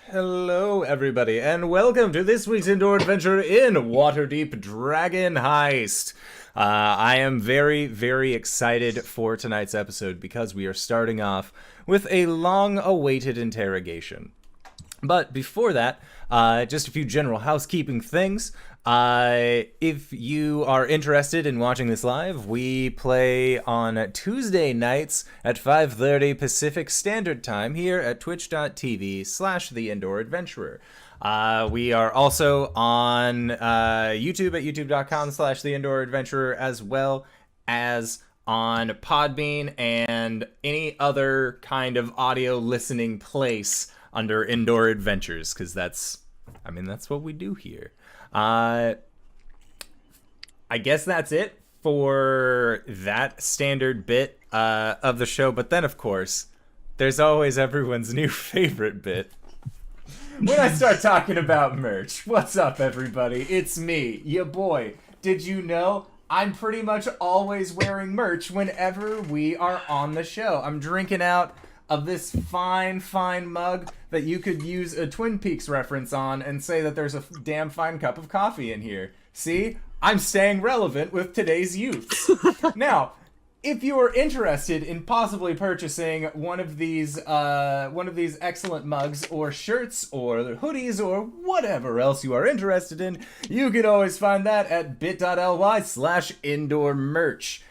Hello, everybody, and welcome to this week's indoor adventure in Waterdeep Dragon Heist. I am very, very excited for tonight's episode because we are starting off with a long-awaited interrogation. But before that, just a few general housekeeping things. If you are interested in watching this live, we play on Tuesday nights at 5:30 Pacific Standard Time here at twitch.tv/The Indoor Adventurer. We are also on YouTube at youtube.com/The Indoor Adventurer, as well as on Podbean and any other kind of audio listening place under Indoor Adventures, because that's what we do here. I guess that's it for that standard bit of the show. But then, of course, there's always everyone's new favorite bit. When I start talking about merch. What's up, everybody? It's me, your boy. Did you know I'm pretty much always wearing merch whenever we are on the show? I'm drinking out of this fine mug that you could use a Twin Peaks reference on and say that there's a damn fine cup of coffee in here. See? I'm staying relevant with today's youths. Now, if you are interested in possibly purchasing one of these excellent mugs or shirts or hoodies or whatever else you are interested in, you can always find that at bit.ly/indoormerch.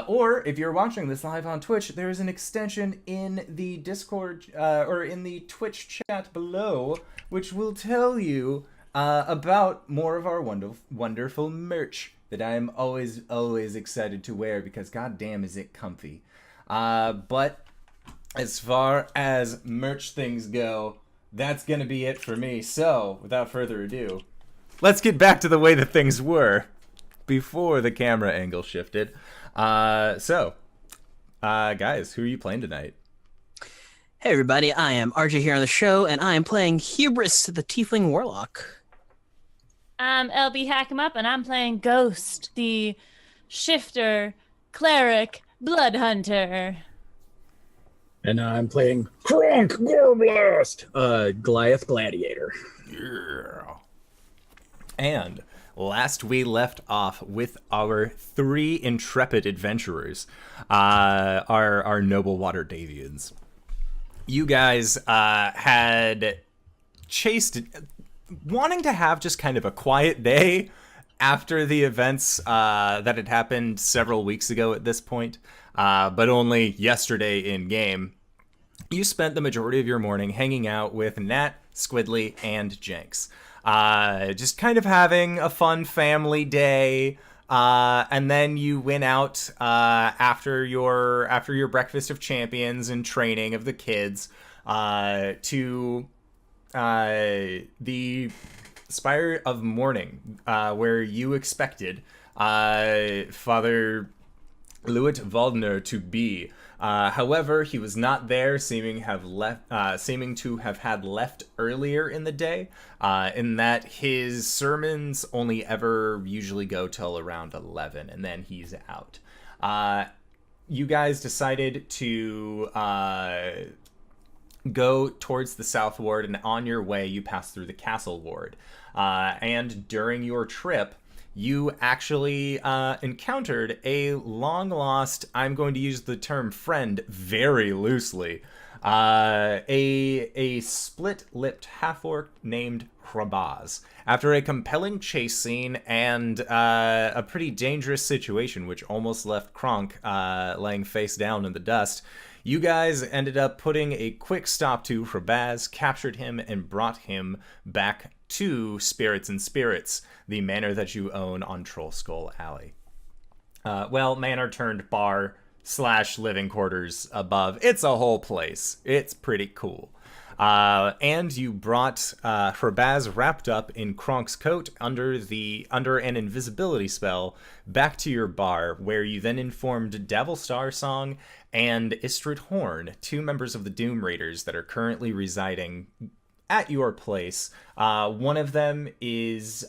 Or if you're watching this live on Twitch, there is an extension in the Discord or in the Twitch chat below, which will tell you about more of our wonderful merch that I am always excited to wear because goddamn is it comfy. But as far as merch things go, that's gonna be it for me. So without further ado, let's get back to the way that things were before the camera angle shifted. Guys, who are you playing tonight? Hey everybody, I am RJ here on the show, and I am playing Hubris, the Tiefling Warlock. I'm LBHackEmUp, and I'm playing Ghost, the Shifter, Cleric, Blood Hunter. And I'm playing Kronk, Gorblatz, Goliath Gladiator. Yeah. And last we left off with our three intrepid adventurers, our noble Waterdeepians. You guys had chased, wanting to have just kind of a quiet day after the events that had happened several weeks ago at this point, but only yesterday in game. You spent the majority of your morning hanging out with Nat, Squidly, and Jenks. Just kind of having a fun family day, and then you went out after your breakfast of champions and training of the kids to the Spire of Morning, where you expected Father Lewitt Waldner to be. However, he was not there, seeming to have had left earlier in the day, in that his sermons only ever usually go till around 11, and then he's out. You guys decided to go towards the south ward, and on your way, you pass through the castle ward. And during your trip, you actually encountered a long-lost, I'm going to use the term friend very loosely, a split-lipped half-orc named Hrabaz. After a compelling chase scene and a pretty dangerous situation, which almost left Kronk laying face down in the dust, you guys ended up putting a quick stop to Hrabaz, captured him, and brought him back to Spirits and Spirits, the manor that you own on Troll Skull Alley. Manor turned bar / living quarters above. It's a whole place. It's pretty cool. And you brought Hrabaz wrapped up in Kronk's coat under an invisibility spell back to your bar, where you then informed Devil Star Song and Istrid Horn, two members of the Doom Raiders that are currently residing at your place. One of them is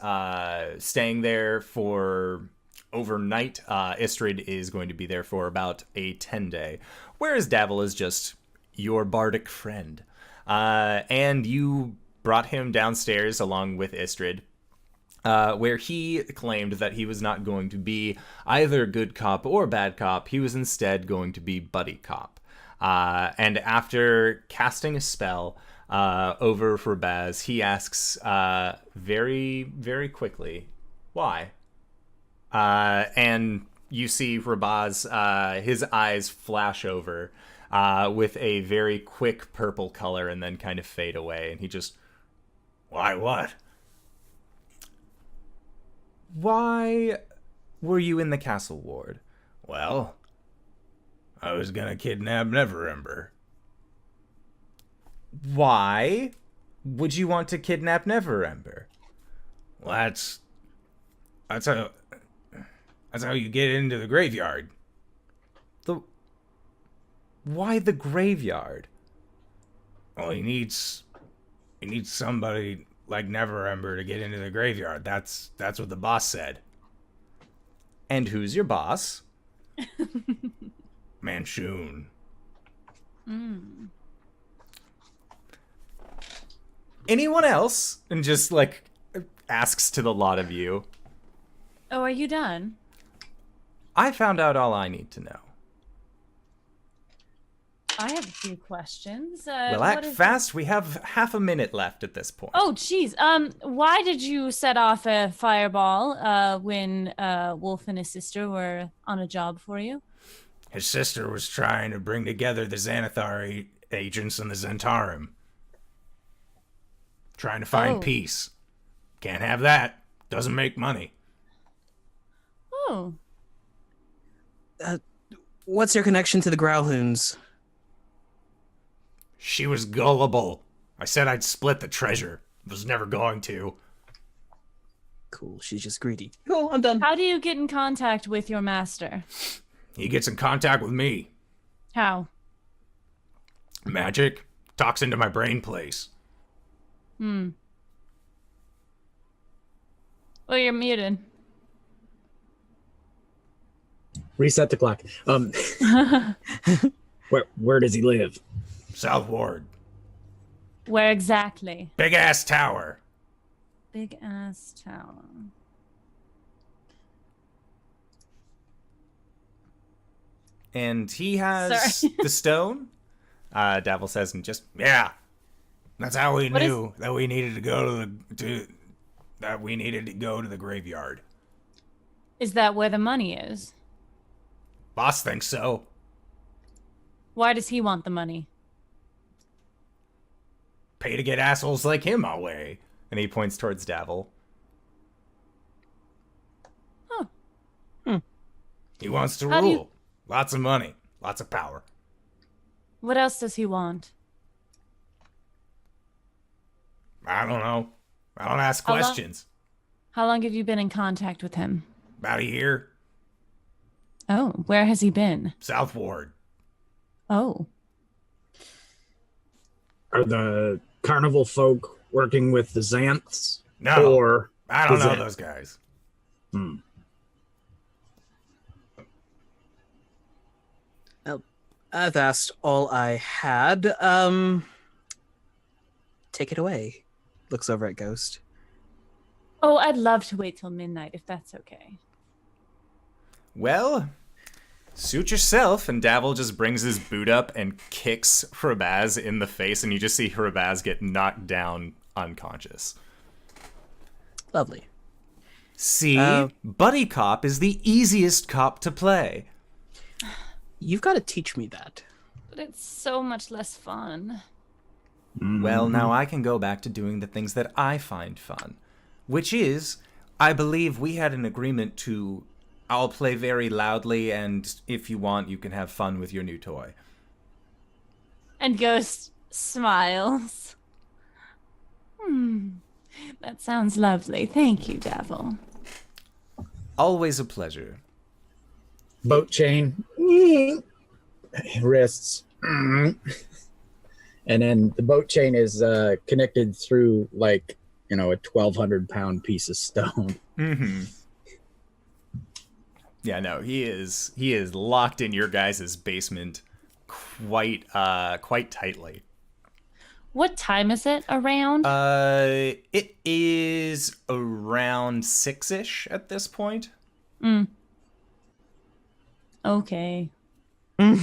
staying there for overnight. Istrid is going to be there for about a 10-day, whereas Davil is just your bardic friend. and you brought him downstairs along with Istrid, where he claimed that he was not going to be either good cop or bad cop. He was instead going to be buddy cop. And after casting a spell over Hrabaz, he asks very, very quickly, why? And you see Hrabaz, his eyes flash over with a very quick purple color and then kind of fade away. And he just, why what? Why were you in the castle ward? Well, I was gonna kidnap Neverember. Why would you want to kidnap Neverember? Well, that's how you get into the graveyard. Why the graveyard? Well, he needs somebody like Neverember to get into the graveyard. That's what the boss said. And who's your boss? Manchun. Anyone else? And just like asks to the lot of you. Oh, are you done? I found out all I need to know. I have a few questions. Well, act fast. We have half a minute left at this point. Oh, geez. Why did you set off a fireball when Wolf and his sister were on a job for you? His sister was trying to bring together the Xanathar agents and the Zentarim. Trying to find peace. Can't have that. Doesn't make money. Oh. What's your connection to the Growlhounds? She was gullible. I said I'd split the treasure. Was never going to. Cool, she's just greedy. Cool, I'm done. How do you get in contact with your master? He gets in contact with me. How? Magic. Talks into my brain place. Well, you're muted. Reset the clock. Where does he live? South Ward. Where exactly? Big ass tower. Big ass tower. And he has the stone? Davil says, and just, yeah. That's how we knew that we needed to go to the graveyard. Is that where the money is? Boss thinks so. Why does he want the money? Pay to get assholes like him away. And he points towards Davil. Oh. He wants to rule. Lots of money. Lots of power. What else does he want? I don't know. I don't ask questions. How long have you been in contact with him? About a year. Oh, where has he been? South Ward. Oh. Are the carnival folk working with the Xanths? No. Or I don't know those guys. I've asked all I had. Take it away. Looks over at Ghost. Oh, I'd love to wait till midnight if that's okay. Well, suit yourself. And Davil just brings his boot up and kicks Hrabaz in the face, and you just see Hrabaz get knocked down unconscious. Lovely. See, Buddy Cop is the easiest cop to play. You've got to teach me that. But it's so much less fun. Well, now I can go back to doing the things that I find fun. Which is, I believe we had an agreement to, I'll play very loudly, and if you want, you can have fun with your new toy. And Ghost smiles. That sounds lovely. Thank you, Davil. Always a pleasure. Boat chain. Wrists. And then the boat chain is connected through, like, a 1,200-pound piece of stone. Mm-hmm. Yeah, no, he is locked in your guys' basement quite tightly. What time is it around? It is around 6-ish at this point. Okay. Hey,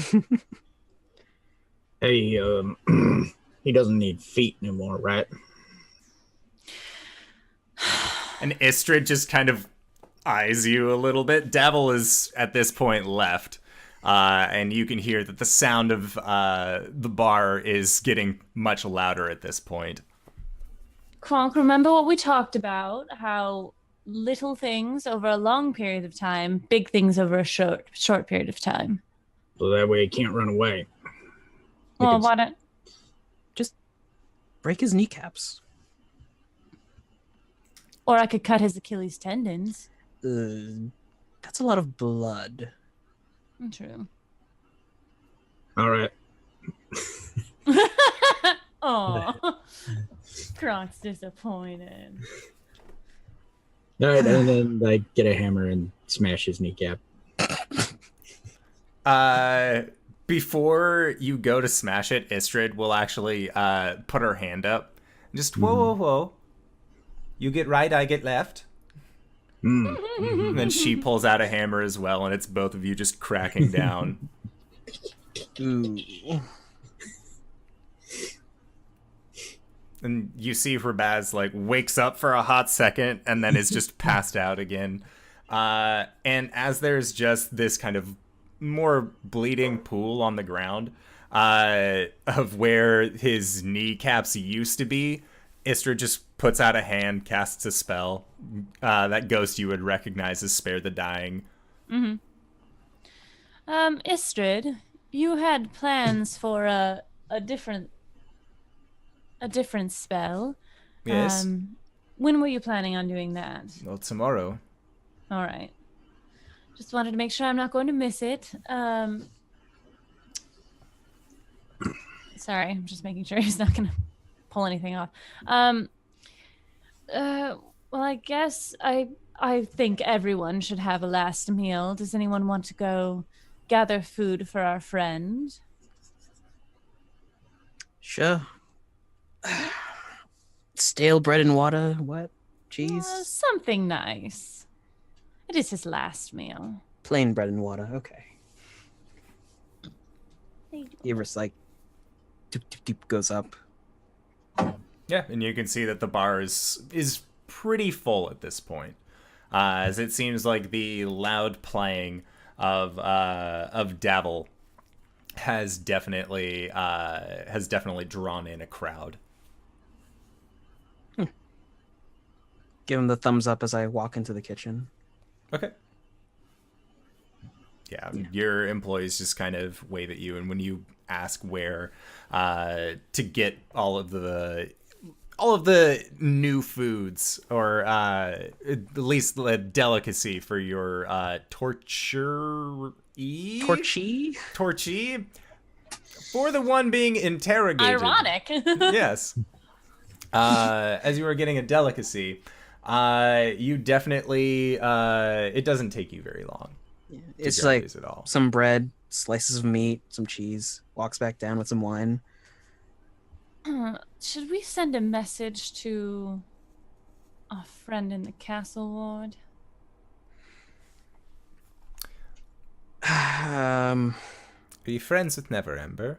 he doesn't need feet anymore, right? And Istrid just kind of eyes you a little bit. Davil is, at this point, left. And you can hear that the sound of the bar is getting much louder at this point. Kronk, remember what we talked about? How little things over a long period of time, big things over a short period of time. So that way he can't run away. Well, why don't... Just break his kneecaps. Or I could cut his Achilles tendons. That's a lot of blood. True. All right. Oh, Kronk's disappointed. All right, and then like get a hammer and smash his kneecap. Before you go to smash it, Istrid will actually put her hand up. Just whoa. You get right, I get left. And then she pulls out a hammer as well, and it's both of you just cracking down. Ooh. And you see Hrabaz like wakes up for a hot second and then is just passed out again. And as there's just this kind of more bleeding pool on the ground of where his kneecaps used to be, Istrid just puts out a hand, casts a spell. That ghost you would recognize as Spare the Dying. Istrid, you had plans for a different spell. Yes. When were you planning on doing that? Well, tomorrow. All right. Just wanted to make sure I'm not going to miss it. Sorry, I'm just making sure he's not going to pull anything off. Well, I guess I think everyone should have a last meal. Does anyone want to go gather food for our friend? Sure. Stale bread and water, what? Cheese? Something nice. It is his last meal. Plain bread and water, okay. Hubris like doop, goes up. Yeah, and you can see that the bar is pretty full at this point, as it seems like the loud playing of Davil has definitely drawn in a crowd. Give him the thumbs up as I walk into the kitchen. Okay. Yeah, your employees just kind of wave at you, and when you ask where to get all of the new foods, or at least the delicacy for your torchy, for the one being interrogated. Ironic. Yes. As you are getting a delicacy, you definitely it doesn't take you very long. It's like some bread, slices of meat, some cheese, walks back down with some wine. Should we send a message to our friend in the castle ward? Are you friends with Never Ember?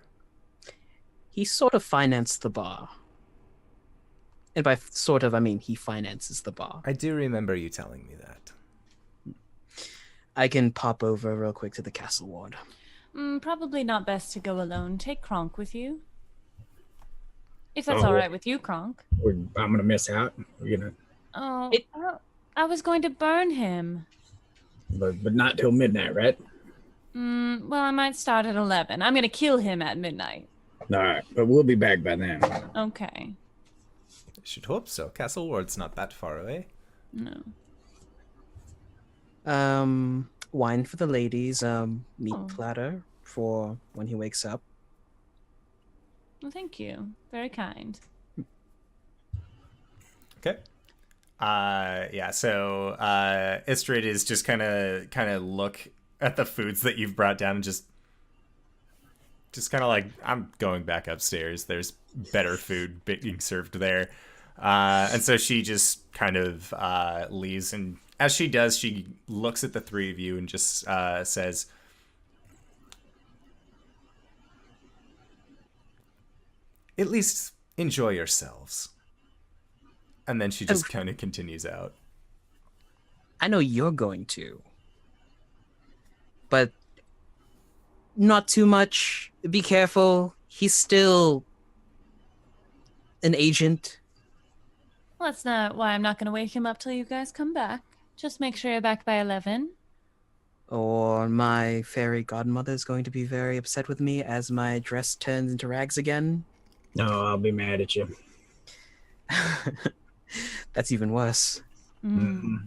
He sort of financed the bar. And by sort of, I mean he finances the bar. I do remember you telling me that. I can pop over real quick to the castle ward. Probably not best to go alone. Take Kronk with you. If that's all right with you, Kronk. I'm gonna miss out. We're gonna. I was going to burn him. But not till midnight, right? Well, I might start at 11. I'm gonna kill him at midnight. All right, but we'll be back by then. Okay. I should hope so. Castle Ward's not that far away. No. Wine for the ladies. Meat platter for when he wakes up. Well, thank you. Very kind. Okay. Yeah, so Istrid is just kind of look at the foods that you've brought down and just kind of like, I'm going back upstairs. There's better food being served there. And so she just kind of leaves, and as she does, she looks at the three of you and just says, "At least enjoy yourselves." And then she just kind of continues out. I know you're going to, but not too much. Be careful. He's still an agent. Well, that's not why I'm not going to wake him up till you guys come back. Just make sure you're back by 11. Or my fairy godmother is going to be very upset with me as my dress turns into rags again. No, I'll be mad at you. That's even worse. Mm-hmm.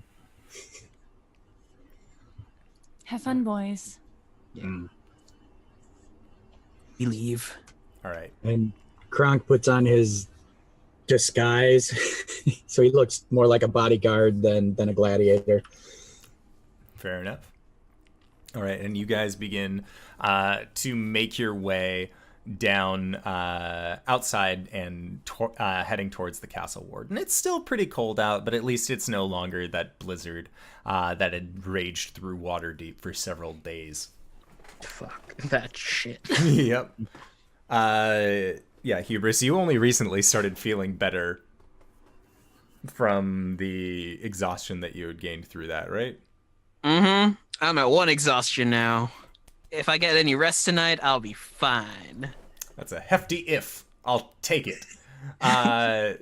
Have fun, boys. Mm. We leave. All right. And Kronk puts on his disguise, so he looks more like a bodyguard than a gladiator. Fair enough. All right, and you guys begin to make your way down outside and heading towards the castle ward. And it's still pretty cold out, but at least it's no longer that blizzard that had raged through Waterdeep for several days. Fuck that shit. Yep. Yeah, Hubris, you only recently started feeling better from the exhaustion that you had gained through that, right? Mm-hmm. I'm at 1 exhaustion now. If I get any rest tonight, I'll be fine. That's a hefty if. I'll take it.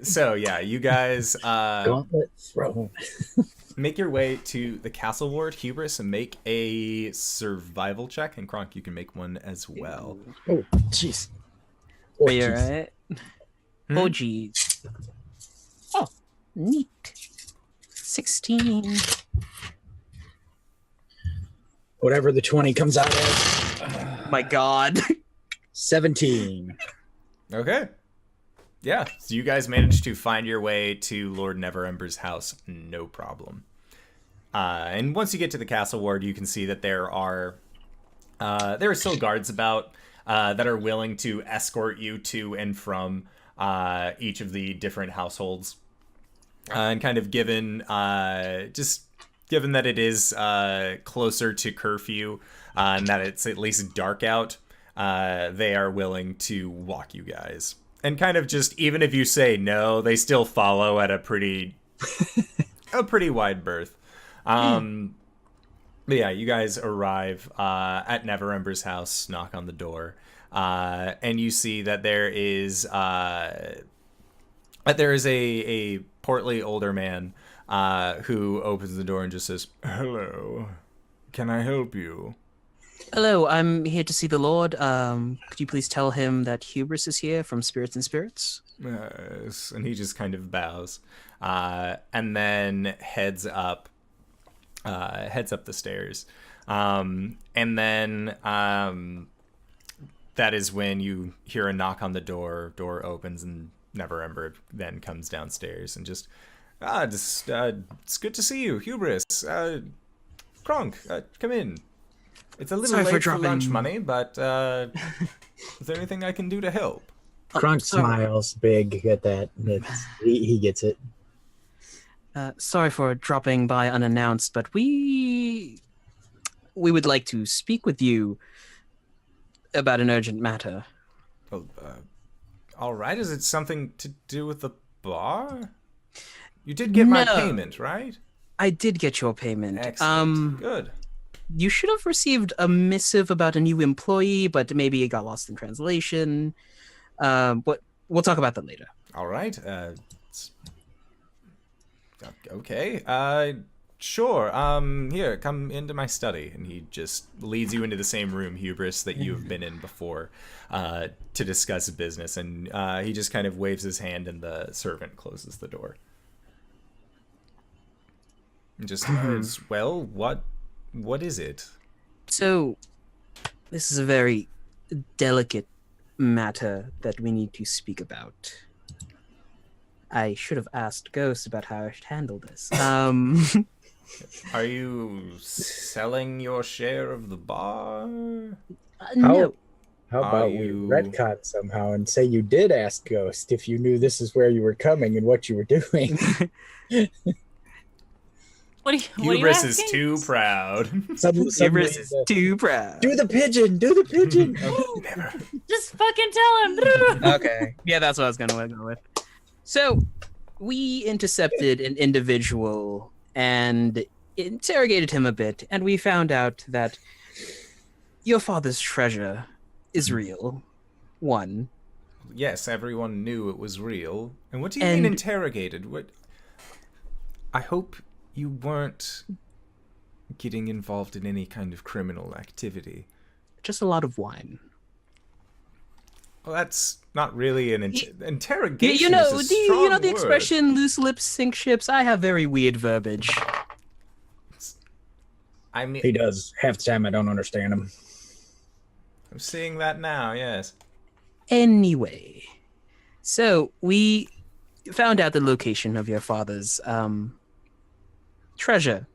So yeah, you guys Gauntlet thrown. make your way to the castle ward. Hubris, and make a survival check, and Kronk, you can make one as well. Oh, jeez. Are you alright? Oh, geez. Oh, neat. 16. Whatever the 20 comes out as. My God. 17. Okay. Yeah, so you guys managed to find your way to Lord Neverember's house, no problem. And once you get to the castle ward, you can see that there are still guards about that are willing to escort you to and from each of the different households. And kind of given that it is closer to curfew and that it's at least dark out, they are willing to walk you guys. And kind of just, even if you say no, they still follow at a pretty wide berth. But yeah, you guys arrive at Neverember's house, knock on the door, and you see that there is a portly older man who opens the door and just says, "Hello, can I help you?" Hello, I'm here to see the Lord. Could you please tell him that Hubris is here from Spirits and Spirits? Yes, and he just kind of bows, and then heads up the stairs, and then that is when you hear a knock on the door. Door opens, and Neverember then comes downstairs and just it's good to see you, Hubris. Kronk, come in. It's a little Sorry late for for lunch dropping- money, but is there anything I can do to help? Kronk smiles big at that. He gets it. Sorry for dropping by unannounced, but we would like to speak with you about an urgent matter. Oh, all right. Is it something to do with the bar? You did get my No. payment, right? I did get your payment. Excellent. Good. You should have received a missive about a new employee, but maybe it got lost in translation. But we'll talk about that later. All right. Okay. Sure. Here, come into my study. And he just leads you into the same room, Hubris, that you've been in before, to discuss business. And he just kind of waves his hand, and the servant closes the door. And just, well, what is it? So, this is a very delicate matter that we need to speak about. I should have asked Ghost about how I should handle this. Are you selling your share of the bar? No. How Are about you- we retcon somehow and say you did ask Ghost if you knew this is where you were coming and what you were doing? What are you Hubris asking? is too proud. Suddenly, Hubris is too proud. do the pigeon! Do the pigeon! Never. Just fucking tell him. Okay. Yeah, that's what I was going to go with. So, we intercepted an individual and interrogated him a bit, and we found out that your father's treasure is real. One. Yes, everyone knew it was real. And what do you mean And- interrogated? What? I hope you weren't getting involved in any kind of criminal activity. Just a lot of wine. Well, that's not really an Yeah, interrogation. you know, is a strong you know the word. expression "loose lips sink ships." I have very weird verbiage. I mean, He does. Half the time I don't understand him. I'm seeing that now. Yes. Anyway, so we found out the location of your father's treasure.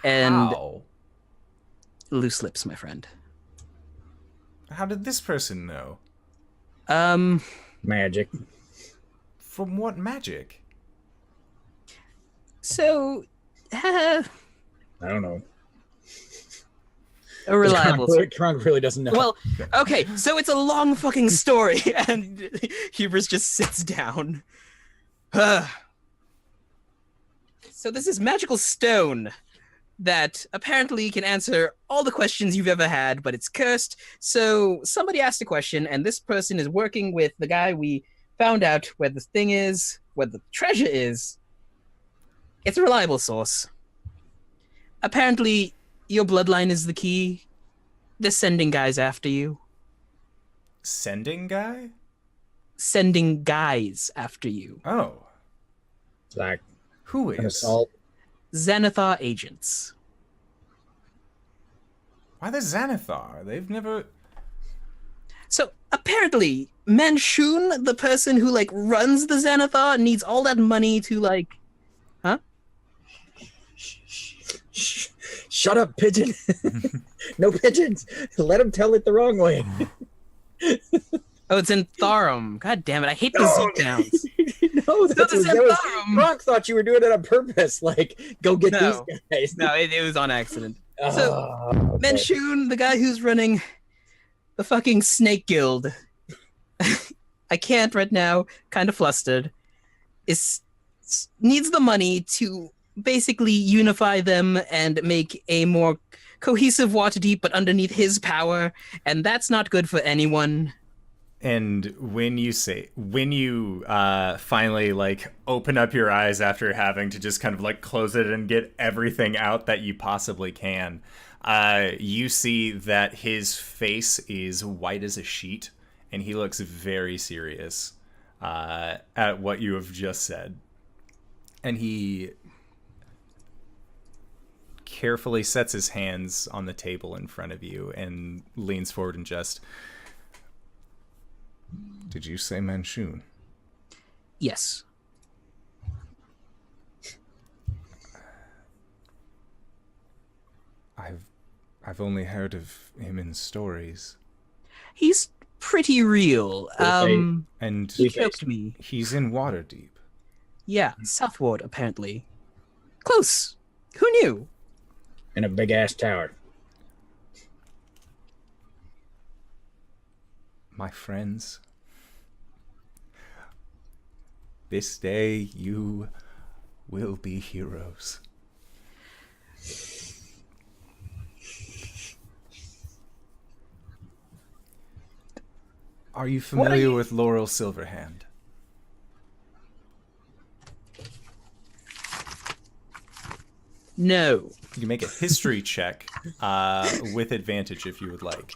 And How? loose lips, my friend. How did this person know? Magic. From what magic? So, I don't know. a reliable. Kronk really doesn't know. Well, okay, so it's a long fucking story, and Hubris just sits down. So this is magical stone that apparently can answer all the questions you've ever had, but it's cursed. So somebody asked a question, and this person is working with the guy we found out where the thing is, where the treasure is. It's a reliable source. Apparently, your bloodline is the key. They're sending guys after you. Sending guy? Sending guys after you. Oh, like who an is? assault. Xanathar agents. Why the Xanathar? They've never. So apparently, Manshoon, the person who like runs the Xanathar, needs all that money to like. Shut up, pigeon. No pigeons. Let him tell it the wrong way. Oh, it's in Tharum. God damn it! I hate the Z towns. No, that's it's in that was, Tharum. Kronk thought you were doing it on purpose. Like, go get No. these guys. No, it was on accident. Oh, So, okay. Manshoon, the guy who's running the fucking Snake Guild. I can't right now. Kind of flustered. Needs the money to basically unify them and make a more cohesive Waterdeep, but underneath his power, and that's not good for anyone. And when you finally like open up your eyes after having to just kind of like close it and get everything out that you possibly can, you see that his face is white as a sheet, and he looks very serious at what you have just said. And he carefully sets his hands on the table in front of you and leans forward and just... Did you say Manshoon? Yes. I've only heard of him in stories. He's pretty real. And He helped me. he's in Waterdeep. Yeah, southward, apparently. Close. Who knew? In a big ass tower. My friends, this day you will be heroes. Are you familiar with Laurel Silverhand? No. You can make a history check with advantage if you would like.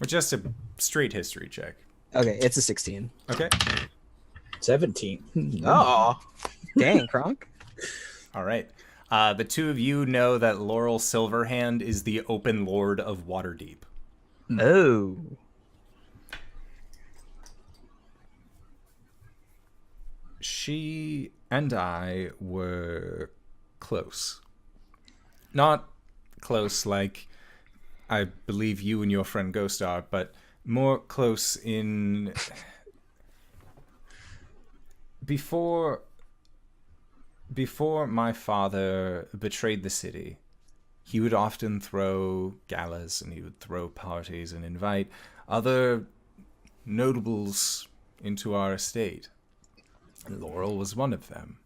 Or just a straight history check. Okay, it's a 16. Okay. 17. Oh. Dang, Kronk. All right. The two of you know that Laurel Silverhand is the open lord of Waterdeep. Oh. She and I were close. Not close like I believe you and your friend Ghost are, but more close in... Before my father betrayed the city, he would often throw galas and he would throw parties and invite other notables into our estate. Laurel was one of them.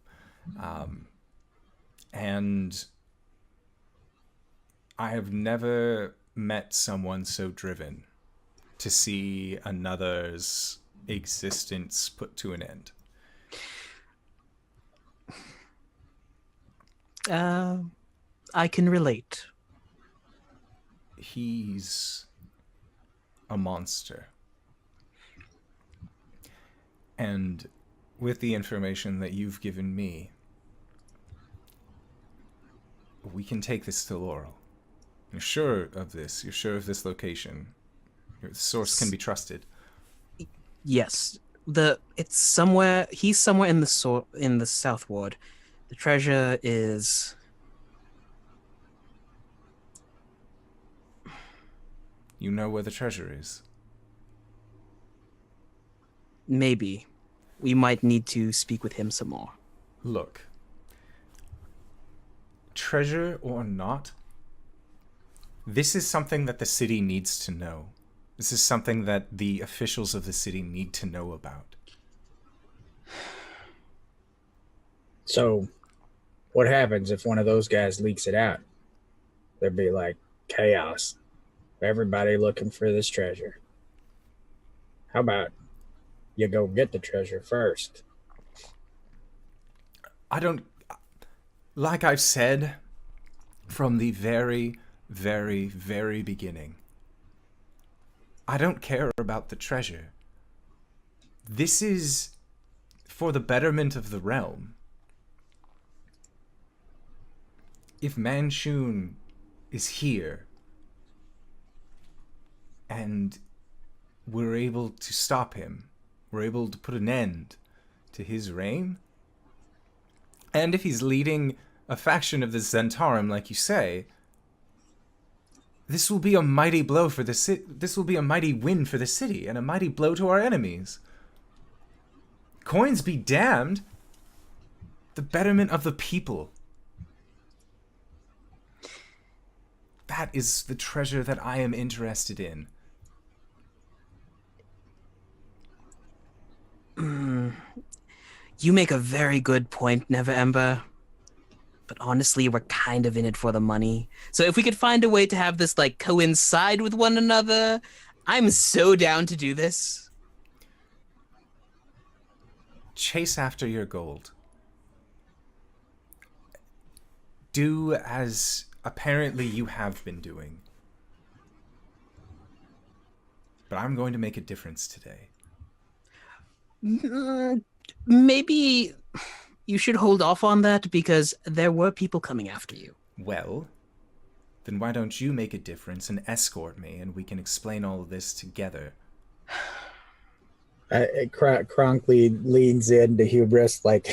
And I have never met someone so driven to see another's existence put to an end. I can relate. He's a monster. And with the information that you've given me, we can take this to Laurel. You're sure of this? You're sure of this location? Your source can be trusted. Yes. It's somewhere. He's somewhere in the South Ward. The treasure is. You know where the treasure is? Maybe. We might need to speak with him some more. Look. Treasure or not, this is something that the city needs to know. This is something that the officials of the city need to know about. So, what happens if one of those guys leaks it out? There'd be like chaos. Everybody looking for this treasure. How about you go get the treasure first? I don't... Like I've said from the very, very, very beginning, I don't care about the treasure. This is for the betterment of the realm. If Manchun is here and we're able to stop him, we're able to put an end to his reign, and if he's leading a faction of the Zentarum, like you say, this will be a mighty blow for the city. This will be a mighty win for the city, and a mighty blow to our enemies. Coins be damned. The betterment of the people. That is the treasure that I am interested in. You make a very good point, Never Ember. But honestly, we're kind of in it for the money. So if we could find a way to have this, like, coincide with one another, I'm so down to do this. Chase after your gold. Do as apparently you have been doing. But I'm going to make a difference today. Maybe you should hold off on that because there were people coming after you. Well, then why don't you make a difference and escort me, and we can explain all of this together. Kronk leans into Hubris like,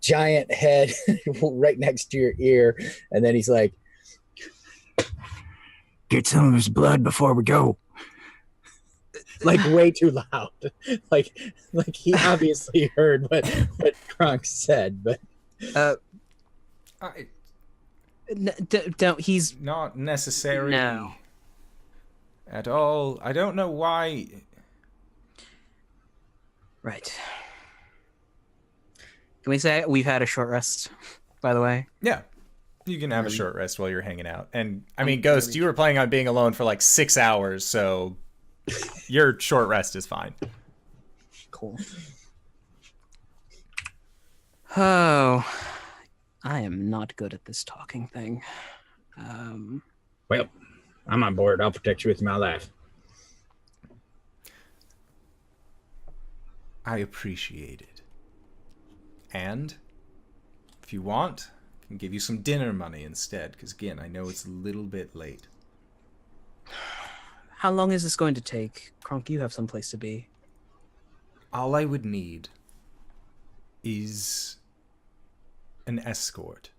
giant head right next to your ear, and then he's like, "Get some of his blood before we go." Like way too loud. Like he obviously heard what Kronk said, but don't. He's not necessary. No. At all. I don't know why. Right. Can we say we've had a short rest, by the way? Yeah. You can have a short rest while you're hanging out. And, I mean, Ghost, you were planning on being alone for like 6 hours, so your short rest is fine. Cool. Oh, I am not good at this talking thing. Well, I'm on board. I'll protect you with my life. I appreciate it. And, if you want, I can give you some dinner money instead, because again, I know it's a little bit late. How long is this going to take? Kronk, you have someplace to be. All I would need is an escort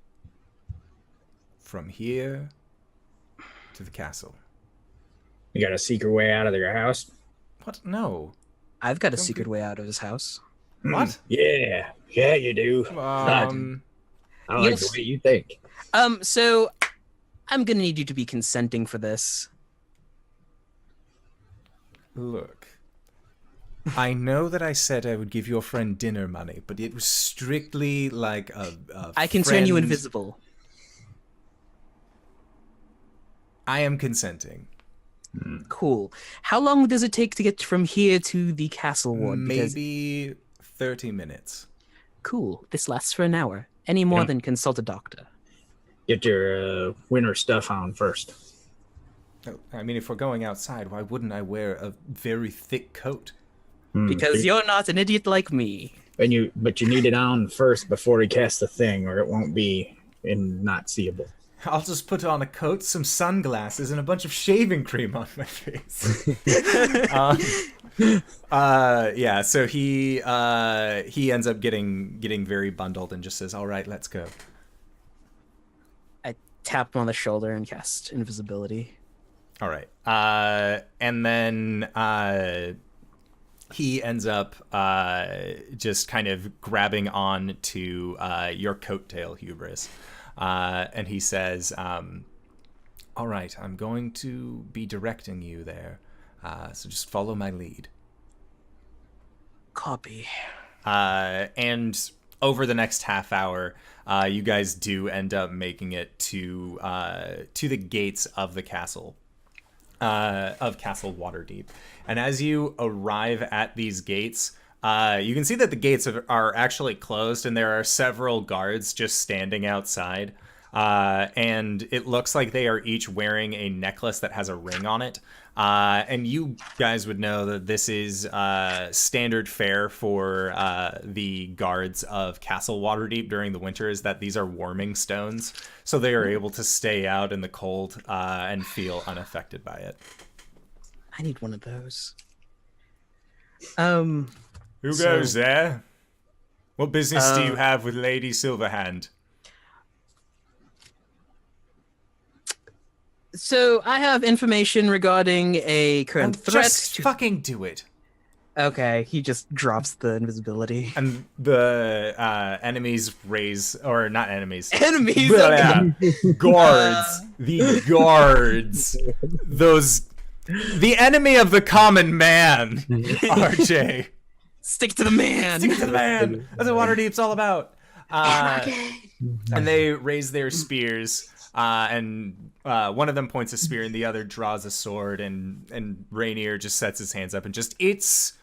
from here to the castle. You got a secret way out of their house? What? No. I've got a Don't secret be- way out of his house. What? Yeah, you do. I like the way you think. So I'm gonna need you to be consenting for this. Look. I know that I said I would give your friend dinner money, but it was strictly like a I can turn you friend- invisible. I am consenting. Cool. How long does it take to get from here to the castle ward? Because Maybe 30 minutes. cool. This lasts for an hour. Any more than consult a doctor. Get your winter stuff on first. I mean, if we're going outside, why wouldn't I wear a very thick coat? Because you're not an idiot like me. But you need it on first before he casts the thing, or it won't be not seeable. I'll just put on a coat, some sunglasses, and a bunch of shaving cream on my face. Yeah, so he ends up getting very bundled and just says, "All right, let's go." I tap him on the shoulder and cast invisibility. All right. And then he ends up just kind of grabbing on to your coattail, Hubris. And he says, all right, I'm going to be directing you there. So just follow my lead. Copy. And over the next half hour, you guys do end up making it to the gates of the castle. Of Castle Waterdeep. And as you arrive at these gates, you can see that the gates are actually closed and there are several guards just standing outside. And it looks like they are each wearing a necklace that has a ring on it. And you guys would know that this is standard fare for the guards of Castle Waterdeep during the winter, is that these are warming stones. So they are able to stay out in the cold and feel unaffected by it. I need one of those. Who goes there? What business do you have with Lady Silverhand? So I have information regarding a current threat. Just fucking do it. Okay, he just drops the invisibility. And the enemies raise, or not enemies. Enemies. Guards. The guards. The enemy of the common man. RJ. Stick to the man. Stick to the man. That's what Waterdeep's all about. And they raise their spears. And one of them points a spear and the other draws a sword, and Rainier just sets his hands up and just, it's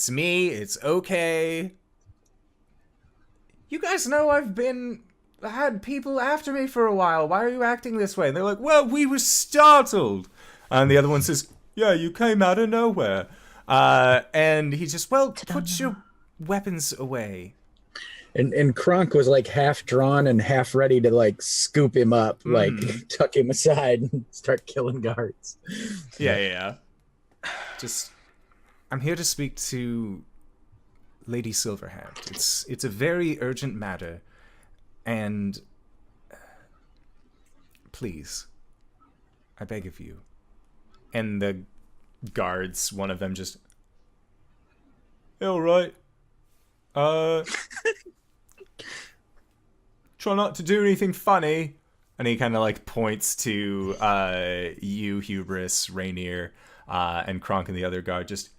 me, it's okay. You guys know I've had people after me for a while. Why are you acting this way? And they're like, well, we were startled. And the other one says, yeah, you came out of nowhere. And he just, well, put your weapons away. And Kronk was like half drawn and half ready to like scoop him up, like tuck him aside and start killing guards. Yeah. Just, I'm here to speak to Lady Silverhand. It's a very urgent matter, and please, I beg of you. And the guards, one of them just, all right. Try not to do anything funny. And he kind of like points to you, Hubris, Rainier, and Kronk and the other guard. Just,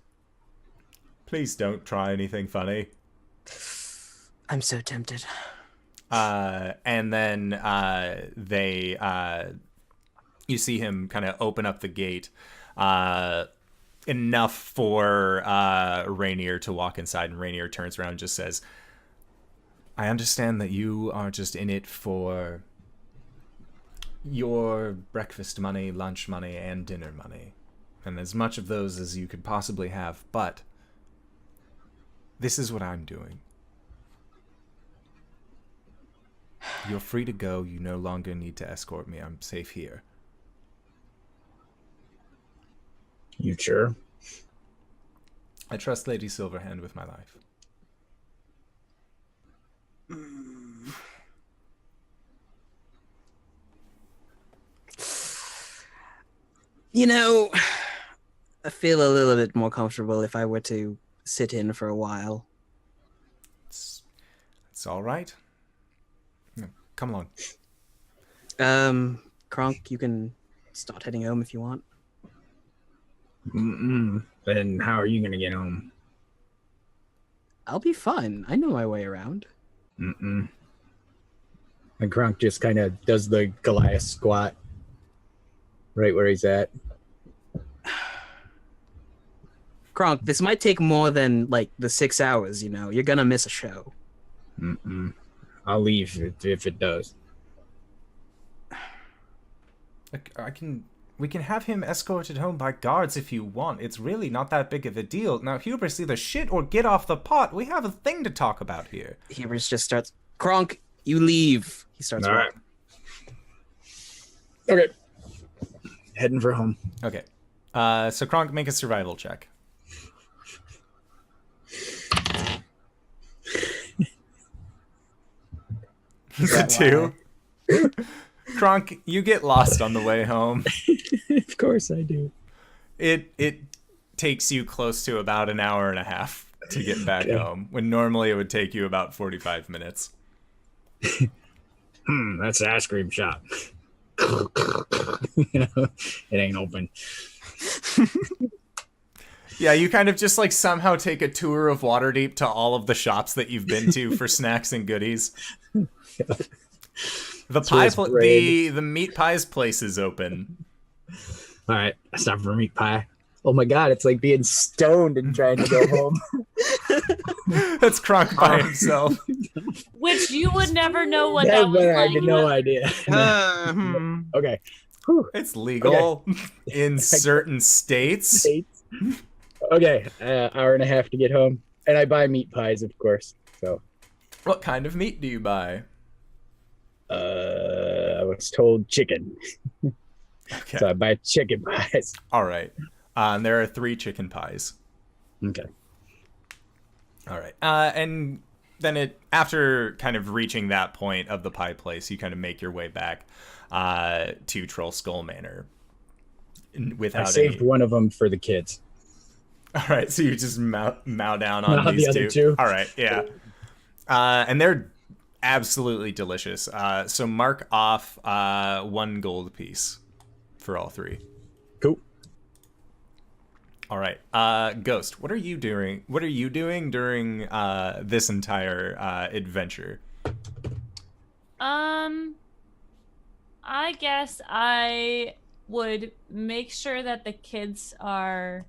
please don't try anything funny. I'm so tempted. And then you see him kind of open up the gate enough for Rainier to walk inside, and Rainier turns around and just says, I understand that you are just in it for your breakfast money, lunch money, and dinner money, and as much of those as you could possibly have, but this is what I'm doing. You're free to go. You no longer need to escort me. I'm safe here. You sure? I trust Lady Silverhand with my life. You know, I feel a little bit more comfortable if I were to sit in for a while. It's all right. No, come along. Kronk, you can start heading home if you want. Then how are you gonna get home? I'll be fine. I know my way around. And Kronk just kind of does the Goliath squat right where he's at. Kronk, this might take more than like the 6 hours, you know. You're gonna miss a show. I'll leave if it does. We can have him escorted home by guards if you want. It's really not that big of a deal. Now, Hubris, either shit or get off the pot. We have a thing to talk about here. Hubris just starts, Kronk, you leave. He starts All right. Okay. Heading for home. Okay. So Kronk, make a survival check. Is it 2? Kronk, you get lost on the way home. Of course I do. It takes you close to about an hour and a half to get back home, when normally it would take you about 45 minutes. That's the ice cream shop. You know, it ain't open. Yeah, you kind of just like somehow take a tour of Waterdeep to all of the shops that you've been to for snacks and goodies. The meat pies place is open. All right, I stop for meat pie. Oh my god, it's like being stoned and trying to go home. That's Kronk by himself. Which you would never know what Yeah, that was but I like. had no idea. Okay. Whew. It's legal in certain states. Okay, hour and a half to get home, and I buy meat pies, of course. So, What kind of meat do you buy? I was told chicken, Okay. so I buy chicken pies. All right. And there are 3 chicken pies. Okay. All right. And then after kind of reaching that point of the pie place, you kind of make your way back to Troll Skull Manor. I saved one of them for the kids. All right, so you just mow down on these the other two. two. All right, yeah. And they're absolutely delicious. So mark off 1 gold piece for all 3. Cool. All right, Ghost. What are you doing? What are you doing during this entire adventure? I guess I would make sure that the kids are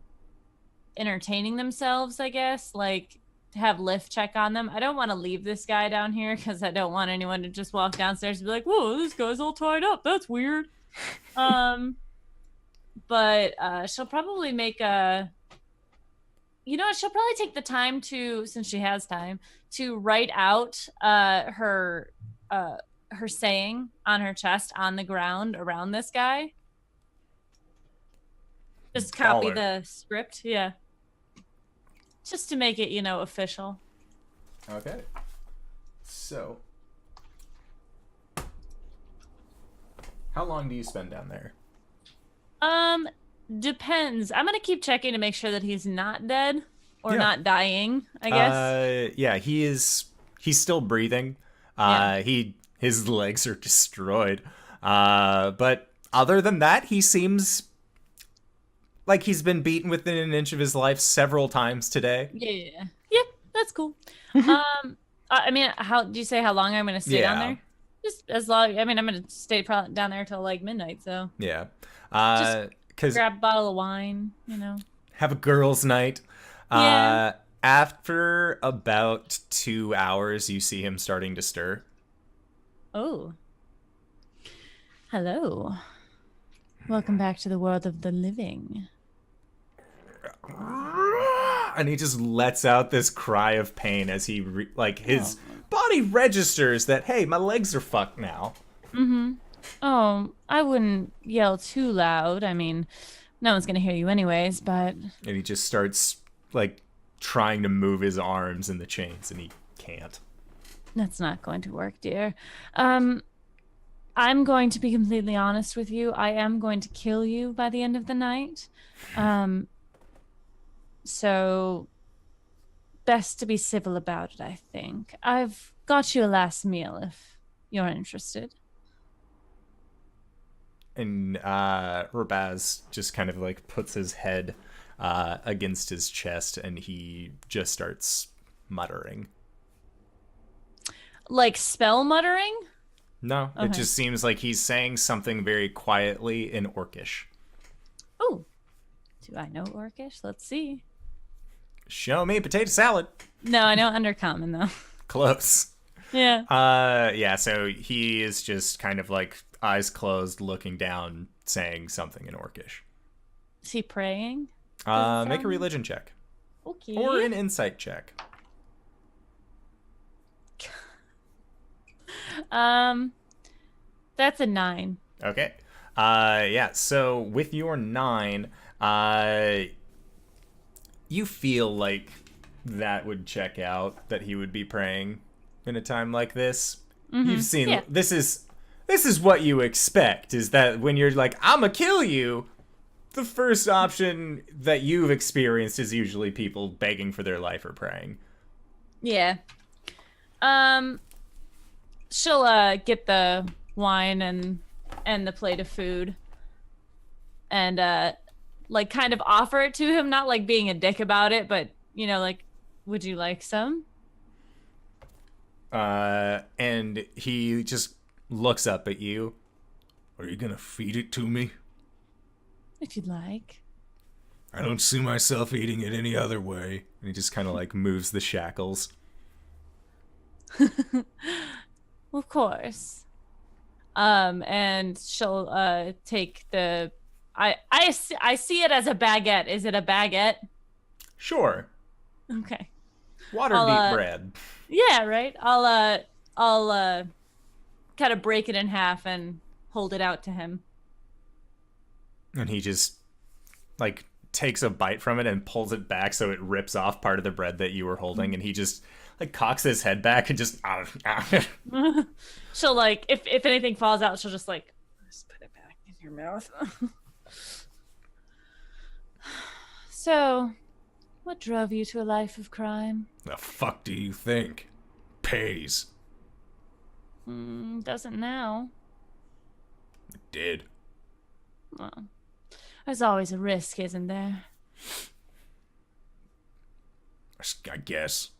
entertaining themselves, I guess, like to have Lift check on them. I don't want to leave this guy down here because I don't want anyone to just walk downstairs and be like, whoa, this guy's all tied up. That's weird. But she'll probably make she'll probably take the time to, since she has time, to write out her saying on her chest on the ground around this guy. Just copy the script, yeah. Just to make it, official. Okay. So, how long do you spend down there? Depends. I'm gonna keep checking to make sure that he's not dead or not dying, I guess. Yeah, he's still breathing. His legs are destroyed. But other than that, he seems like he's been beaten within an inch of his life several times today. Yeah. Yep, that's cool. I mean, how do you say how long I'm gonna stay down there? Just as long. I mean, I'm gonna stay down there till like midnight. So yeah. Just grab a bottle of wine. Have a girls' night. Yeah. After about 2 hours, you see him starting to stir. Oh. Hello. Welcome back to the world of the living. And he just lets out this cry of pain as he his body registers that, hey, my legs are fucked now. Mm-hmm. Oh, I wouldn't yell too loud. I mean, no one's gonna hear you anyways, but... And he just starts, trying to move his arms in the chains, and he can't. That's not going to work, dear. I'm going to be completely honest with you. I am going to kill you by the end of the night. So best to be civil about it, I think. I've got you a last meal if you're interested. And Hrabaz just kind of like puts his head against his chest, and he just starts muttering. Like spell muttering? No, Okay. it just seems like he's saying something very quietly in Orcish. Oh, do I know Orcish? Let's see. Show me potato salad. No, I know Undercommon though. Close. Yeah. Yeah, so he is just kind of like eyes closed, looking down, saying something in Orcish. Is he praying? Make a religion check. Okay. Or an insight check. That's a 9. Okay. Yeah, so with your 9, you feel like that would check out, that he would be praying in a time like this. You've seen, yeah. this is what you expect, is that when you're like, I'ma kill you, the first option that you've experienced is usually people begging for their life or praying. Yeah. She'll get the wine and the plate of food and like kind of offer it to him, not like being a dick about it, but you know, like, would you like some? And he just looks up at you. Are you gonna feed it to me? If you'd like. I don't see myself eating it any other way. And he just kind of like moves the shackles. Of course. And she'll take the I see it as a baguette. Is it a baguette? Sure. Okay. Waterdeep bread. Yeah, right. I'll kind of break it in half and hold it out to him. And he just like takes a bite from it and pulls it back so it rips off part of the bread that you were holding, and he just like cocks his head back and just She'll like if anything falls out, she'll just like put it back in your mouth. So, what drove you to a life of crime? The fuck do you think? Pays. Doesn't now. It did. Well, there's always a risk, isn't there? I guess.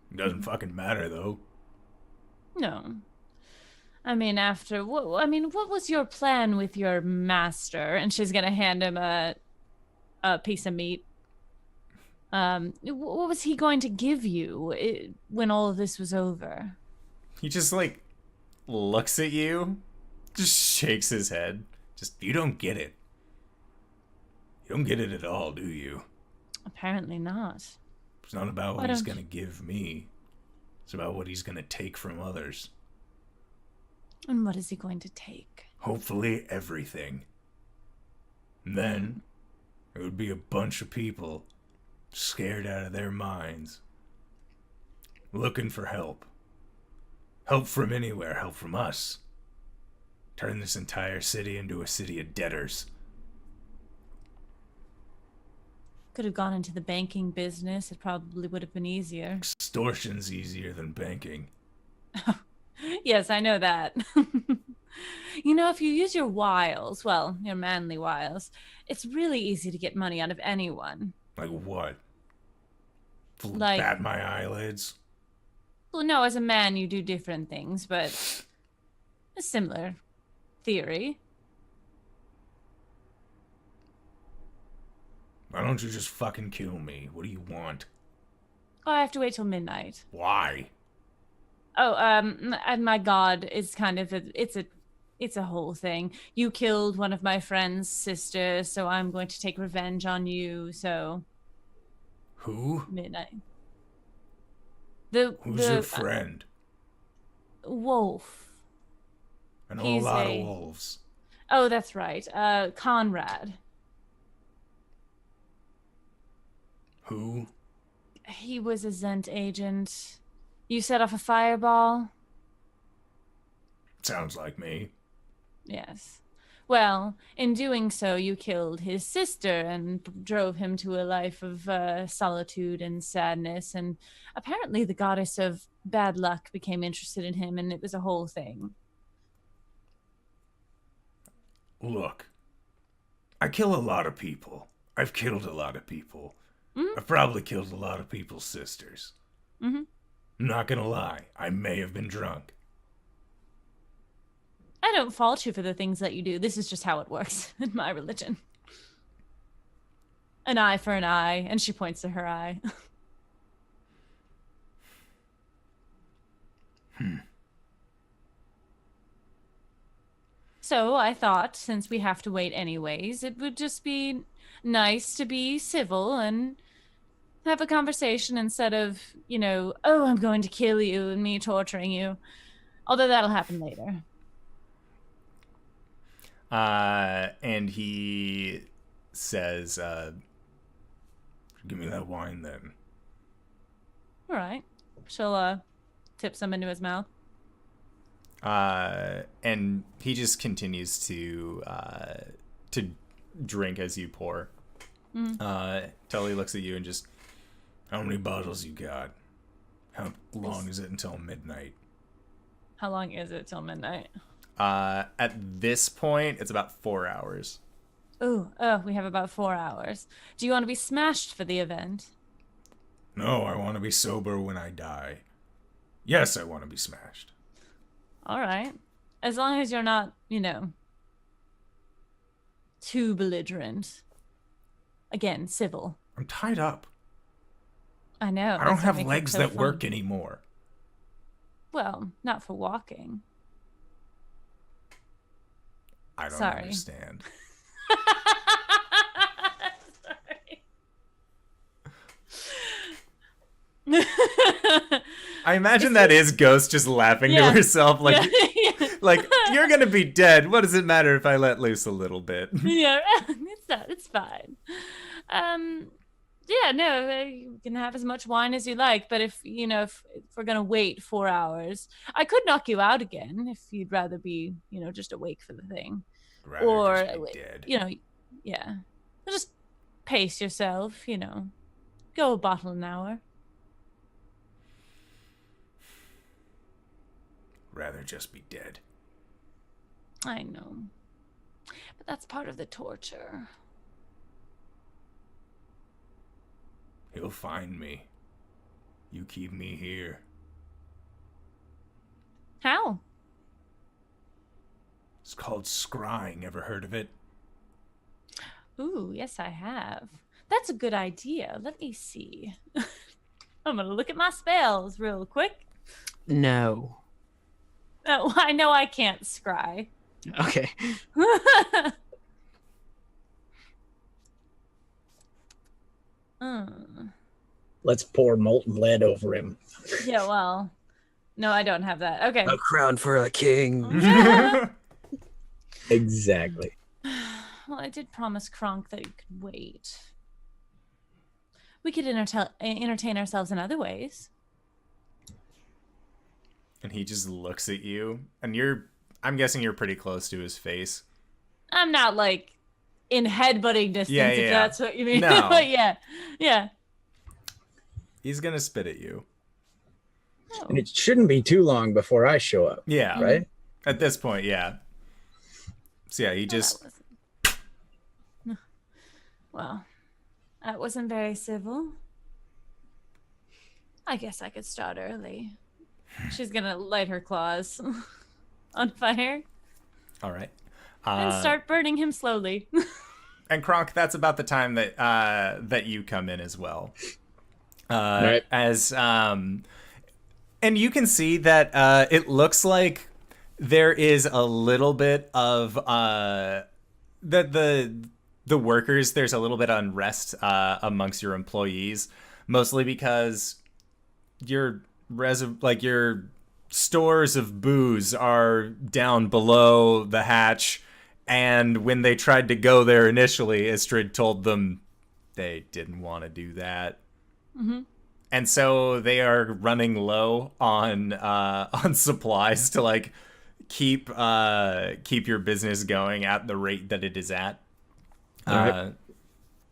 It doesn't fucking matter though. No. I mean, what was your plan with your master? And she's gonna hand him a piece of meat. What was he going to give you when all of this was over? He just like looks at you, just shakes his head. Just, you don't get it. You don't get it at all, do you? Apparently not. It's not about what he's gonna give me. It's about what he's gonna take from others. And what is he going to take? Hopefully everything. And then there would be a bunch of people scared out of their minds, looking for help. Help from anywhere, help from us. Turn this entire city into a city of debtors. Could have gone into the banking business. It probably would have been easier. Extortion's easier than banking. Yes, I know that. You know, if you use your wiles, well, your manly wiles, it's really easy to get money out of anyone. Like what? Like, bat my eyelids? well, no, as a man you do different things, but a similar theory. Why don't you just fucking kill me? What do you want? Oh, I have to wait till midnight. Why? Oh, and my god is kind of it's a whole thing. You killed one of my friend's sisters, so I'm going to take revenge on you. So Who? midnight. Who's your friend? Wolf. I know He's a lot of wolves. Oh, that's right. Conrad. Who? He was a Zent agent. You set off a fireball. Sounds like me. Yes. Well, in doing so, you killed his sister and drove him to a life of solitude and sadness. And apparently the goddess of bad luck became interested in him, and it was a whole thing. Look, I kill a lot of people. I've killed a lot of people. Mm-hmm. I've probably killed a lot of people's sisters. Mm-hmm. I'm not gonna lie, I may have been drunk. I don't fault you for the things that you do. This is just how it works in my religion. An eye for an eye, and she points to her eye. So I thought, since we have to wait anyways, it would just be nice to be civil and have a conversation instead of, oh, I'm going to kill you and me torturing you. Although that'll happen later. And he says, give me that wine then. All right. She'll tip some into his mouth. And he just continues to drink as you pour. Till he looks at you and just, how many bottles you got? How long is it until midnight? How long is it till midnight? At this point, it's about 4 hours. Oh, we have about 4 hours. Do you want to be smashed for the event? No, I want to be sober when I die. Yes, I want to be smashed. All right. As long as you're not, too belligerent. Again, civil. I'm tied up. I know. I don't have legs that work anymore. Well, not for walking. I don't Sorry. understand. Sorry. I imagine that is Ghost just laughing to herself, like, like, you're gonna be dead. What does it matter if I let loose a little bit? Yeah, it's fine. Yeah, no, you can have as much wine as you like, but if we're gonna wait 4 hours, I could knock you out again if you'd rather be, just awake for the thing. Rather Or just be dead. Yeah. Just pace yourself, go a bottle an hour. Rather just be dead. I know. But that's part of the torture. He'll find me. You keep me here. How? It's called scrying. Ever heard of it? Ooh, yes, I have. That's a good idea. Let me see. I'm gonna look at my spells real quick. No. Oh, I know I can't scry. Okay. Let's pour molten lead over him. Yeah, well, no, I don't have that. Okay. A crown for a king. Exactly. Well, I did promise Kronk that you could wait. We could entertain ourselves in other ways. And he just looks at you, and I'm guessing you're pretty close to his face. I'm not like in headbutting distance, if that's what you mean. No. But yeah. He's gonna spit at you. Oh. And it shouldn't be too long before I show up. Yeah. Right? At this point, yeah. So yeah, he just... Well, that wasn't very civil. I guess I could start early. She's gonna light her claws on fire. All right. And start burning him slowly. And Kronk, that's about the time that that you come in as well. Right. And you can see that it looks like there is a little bit of that the workers, there's a little bit of unrest amongst your employees, mostly because your stores of booze are down below the hatch, and when they tried to go there initially, Istrid told them they didn't want to do that. Mm-hmm. And so they are running low on supplies to like keep your business going at the rate that it is at. All right.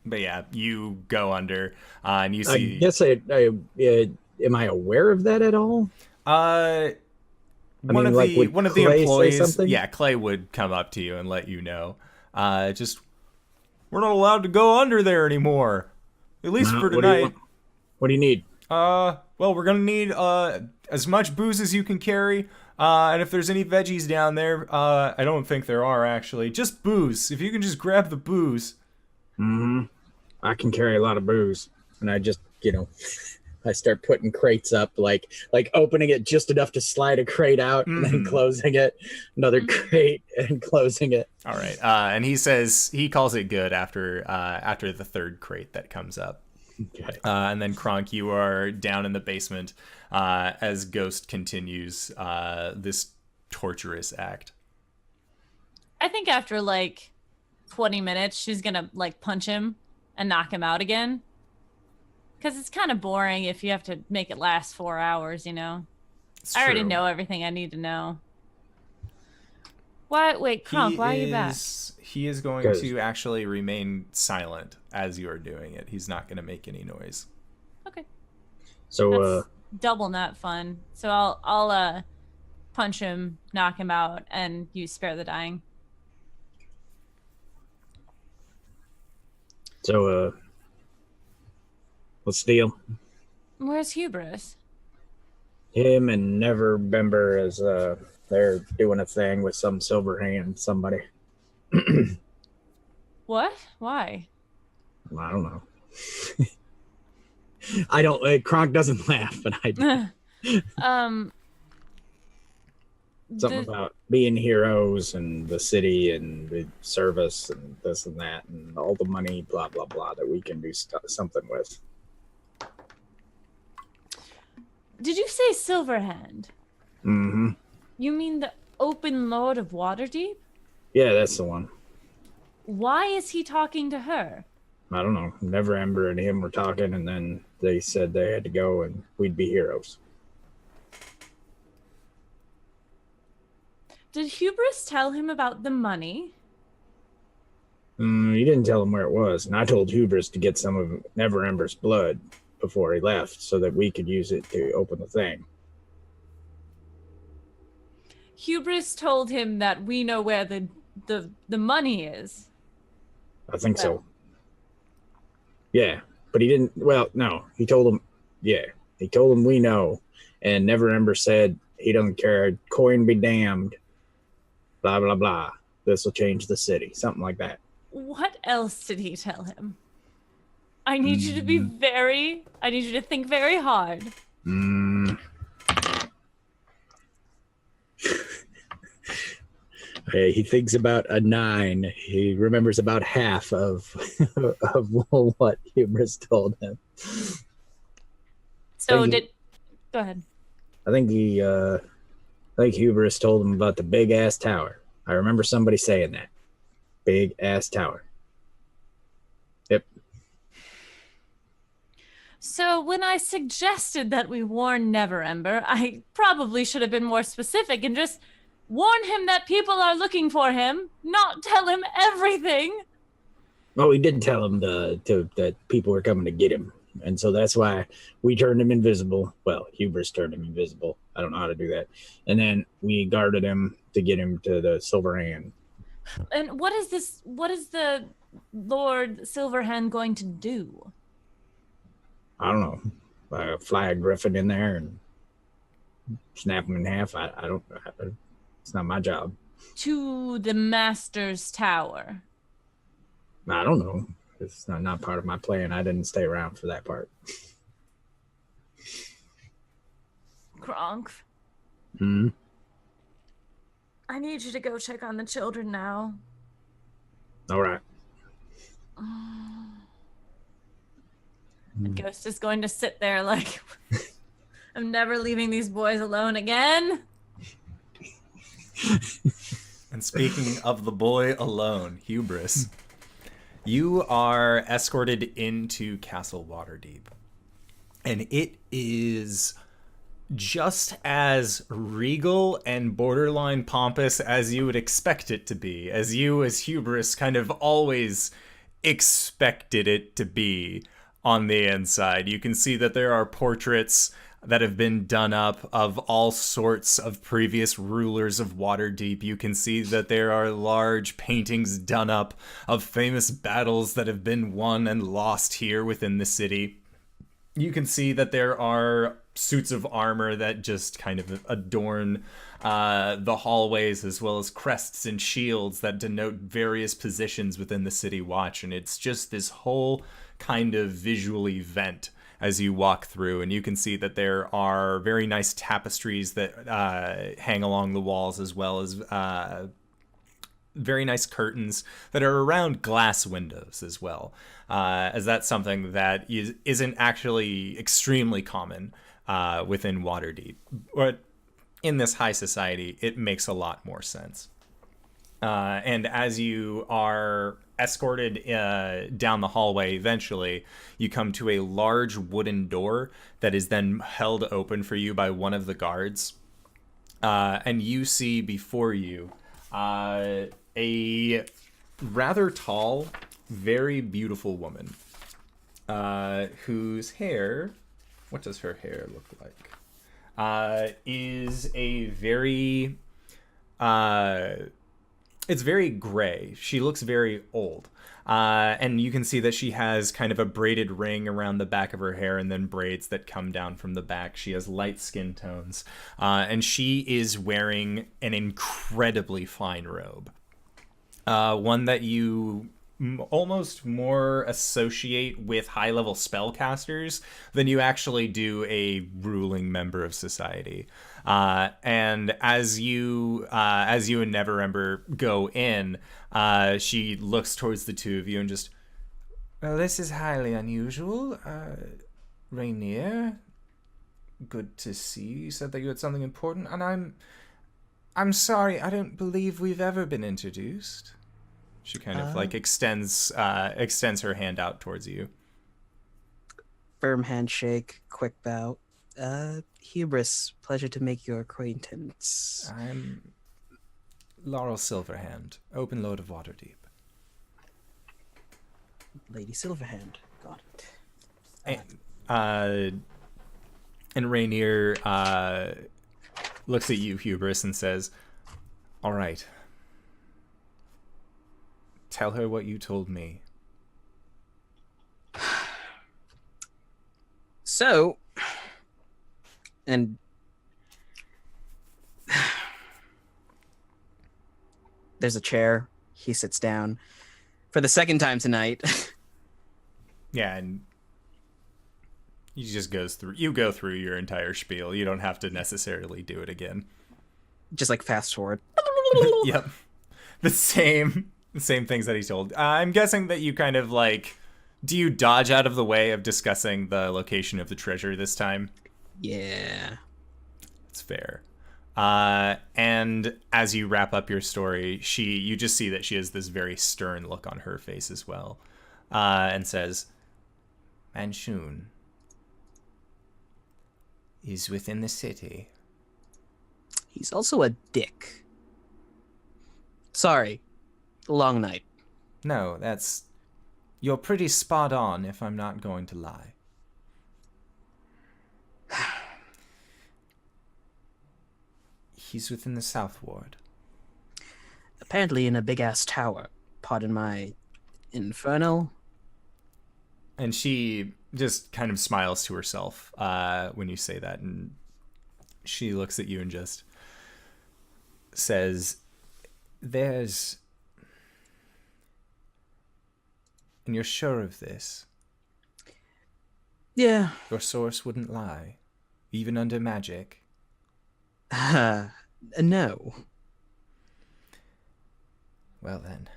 But yeah, you go under, and you see. I guess am I aware of that at all? One of would the Klee say employees, something? yeah, Klee would come up to you and let you know. Just we're not allowed to go under there anymore, at least for tonight. What do you need? Well, we're gonna need as much booze as you can carry. And if there's any veggies down there, I don't think there are actually. Just booze. If you can just grab the booze. Mm-hmm. I can carry a lot of booze, and I just, I start putting crates up, like opening it just enough to slide a crate out, and then closing it, another crate, and closing it. All right. And he calls it good after the third crate that comes up. Okay. And then Kronk, you are down in the basement as Ghost continues this torturous act. I think after 20 minutes, she's gonna punch him and knock him out again. Because it's kind of boring if you have to make it last 4 hours, I already know everything I need to know. Wait, Kronk, why are you back? He is going to actually remain silent as you are doing it. He's not going to make any noise. Okay. So, that's double not fun. So I'll punch him, knock him out, and use Spare the Dying. So, what's the deal? Where's Hubris? Him and Neverember is they're doing a thing with some silver hand somebody. What? Why? I don't know. I don't. Kronk doesn't laugh, but I do. Something about being heroes and the city and the service and this and that and all the money, blah blah blah, that we can do something with. Did you say Silverhand? Mm-hmm. You mean the Open Lord of Waterdeep? Yeah, that's the one. Why is he talking to her? I don't know. Neverember and him were talking, and then they said they had to go and we'd be heroes. Did Hubris tell him about the money? He didn't tell him where it was, and I told Hubris to get some of Neverember's blood before he left so that we could use it to open the thing. Hubris told him that we know where the money is. I think so. Yeah, but he didn't. Well, no, he told him. Yeah, he told him we know, and Neverember said he doesn't care. Coin be damned. Blah blah blah. This will change the city. Something like that. What else did he tell him? I need you to be I need you to think very hard. He thinks about a 9. He remembers about half of what Hubris told him. So go ahead. I think Hubris told him about the big ass tower. I remember somebody saying that. Big ass tower. Yep. So when I suggested that we warn Neverember, I probably should have been more specific and just warn him that people are looking for him, not tell him everything. Well, we did tell him that people were coming to get him. And so that's why we turned him invisible. Well, Hubris turned him invisible. I don't know how to do that. And then we guarded him to get him to the Silverhand. And what is the Lord Silverhand going to do? I don't know. Fly a griffin in there and snap him in half. I don't. It's not my job. To the Master's Tower. I don't know. It's not part of my plan. I didn't stay around for that part. Kronk. Hmm. I need you to go check on the children now. All right. The ghost is going to sit there like, I'm never leaving these boys alone again. And speaking of the boy alone, Hubris, you are escorted into Castle Waterdeep. And it is just as regal and borderline pompous as you would expect it to be, as you as Hubris kind of always expected it to be on the inside. You can see that there are portraits that have been done up of all sorts of previous rulers of Waterdeep. You can see that there are large paintings done up of famous battles that have been won and lost here within the city. You can see that there are suits of armor that just kind of adorn the hallways, as well as crests and shields that denote various positions within the city watch. And it's just this whole kind of visual event as you walk through, and you can see that there are very nice tapestries that hang along the walls, as well as very nice curtains that are around glass windows as well, as that's something that isn't actually extremely common within Waterdeep. But in this high society, it makes a lot more sense. And as you are escorted down the hallway, eventually you come to a large wooden door that is then held open for you by one of the guards. And you see before you a rather tall, very beautiful woman whose hair, what does her hair look like? Is a very... it's very gray. She looks very old. And you can see that she has kind of a braided ring around the back of her hair and then braids that come down from the back. She has light skin tones. And she is wearing an incredibly fine robe. One that you almost more associate with high-level spellcasters than you actually do a ruling member of society. And as you and Neverember go in, she looks towards the two of you and just, well, this is highly unusual. Rainier, good to see you. You said that you had something important, and I'm sorry, I don't believe we've ever been introduced. She kind of extends her hand out towards you. Firm handshake, quick bow. Hubris, pleasure to make your acquaintance. I'm Laurel Silverhand, Open Lord of Waterdeep. Lady Silverhand, got it. And Rainier looks at you, Hubris, and says, all right. Tell her what you told me. So, and there's a chair. He sits down for the second time tonight. Yeah, and you go through your entire spiel. You don't have to necessarily do it again. Just like fast forward. Yep. The same things that he told. I'm guessing that you kind of like, do you dodge out of the way of discussing the location of the treasure this time? Yeah. It's fair. And as you wrap up your story, you just see that she has this very stern look on her face as well, and says, Manchun is within the city. He's also a dick. Sorry. Long night. No, you're pretty spot on, if I'm not going to lie. He's within the South Ward. Apparently in a big-ass tower. Pardon my infernal. And she just kind of smiles to herself when you say that, and she looks at you and just says, And you're sure of this? Yeah. Your source wouldn't lie, even under magic? No. Well then.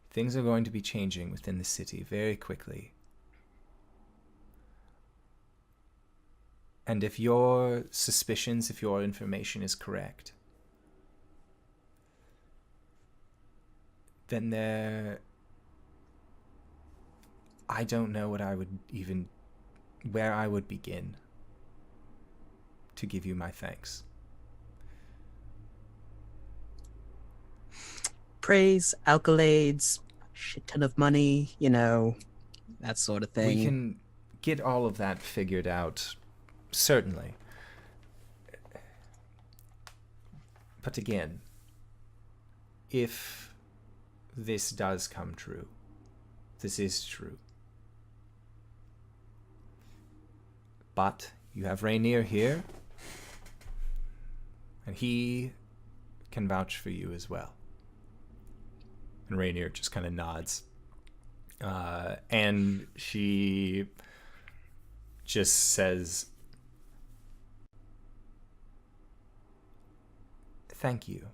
Things are going to be changing within the city very quickly. And if your suspicions, if your information is correct, then I don't know where I would begin to give you my thanks. Praise, accolades, shit ton of money, that sort of thing. We can get all of that figured out, certainly. But again, if this does come true, this is true. But you have Rainier here, and he can vouch for you as well. And Rainier just kind of nods. And she just says, "Thank you.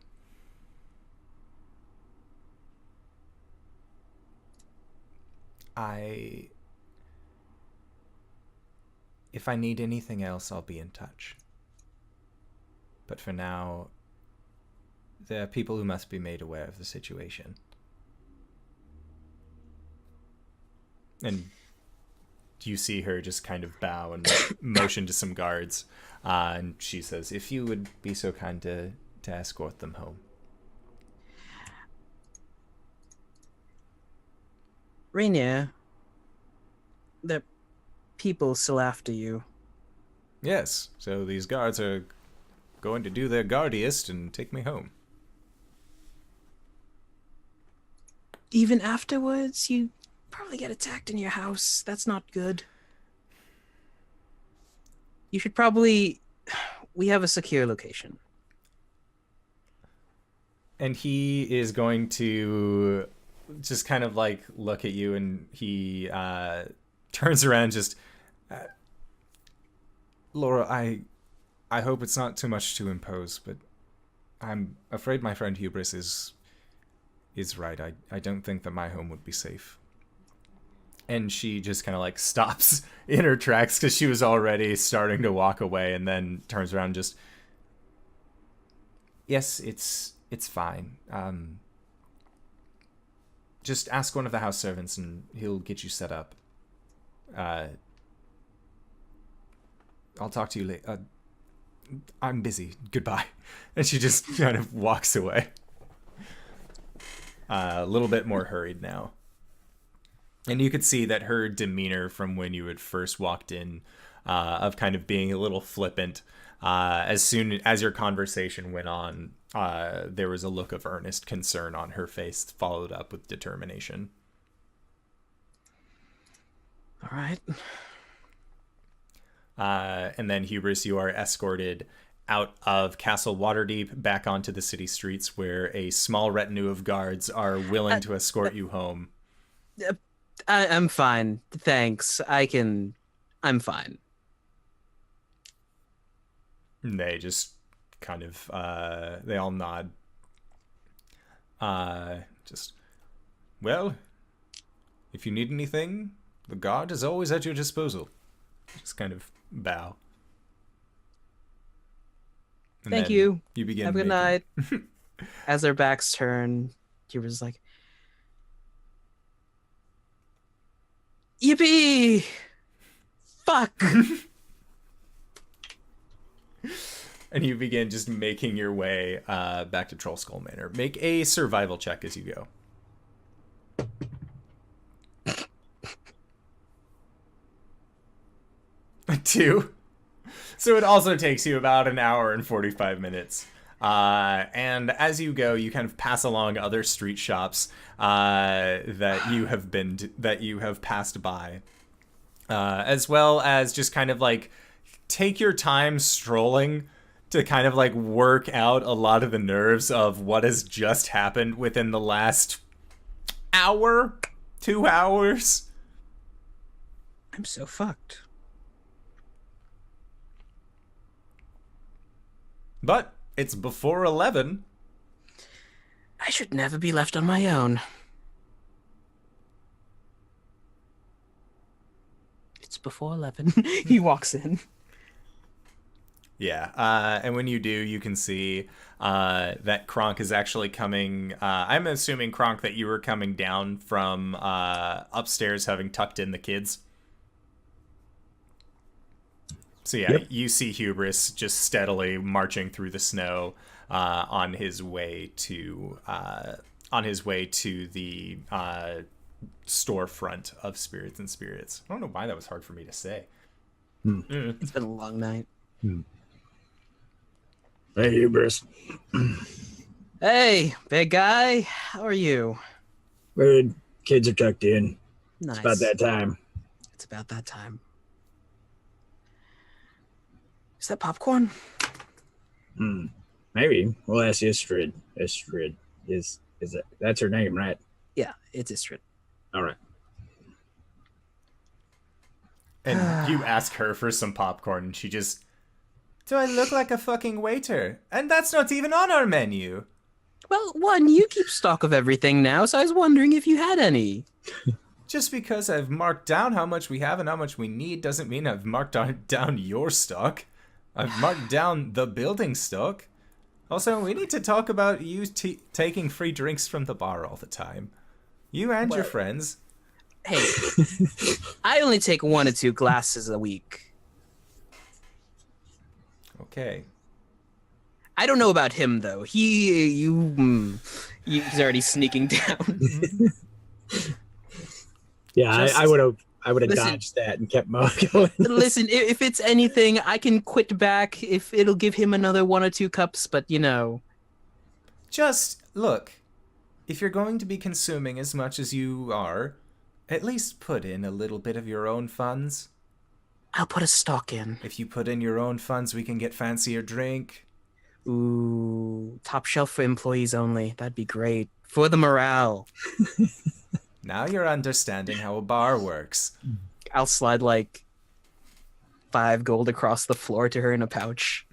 If I need anything else, I'll be in touch. But for now, there are people who must be made aware of the situation." And you see her just kind of bow and motion to some guards. And she says, "If you would be so kind to escort them home." Rainier, the people still after you. Yes, so these guards are going to do their guardiest and take me home. Even afterwards, you probably get attacked in your house. That's not good. You should probably... We have a secure location. And he is going to just kind of like look at you, and he turns around and just... Laura, I hope it's not too much to impose, but I'm afraid my friend Hubris is right. I don't think that my home would be safe. And she just kind of like stops in her tracks because she was already starting to walk away, and then turns around and just... Yes, it's fine. Just ask one of the house servants and he'll get you set up. I'll talk to you later. I'm busy. Goodbye. And she just kind of walks away. A little bit more hurried now. And you could see that her demeanor from when you had first walked in, of kind of being a little flippant, as soon as your conversation went on, there was a look of earnest concern on her face, followed up with determination. All right. And then, Hubris, you are escorted out of Castle Waterdeep back onto the city streets, where a small retinue of guards are willing to escort you home. I'm fine. Thanks. I'm fine. And they just kind of, they all nod. Well, if you need anything, the guard is always at your disposal. Just kind of bow. And Thank you. You begin. Have a good night. As their backs turn, Hubris is like, "Yippee! Fuck!" And you begin just making your way back to Troll Skull Manor. Make a survival check as you go. 2. So it also takes you about an hour and 45 minutes. And as you go, you kind of pass along other street shops that you have passed by, as well as just kind of like take your time strolling to kind of like work out a lot of the nerves of what has just happened within the last hour, 2 hours. I'm so fucked. But it's before 11. I should never be left on my own. It's before 11. He walks in. Yeah, and when you do, you can see that Kronk is actually coming. I'm assuming, Kronk, that you were coming down from upstairs, having tucked in the kids. So yeah, Yep. You see Hubris just steadily marching through the snow on his way to the storefront of Spirits and Spirits. I don't know why that was hard for me to say. It's been a long night. Hey, Hubris. Hey, big guy. How are you? Good. Kids are tucked in. Nice. It's about that time. It's about that time. Is that popcorn? Maybe. We'll ask Istrid. Istrid is that that's her name, right? Yeah, it's Istrid. All right. And you ask her for some popcorn, and she just, do I look like a fucking waiter? And that's not even on our menu. Well, one, you keep stock of everything now, so I was wondering if you had any. Just because I've marked down how much we have and how much we need doesn't mean I've marked down your stock. I've marked down the building stock. Also, we need to talk about you taking free drinks from the bar all the time. You and your friends. Hey, I only take 1 or 2 glasses a week. Okay. I don't know about him though. He's already sneaking down. Yeah, I would have Listen. dodged that and kept going. Listen, if it's anything, I can quit back if it'll give him another 1 or 2 cups. But you know, Just, look. If you're going to be consuming as much as you are, at least put in a little bit of your own funds. I'll put a stock in. If you put in your own funds, we can get fancier drink. Ooh, top shelf for employees only. That'd be great for the morale. Now you're understanding how a bar works. I'll slide like 5 gold across the floor to her in a pouch.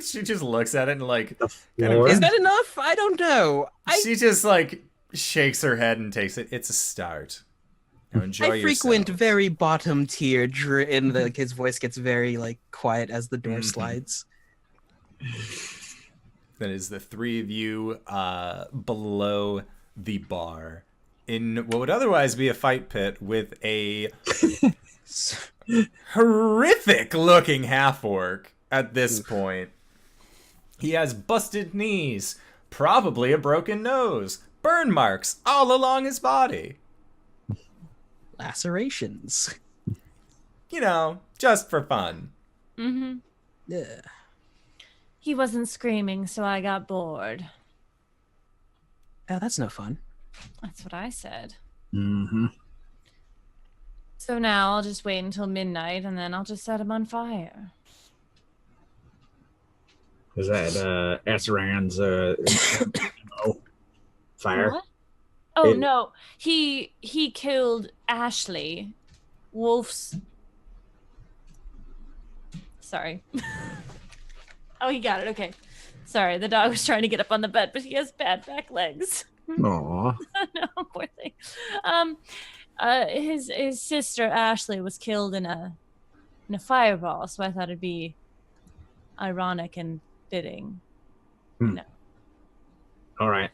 She just looks at it and like, Floor? Is that enough? I don't know. she just like shakes her head and takes it. It's a start. Now enjoy I frequent yourselves. very bottom tier, and like his voice gets very like quiet as the door slides. That is the 3 of you below the bar in what would otherwise be a fight pit with a horrific looking half-orc at this point. He has busted knees, probably a broken nose, burn marks all along his body. Lacerations. You know, just for fun. Mm-hmm. Yeah. He wasn't screaming, so I got bored. Oh, that's no fun. That's what I said. Mm-hmm. So now I'll just wait until midnight, and then I'll just set him on fire. Is that Asaran's fire? What? Oh It- no, he killed Ashley, Wolf's. Sorry. Oh, he got it. Okay. Sorry, the dog was trying to get up on the bed, but he has bad back legs. Aw. No, poor thing. His sister Ashley was killed in a fireball, so I thought it'd be ironic and fitting. All right.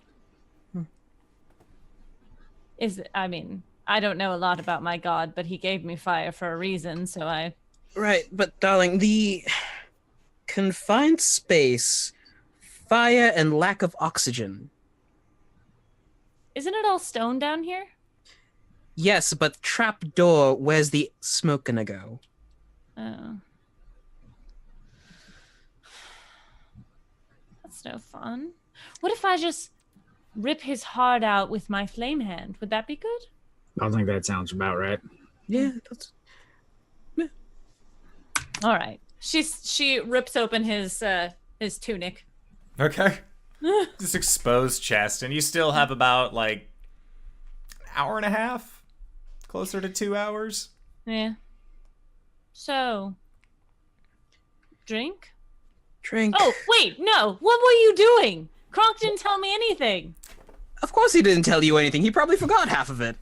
I mean, I don't know a lot about my god, but he gave me fire for a reason, so I. Right, but darling, the confined space, fire, and lack of oxygen. Isn't it all stone down here? Yes, but trap door, where's the smoke gonna go? Oh. That's no fun. What if I just rip his heart out with my flame hand? Would that be good? I think that sounds about right. Yeah, that's... All right. She rips open his tunic. Okay. This exposed chest, and you still have about like an hour and a half, closer to 2 hours. Yeah. So, drink? Drink. Oh, wait, no. What were you doing? Kronk didn't tell me anything. Of course he didn't tell you anything. He probably forgot half of it.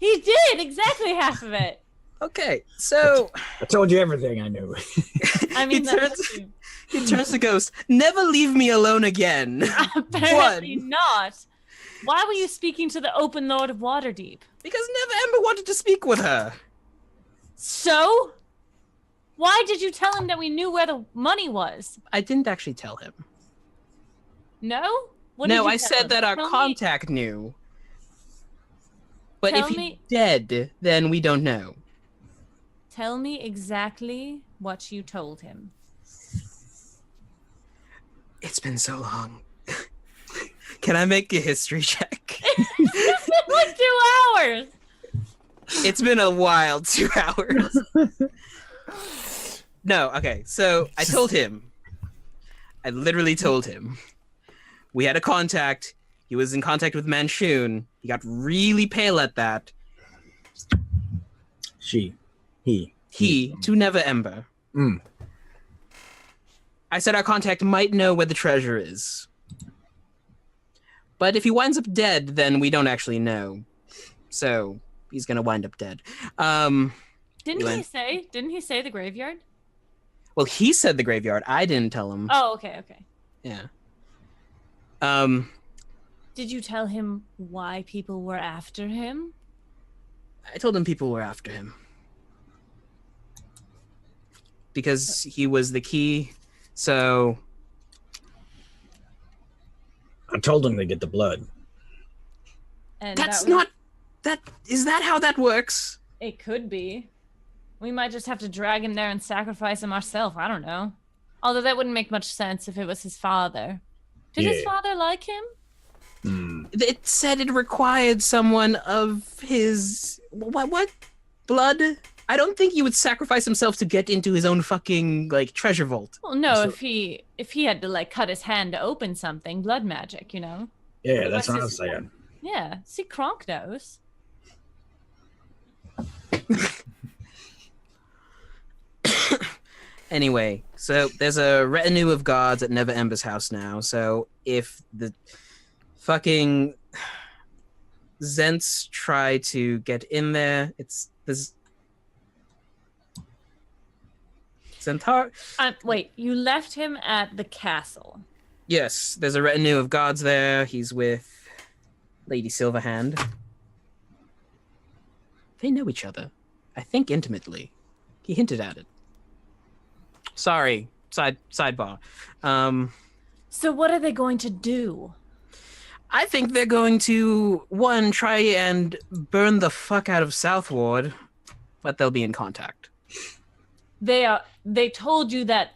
He did exactly half of it. Okay, so I told you everything I knew. I mean, He that's turns- true. He turns to Ghost. Never leave me alone again. Apparently not. Why were you speaking to the Open Lord of Waterdeep? Because Never Ember wanted to speak with her. So? Why did you tell him that we knew where the money was? I didn't actually tell him. No? What No, did you I tell said him? that our Tell me- contact knew. But if Tell he's me- dead, then we don't know. Tell me exactly what you told him. It's been so long. Can I make a history check? It's been like 2 hours! It's been a wild 2 hours. No, okay, so I told him. I literally told him. We had a contact. He was in contact with Manshoon. He got really pale at that. He to Never Ember. Mm. I said our contact might know where the treasure is. But if he winds up dead, then we don't actually know. So he's gonna wind up dead. Didn't he say the graveyard? Well, he said the graveyard. I didn't tell him. Oh, okay. Yeah. Did you tell him why people were after him? I told him people were after him. Because he was the key, so... I told him to get the blood. And That's that was- not... That... Is that how that works? It could be. We might just have to drag him there and sacrifice him ourselves. I don't know. Although that wouldn't make much sense if it was his father. Did his Yeah. father like him? It said it required someone of his... What? Blood? I don't think he would sacrifice himself to get into his own fucking, like, treasure vault. Well, no. So- If he had to like cut his hand to open something, blood magic, you know. Yeah, that's What's what I was his- saying. Yeah. See, Kronk knows. Anyway, so there's a retinue of guards at Never Ember's house now, so if the fucking Zents try to get in there, there's Zentar. Wait, you left him at the castle. Yes, there's a retinue of guards there. He's with Lady Silverhand. They know each other, I think intimately. He hinted at it. Sorry, sidebar. So what are they going to do? I think they're going to, one, try and burn the fuck out of Southward, but they'll be in contact. They told you that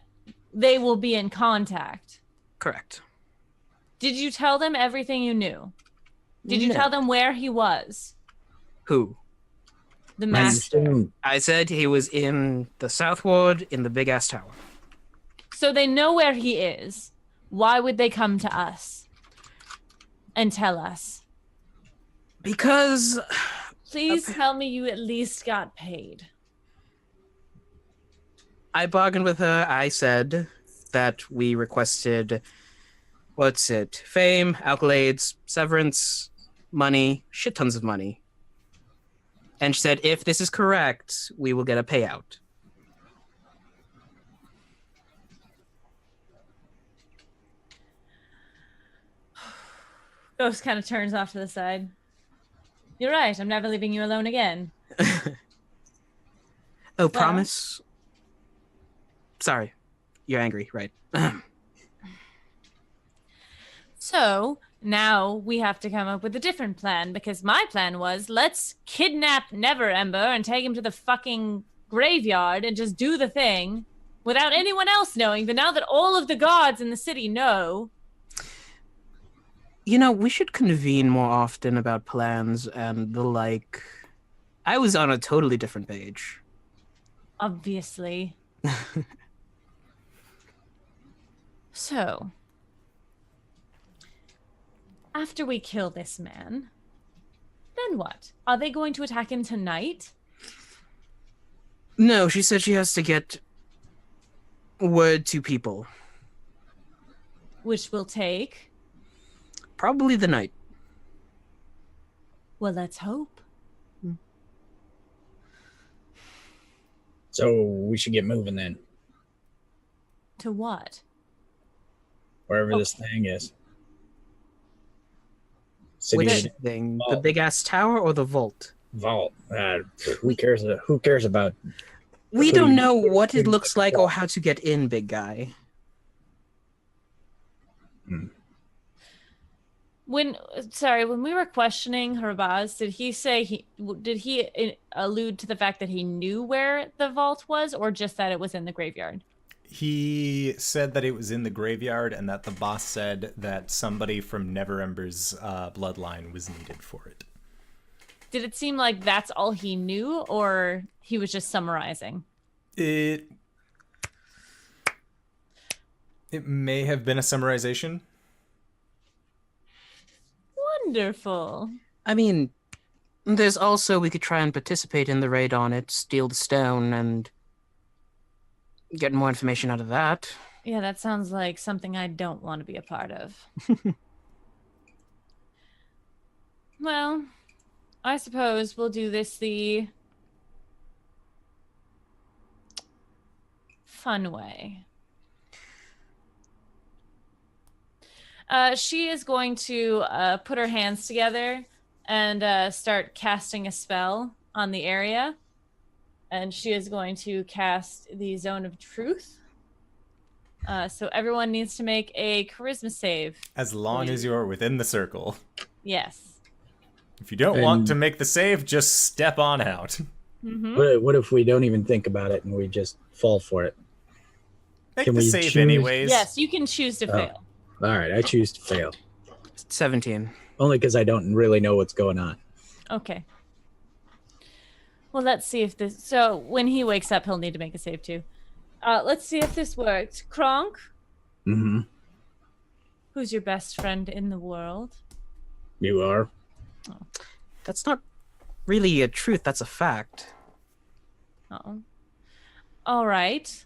they will be in contact. Correct. Did you tell them everything you knew? Did you No. tell them where he was? Who? The master. Manshoon. I said he was in the Southward in the big ass tower. So they know where he is. Why would they come to us and tell us? Because Please tell me you at least got paid. I bargained with her. I said that we requested, fame, accolades, severance, money, shit tons of money. And she said, if this is correct, we will get a payout. Ghost kind of turns off to the side. You're right. I'm never leaving you alone again. Oh, promise? Sorry. You're angry, right? So now we have to come up with a different plan, because my plan was, let's kidnap Never Ember and take him to the fucking graveyard and just do the thing without anyone else knowing. But now that all of the gods in the city know, You know, we should convene more often about plans and the like. I was on a totally different page. obviously. So, after we kill this man, then what? Are they going to attack him tonight? No, she said she has to get word to people. Which will take... Probably the night. Well, let's hope. So we should get moving then. To what? Wherever this thing is. Which City thing? The vault. big ass tower or the vault? Vault. Who cares? Who cares about? We Putting- don't know what it putting looks the like or vault. how to get in, big guy. When we were questioning Hrabaz, did he allude to the fact that he knew where the vault was, or just that it was in the graveyard? He said that it was in the graveyard and that the boss said that somebody from Neverember's bloodline was needed for it. Did it seem like that's all he knew, or he was just summarizing? It may have been a summarization. Wonderful. I mean, there's also, we could try and participate in the raid on it, steal the stone, and get more information out of that. Yeah, that sounds like something I don't want to be a part of. Well, I suppose we'll do this the fun way. She is going to put her hands together and start casting a spell on the area. And she is going to cast the Zone of Truth. So everyone needs to make a charisma save. As long as you're within the circle. Yes. If you don't want to make the save, just step on out. Mm-hmm. What if we don't even think about it and we just fall for it? Make Can the we save choose- anyways. Yes, you can choose to fail. All right, I choose to fail. 17. Only because I don't really know what's going on. Okay. Well, let's see if this... So, when he wakes up, he'll need to make a save, too. Let's see if this worked. Kronk, Mm-hmm. who's your best friend in the world? You are. That's not really a truth, that's a fact. Uh-oh. All right.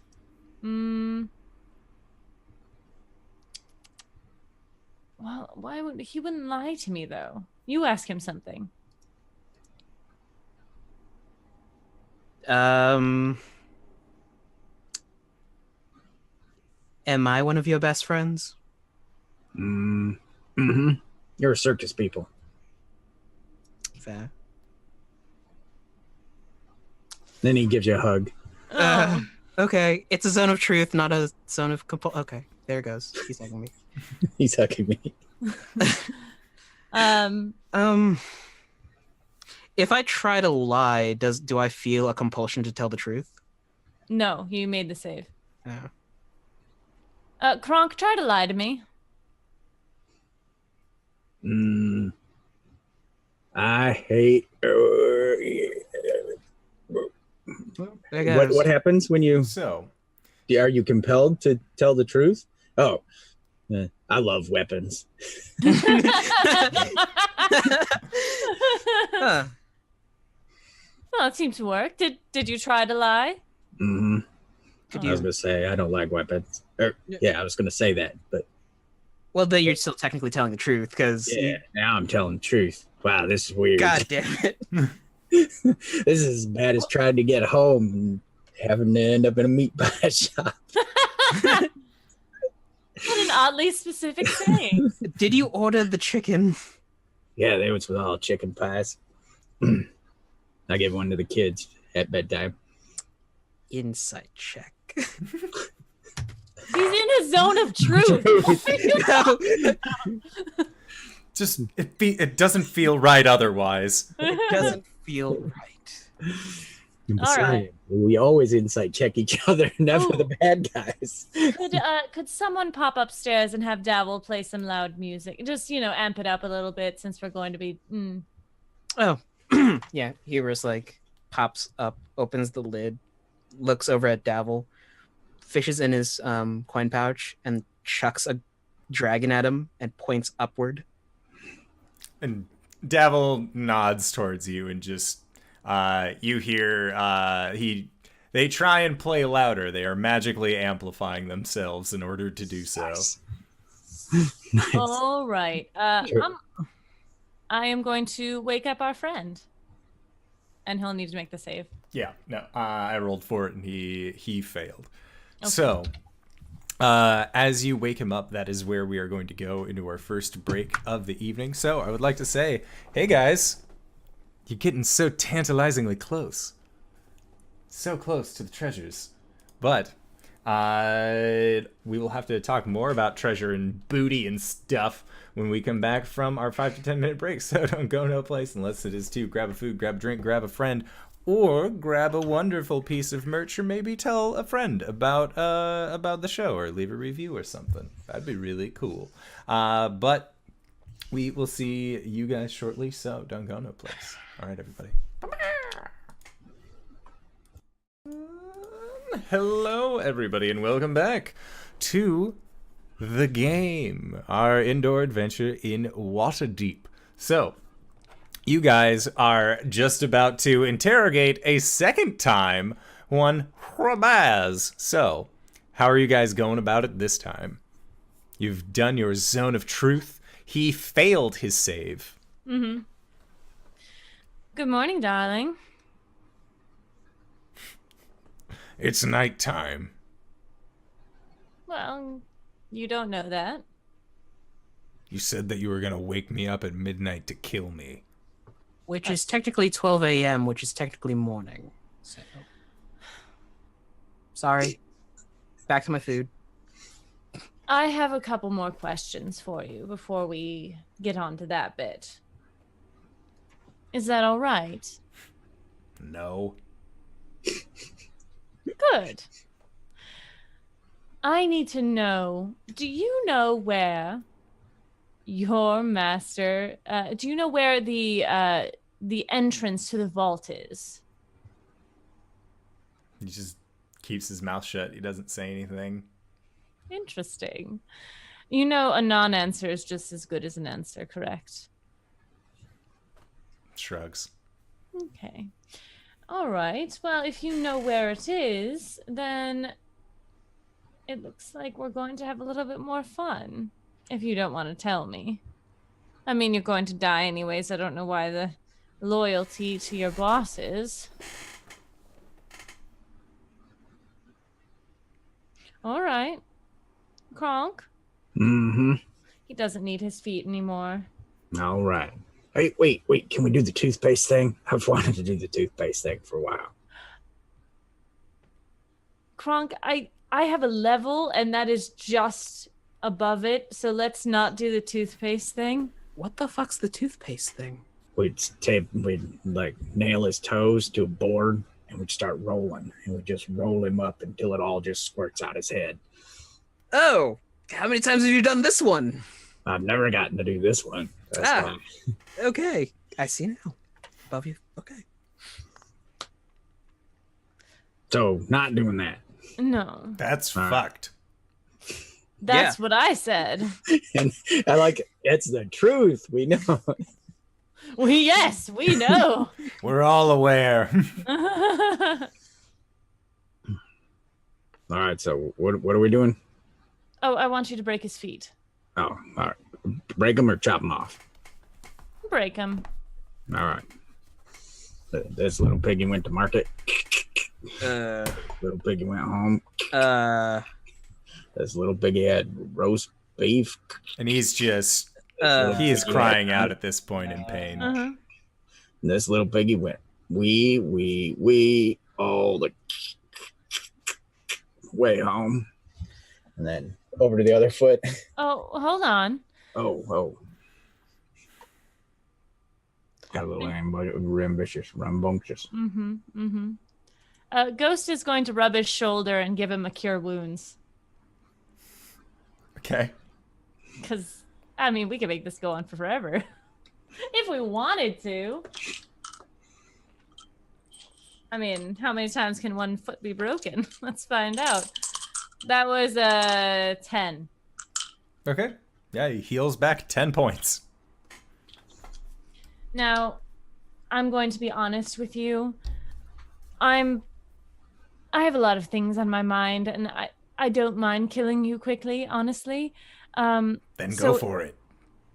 Well, why would... He wouldn't lie to me, though. You ask him something. Am I one of your best friends? Mm-hmm. You're a circus people. Fair. Then he gives you a hug. Oh. Okay, it's a zone of truth, not a zone of Okay, there it goes. He's hugging me. He's hugging me. If I try to lie, do I feel a compulsion to tell the truth? No, you made the save. Yeah. Kronk, try to lie to me. I hate. There goes. What happens when you So, are you compelled to tell the truth? Oh, I love weapons. Huh. Well, it seemed to work. Did you try to lie? Mm-hmm. Could I you? was gonna say I don't like weapons. Yeah, I was gonna say that, but Well, then you're still technically telling the truth, because yeah, now I'm telling the truth. Wow, this is weird. God damn it. This is as bad as trying to get home and having to end up in a meat pie shop. What an oddly specific saying. Did you order the chicken? Yeah, they was all chicken pies. I gave one to the kids at bedtime. Insight check. He's in his zone of truth. just it doesn't feel right otherwise. It doesn't feel right. All right. We always insight check each other, never the bad guys. Could someone pop upstairs and have Davil play some loud music? Just, amp it up a little bit since we're going to be... Oh, yeah. Hubris pops up, opens the lid, looks over at Davil, fishes in his coin pouch, and chucks a dragon at him and points upward. And Davil nods towards you and just you hear they try and play louder. They are magically amplifying themselves in order to do so. Nice. All right. Sure. I am going to wake up our friend. And he'll need to make the save. Yeah, no, I rolled for it and he failed. Okay. So, As you wake him up, that is where we are going to go into our first break of the evening. So I would like to say, hey guys, you're getting so tantalizingly close. So close to the treasures. But we will have to talk more about treasure and booty and stuff when we come back from our 5 to 10 minute break. So don't go no place unless it is to grab a food, grab a drink, grab a friend, or grab a wonderful piece of merch, or maybe tell a friend about the show, or leave a review or something. That'd be really cool. But we will see you guys shortly, so don't go no place. All right, everybody. Hello, everybody, and welcome back to the game, our indoor adventure in Waterdeep. So, you guys are just about to interrogate a second time one Hrabaz. So, how are you guys going about it this time? You've done your zone of truth. He failed his save. Mm-hmm. Good morning, darling. It's nighttime. Well, you don't know that. You said that you were going to wake me up at midnight to kill me. Which is technically 12 a.m., which is technically morning. So, sorry. Back to my food. I have a couple more questions for you before we get on to that bit. Is that all right? No. Good. I need to know, do you know where your master, do you know where the entrance to the vault is? He just keeps his mouth shut. He doesn't say anything. Interesting. You know, a non-answer is just as good as an answer, correct? Shrugs. Okay. All right. Well, if you know where it is, then it looks like we're going to have a little bit more fun. If you don't want to tell me. I mean, you're going to die anyways. I don't know why the loyalty to your boss is. All right. Kronk? Mm-hmm. He doesn't need his feet anymore. All right. Hey, wait. Can we do the toothpaste thing? I've wanted to do the toothpaste thing for a while. Kronk, I have a level, and that is just above it, so let's not do the toothpaste thing. What the fuck's the toothpaste thing? We'd like nail his toes to a board, and we'd start rolling, and we'd just roll him up until it all just squirts out his head. Oh, how many times have you done this one? I've never gotten to do this one. That's Ah. fine. Okay, I see now. Above you. Okay. So, not doing that. No, That's All right. fucked. that's what I said. And I like it. It's the truth. We know. Yes, we know. We're all aware. All right. So, what are we doing? Oh, I want you to break his feet. Oh, all right. Break them or chop them off. Break him. All right. This little piggy went to market. Little piggy went home. This little piggy had roast beef. And he's just, he is Yeah. crying out at this point in pain. Uh-huh. And this little piggy went we all the way home. And then over to the other foot. Oh, hold on. Oh. Got a little rambunctious. Ghost is going to rub his shoulder and give him a cure wounds. Okay. Because, I mean, we could make this go on for forever. If we wanted to. I mean, how many times can one foot be broken? Let's find out. That was a 10. Okay. Yeah, he heals back 10 points. Now, I'm going to be honest with you. I have a lot of things on my mind, and I don't mind killing you quickly, honestly. Then go for it.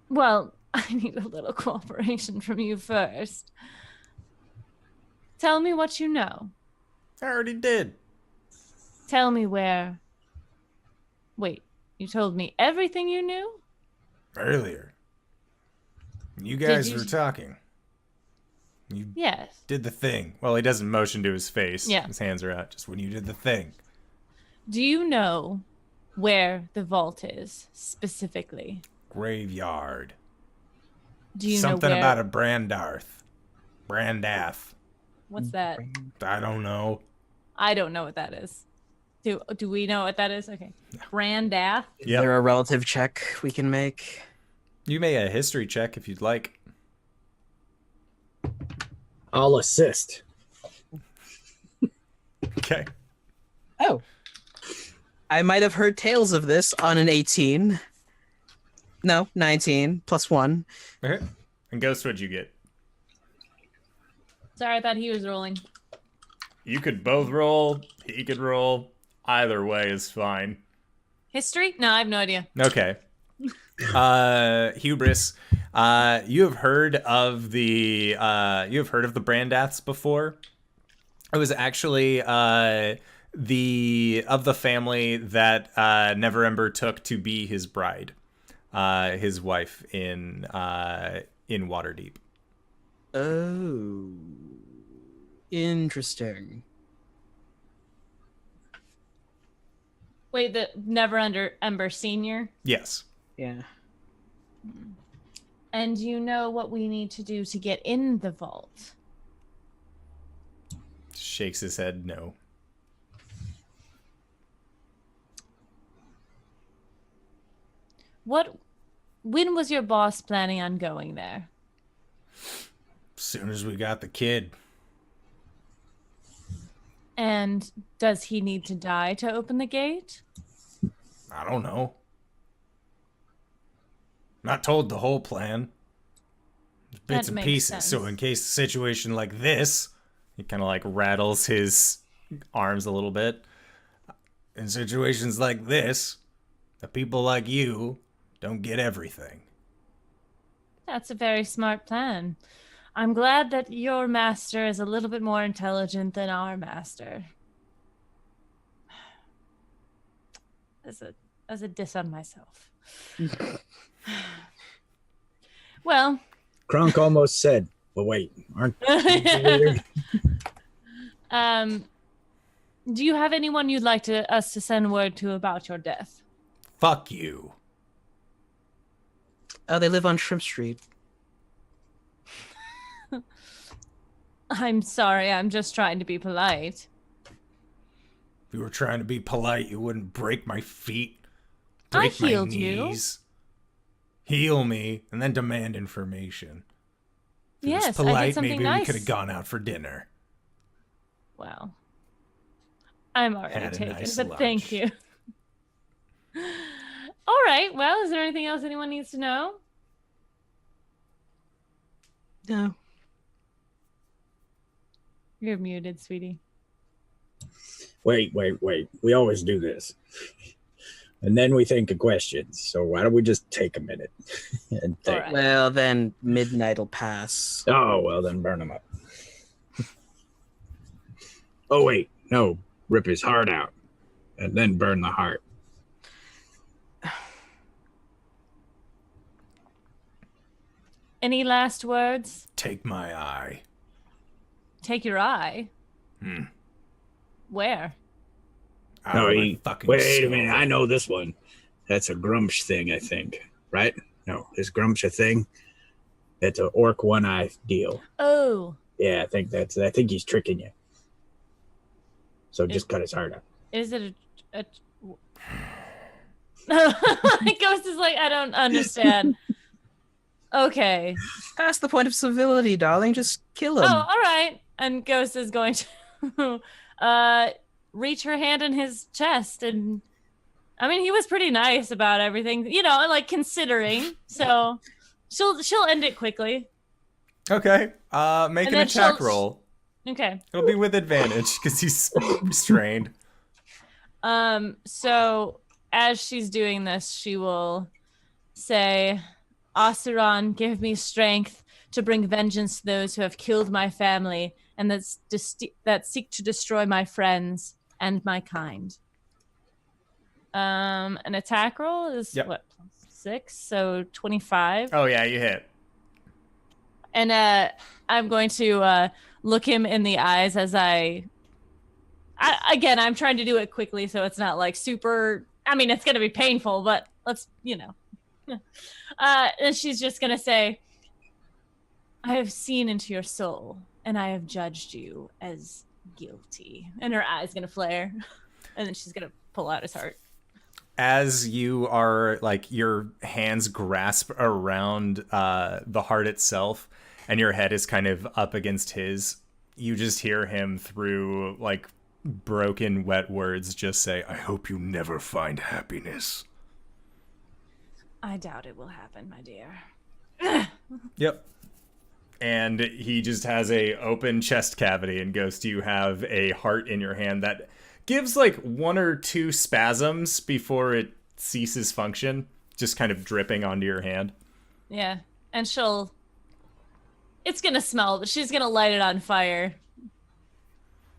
Well, I need a little cooperation from you first. Tell me what you know. I already did. Tell me where. Wait, you told me everything you knew? Earlier. You guys you- were talking. You Yes. did the thing. Well, he doesn't motion to his face. Yeah. His hands are out. Just when you did the thing. Do you know where the vault is specifically? Graveyard. Do you Something know where? about a Brandath. What's that? I don't know. I don't know what that is. Do we know what that is? Okay. Brandath. Is Yep. there a relative check we can make? You may a history check if you'd like. I'll assist. Okay. Oh. I might have heard tales of this on an 18. No, 19 plus 1. Okay. And Ghost, what'd you get? Sorry, I thought he was rolling. You could both roll. He could roll. Either way is fine. History? No, I have no idea. Okay. Hubris, you have heard of the Brandaths before. It was actually the family that Neverember took to be his bride, his wife in Waterdeep. Oh. Interesting. Wait, the Neverember Senior? Yes. Yeah. And you know what we need to do to get in the vault? Shakes his head no. When was your boss planning on going there? As soon as we got the kid. And does he need to die to open the gate? I don't know. Not told the whole plan. Bits That and makes pieces. So sense. in case a situation like this, he kind of like rattles his arms a little bit. In situations like this, the people like you don't get everything. That's a very smart plan. I'm glad that your master is a little bit more intelligent than our master. As a diss on myself. Well, Kronk almost said, "But wait, aren't you the leader?" do you have anyone you'd like us to send word to about your death? Fuck you. Oh, they live on Shrimp Street. I'm sorry, I'm just trying to be polite. If you were trying to be polite, you wouldn't break my feet. I Break my healed you. knees. Heal me, and then demand information. If it Yes, was I did polite, something maybe nice. we could have gone out for dinner. Wow. I'm already Had a taken, nice but thank lunch. you. All right, well, is there anything else anyone needs to know? No. You're muted, sweetie. Wait. We always do this. And then we think of questions. So why don't we just take a minute and think? All right. Well, then midnight will pass. Oh, well, then burn them up. Oh, wait. No. Rip his heart out. And then burn the heart. Any last words? Take my eye. Take your eye. Hmm. Where? Out No, of my he. fucking Wait a skull. minute. I know this one. That's a Grumsh thing, I think. Right? No. Is Grumsh a thing? That's an orc one-eye deal. Oh, Yeah, I think he's tricking you. So just cut his heart out. is it a Ghost is like, I don't understand. Okay. Past the point of civility, darling. Just kill him. Oh, all right. And Ghost is going to reach her hand in his chest, and I mean, he was pretty nice about everything, like considering. So she'll end it quickly. Okay. Make And an then attack she'll- roll. Okay. It'll be with advantage because he's restrained. So as she's doing this, she will say, Asuran, give me strength to bring vengeance to those who have killed my family and that seek to destroy my friends and my kind. An attack roll is Yep. what, 6, so 25. Oh yeah, you hit. And I'm going to look him in the eyes as I'm trying to do it quickly, so it's not like super. I mean, it's going to be painful, but let's, and she's just going to say, I have seen into your soul, and I have judged you as guilty. And her eye's going to flare, and then she's going to pull out his heart. As you are, like, your hands grasp around the heart itself, and your head is kind of up against his, you just hear him through, like, broken, wet words just say, I hope you never find happiness. I doubt it will happen, my dear. Yep. And he just has a open chest cavity, and Ghost, you have a heart in your hand that gives like 1 or 2 spasms before it ceases function, just kind of dripping onto your hand. Yeah, and it's gonna smell, but she's gonna light it on fire.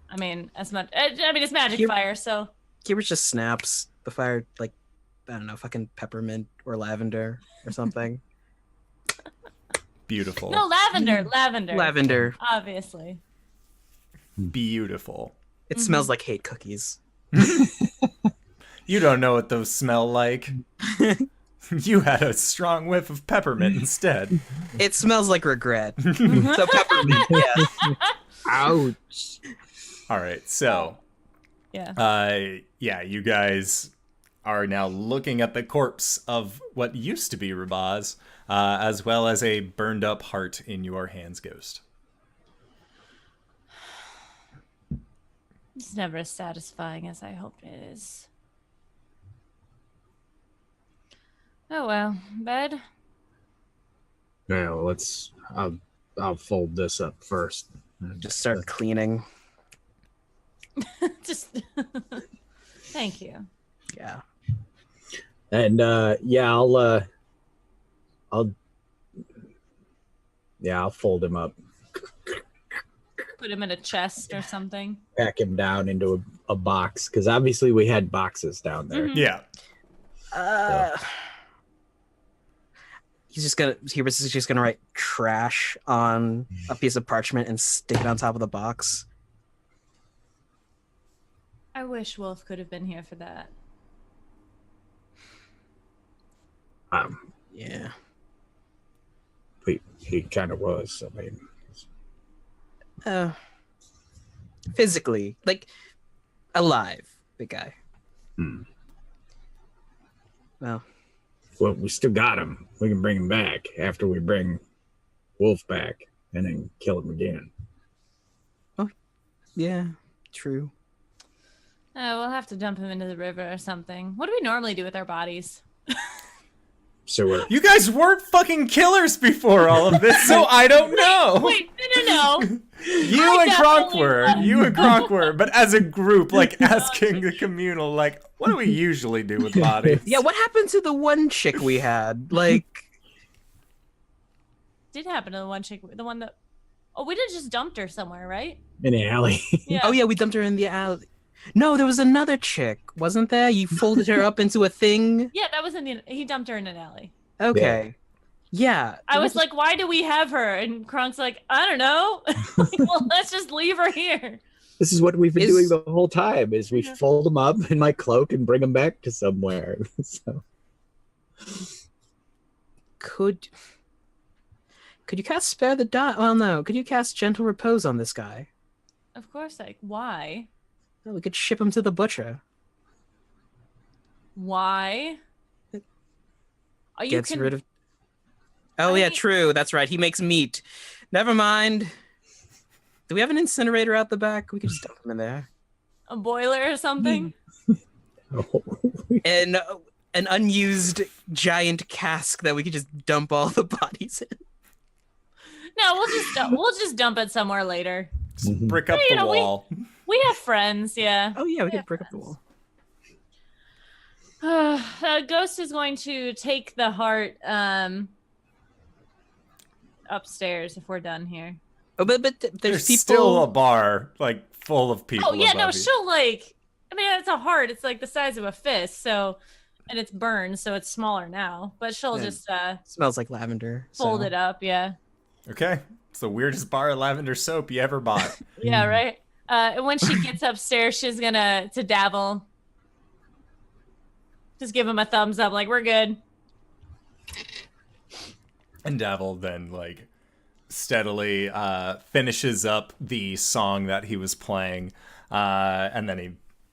I mean, it's magic fire, so. Hubris just snaps the fire, like, I don't know, fucking peppermint or lavender or something. Beautiful. No, lavender. Lavender. Obviously. Beautiful. It smells like hate cookies. You don't know what those smell like. You had a strong whiff of peppermint instead. It smells like regret. So peppermint, yes. Ouch. All right, so Yeah. you guys are now looking at the corpse of what used to be Hrabaz, as well as a burned up heart in your hands, Ghost. It's never as satisfying as I hoped it is. Oh well, bed. Yeah, well, I'll fold this up first. Just start cleaning. Just thank you. Yeah. And I'll fold him up, Put him in a chest or something. pack him down into a box, because obviously we had boxes down there. Mhm. Yeah. Hubris is just gonna write trash on a piece of parchment and stick it on top of the box. I wish Wolf could have been here for that. Yeah. He kind of was. I mean, Physically, like, alive, the guy. Well, we still got him. We can bring him back after we bring Wolf back, and then kill him again. yeah, true. We'll have to dump him into the river or something. What do we normally do with our bodies? So You guys weren't fucking killers before all of this, so I don't know. Wait, no. You and Kronk were, but as a group, like, asking the communal, like, what do we usually do with bodies? Yeah, what happened to the one chick we had? Like, Did happen to the one chick, the one that. Oh, we did just dumped her somewhere, right? in the alley. Yeah. oh yeah, we dumped her in the alley. No, there was another chick, wasn't there? You folded her up into a thing. Yeah, that was he dumped her in an alley. Okay. Yeah. I was like, why do we have her? And Kronk's like, I don't know. Like, well, let's just leave her here. This is what we've been Is- doing the whole time: is we fold them up in my cloak and bring them back to somewhere. So Could you cast Spare the Die? Well, no. Could you cast Gentle Repose on this guy? Of course, why? Oh, we could ship him to the butcher. Why? You Gets can rid of. Oh yeah, true. That's right. He makes meat. Never mind. Do we have an incinerator out the back? We could just dump him in there. a boiler or something. And an unused giant cask that we could just dump all the bodies in. No, we'll just dump it somewhere later. Just brick up You the know, wall. We have friends, yeah. Oh yeah, we Yeah, could brick up the wall. Ghost is going to take the heart upstairs if we're done here. Oh, but there's There's people. still a bar, like, full of people. Oh yeah, no, above you. she'll like I mean, it's a heart. It's like the size of a fist. So, and it's burned, so it's smaller now. But she'll Yeah. just Smells like lavender. fold so. it up. Yeah. Okay. It's the weirdest bar of lavender soap you ever bought. Yeah. Right. And when she gets upstairs, she's gonna to Davil. Just give him a thumbs up, like we're good. And Davil then, like, steadily finishes up the song that he was playing, and then he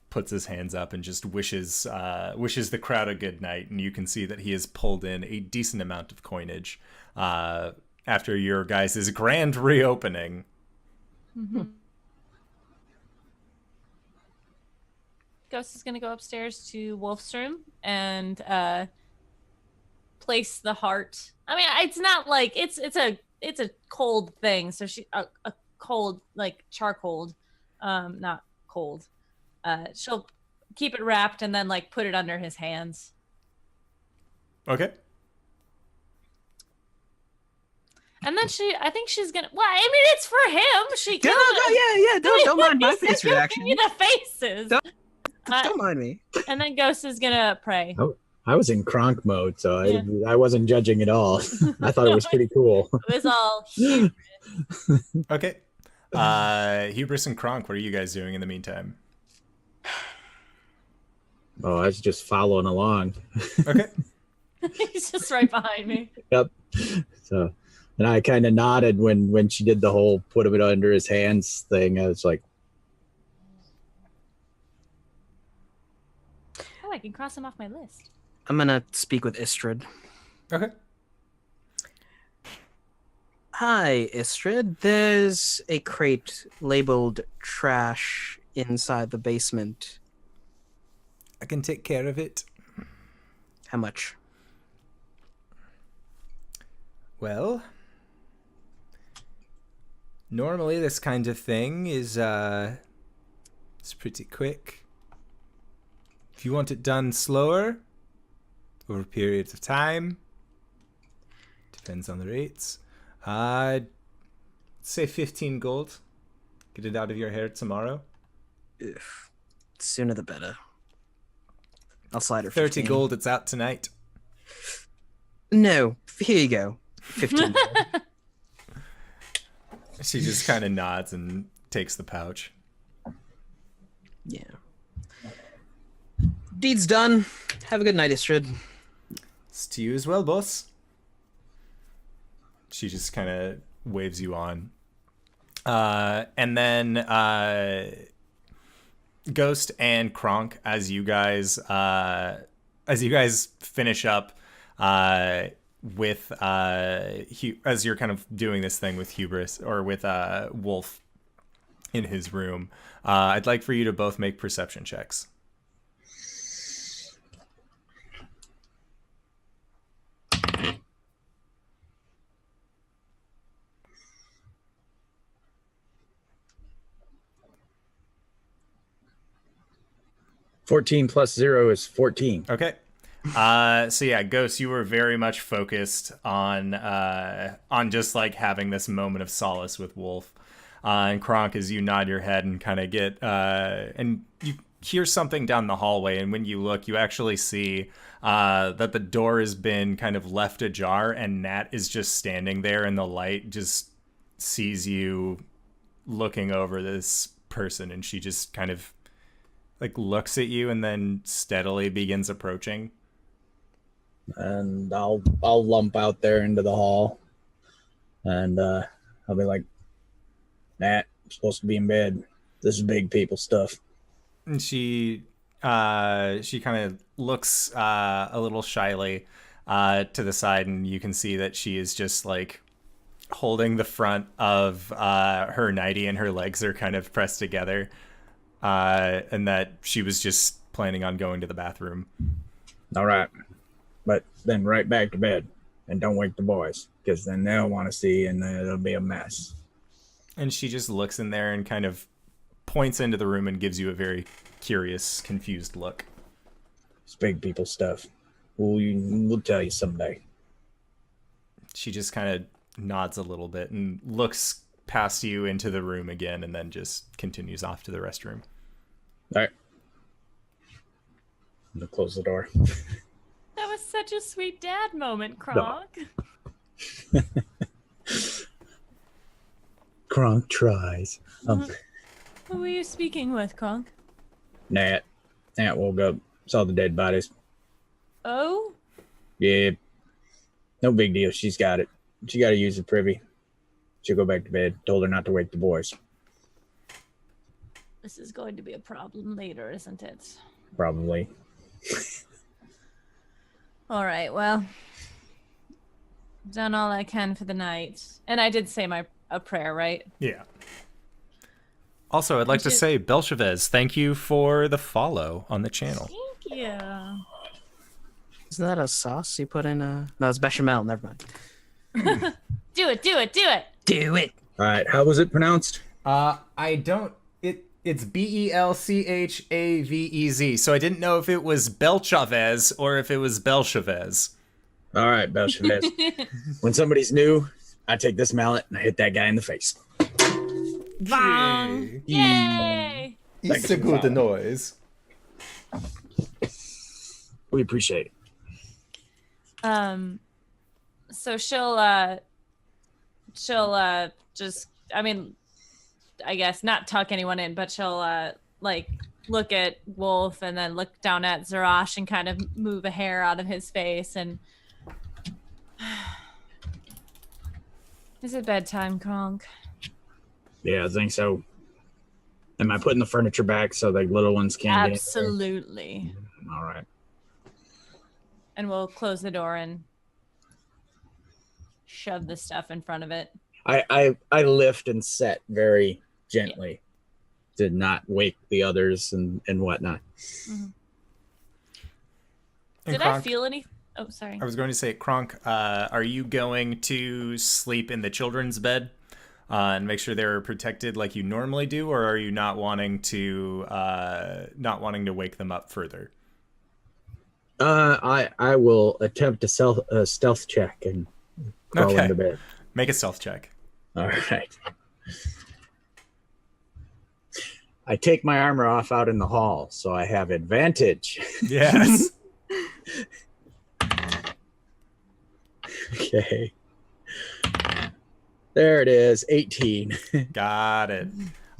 puts his hands up and just wishes the crowd a good night. And you can see that he has pulled in a decent amount of coinage after your guys' grand reopening. Mm-hmm. Ghost is gonna go upstairs to Wolf's room and place the heart. I mean, it's not like it's a cold thing. So she a cold, like charcoal, not cold. She'll keep it wrapped and then like put it under his hands. Okay. And then I think she's gonna. Well, I mean, it's for him. She No, killed him. yeah. Don't mind my He face said he'll reaction. give you the faces. Don't mind me. And then Ghost is gonna pray. I was in Kronk mode, so Yeah. I wasn't judging at all. I thought it was pretty cool. It was all huge. Okay. Hubris and Kronk, what are you guys doing in the meantime? Oh, I was just following along. Okay. He's just right behind me. Yep. So, and I kind of nodded when she did the whole put it under his hands thing. I was like, Oh, I can cross him off my list. I'm gonna speak with Istrid. Okay. Hi, Istrid. There's a crate labeled trash inside the basement. I can take care of it. How much? Well, normally this kind of thing is it's pretty quick. If you want it done slower, over periods of time, depends on the rates. Say 15 gold. Get it out of your hair tomorrow. Ugh. Sooner the better. I'll slide her 30 15. gold, it's out tonight. No, here you go. 15. She just kind of nods and takes the pouch. Yeah. Deed's done. Have a good night, Istrid. It's to you as well, boss. She just kind of waves you on. And then Ghost and Kronk, as you guys finish up with as you're kind of doing this thing with Hubris or with Wolf in his room, I'd like for you to both make perception checks. "14 plus 0 is 14." Okay. So yeah, Ghost, you were very much focused on just like having this moment of solace with Wolf. And Kronk, as you nod your head and kind of get and you hear something down the hallway, and when you look, you actually see that the door has been kind of left ajar, and Nat is just standing there in the light, just sees you looking over this person, and she just kind of like looks at you and then steadily begins approaching. And I'll lump out there into the hall, and I'll be like, "Nat, I'm supposed to be in bed. This is big people stuff." And she kind of looks a little shyly to the side, and you can see that she is just like holding the front of her nightie, and her legs are kind of pressed together, and that she was just planning on going to the bathroom. All right, but then right back to bed, and don't wake the boys, because then they'll want to see, and then it'll be a mess. And she just looks in there and kind of points into the room and gives you a very curious, confused look. It's big people stuff. We'll tell you someday. She just kind of nods a little bit and looks past you into the room again, and then just continues off to the restroom. All right. I'm gonna close the door. That was such a sweet dad moment, Kronk. Kronk tries. Who were you speaking with, Kronk? Nat woke up, saw the dead bodies. Oh? Yeah, no big deal. She's got it. She got to use the privy. She'll go back to bed. Told her not to wake the boys. This is going to be a problem later, isn't it? Probably. All right, well, done all I can for the night. And I did say a prayer, right? Yeah. Also, I'd like to say, Belchavez, thank you for the follow on the channel. Thank you. Isn't that a sauce you put in a... No, it's bechamel. Never mind. Do it. Do it. All right. How was it pronounced? I don't... It's Belchavez, so I didn't know if it was Belchavez or if it was Belchavez. All right, Belchavez. When somebody's new, I take this mallet and I hit that guy in the face. Bang! Yay! It's a good noise. We appreciate it. So she'll just, I mean, I guess not tuck anyone in, but she'll like look at Wolf and then look down at Zarash and kind of move a hair out of his face. And is it bedtime, Kronk? Yeah, I think so. Am I putting the furniture back so the little ones can't get Absolutely. in? All right. And we'll close the door and shove the stuff in front of it. I lift and set very gently to not wake the others and whatnot. Mm-hmm. And Did Kronk, I feel any? Oh, sorry. I was going to say, Kronk, are you going to sleep in the children's bed and make sure they're protected like you normally do, or are you not wanting to wake them up further? I will attempt a stealth check and crawl into bed. Make a stealth check. All right. I take my armor off out in the hall, so I have advantage. Yes. Okay. There it is, 18. Got it.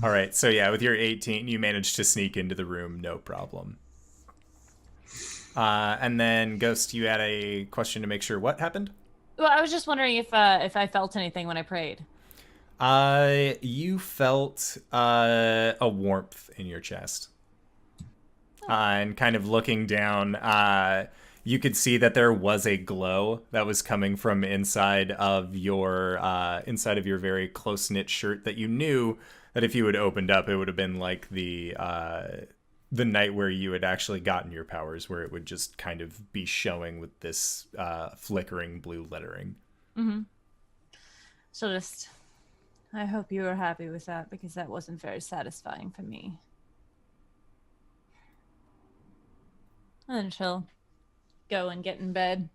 All right. So yeah, with your 18, you managed to sneak into the room, no problem. And then Ghost, you had a question to make sure what happened? Well, I was just wondering if I felt anything when I prayed. You felt a warmth in your chest. And kind of looking down, you could see that there was a glow that was coming from inside of your very close-knit shirt that you knew that if you had opened up, it would have been like the night where you had actually gotten your powers, where it would just kind of be showing with this flickering blue lettering. Mm-hmm. So I hope you were happy with that, because that wasn't very satisfying for me. And then she'll go and get in bed.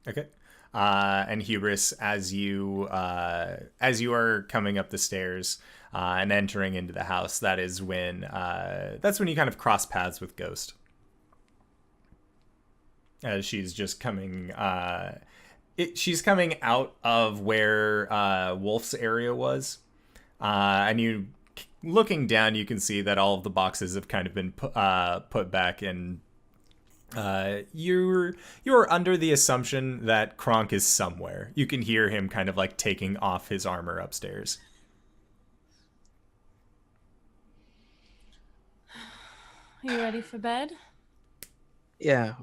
Okay. And Hubris, as you are coming up the stairs and entering into the house, that's when you kind of cross paths with Ghost. As she's just coming, she's coming out of where Wolf's area was, and you looking down, you can see that all of the boxes have kind of been put back, and you're under the assumption that Kronk is somewhere. You can hear him kind of like taking off his armor upstairs. Are you ready for bed? Yeah.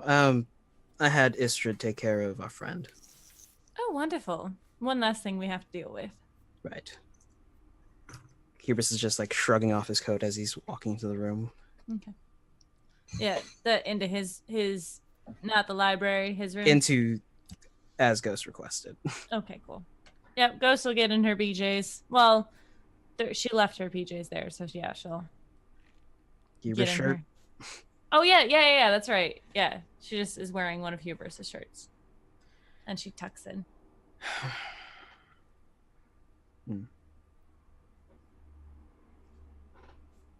I had Istrid take care of our friend. Oh, wonderful. One last thing we have to deal with. Right. Hubris is just like shrugging off his coat as he's walking into the room. Okay. Yeah, into his not the library, his room. Into as Ghost requested. Okay, cool. Yep, Ghost will get in her PJs. Well, she left her PJs there, so yeah, she'll. Hubris shirt. Oh yeah, that's right. Yeah, she just is wearing one of Hubris' shirts, and she tucks in.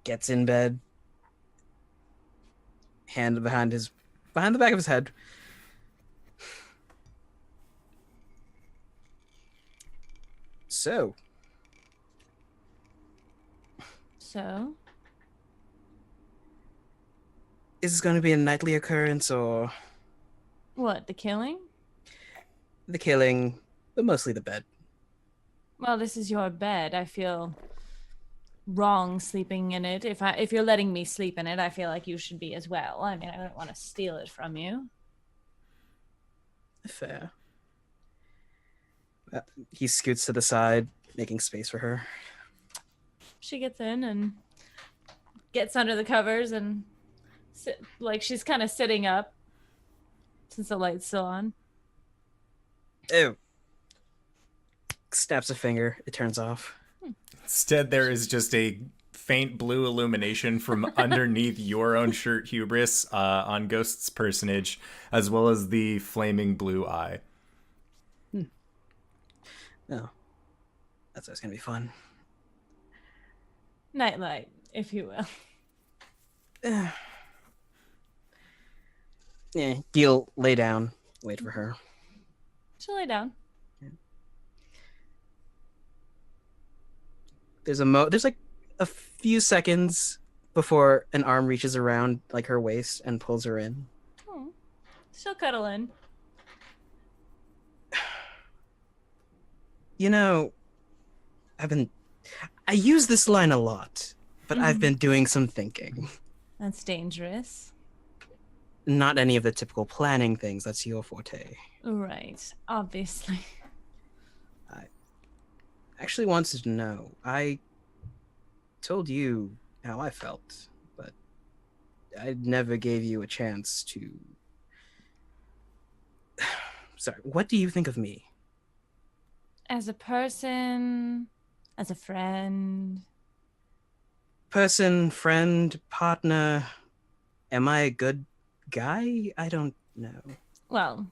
Gets in bed. hand behind the back of his head. So, is this going to be a nightly occurrence or what, the killing? the killing, but mostly the bed? Well, this is your bed. I feel wrong sleeping in it. If you're letting me sleep in it, I feel like you should be as well. I mean, I don't want to steal it from you. Fair. He scoots to the side, making space for her. She gets in and gets under the covers and like she's kind of sitting up since the light's still on. Ew. Snaps a finger. It turns off. Instead, there is just a faint blue illumination from underneath your own shirt, Hubris, on Ghost's personage, as well as the flaming blue eye. No. That's going to be fun. Nightlight, if you will. Yeah, Gil, lay down. Wait for her. She'll lay down. There's like a few seconds before an arm reaches around like her waist and pulls her in. Oh, she'll cuddle in. You know, I use this line a lot, but I've been doing some thinking. That's dangerous. Not any of the typical planning things. That's your forte. Right, obviously. I actually wanted to know. I told you how I felt, but I never gave you a chance to... Sorry, what do you think of me? As a person, as a friend. Person, friend, partner. Am I a good guy? I don't know. Well,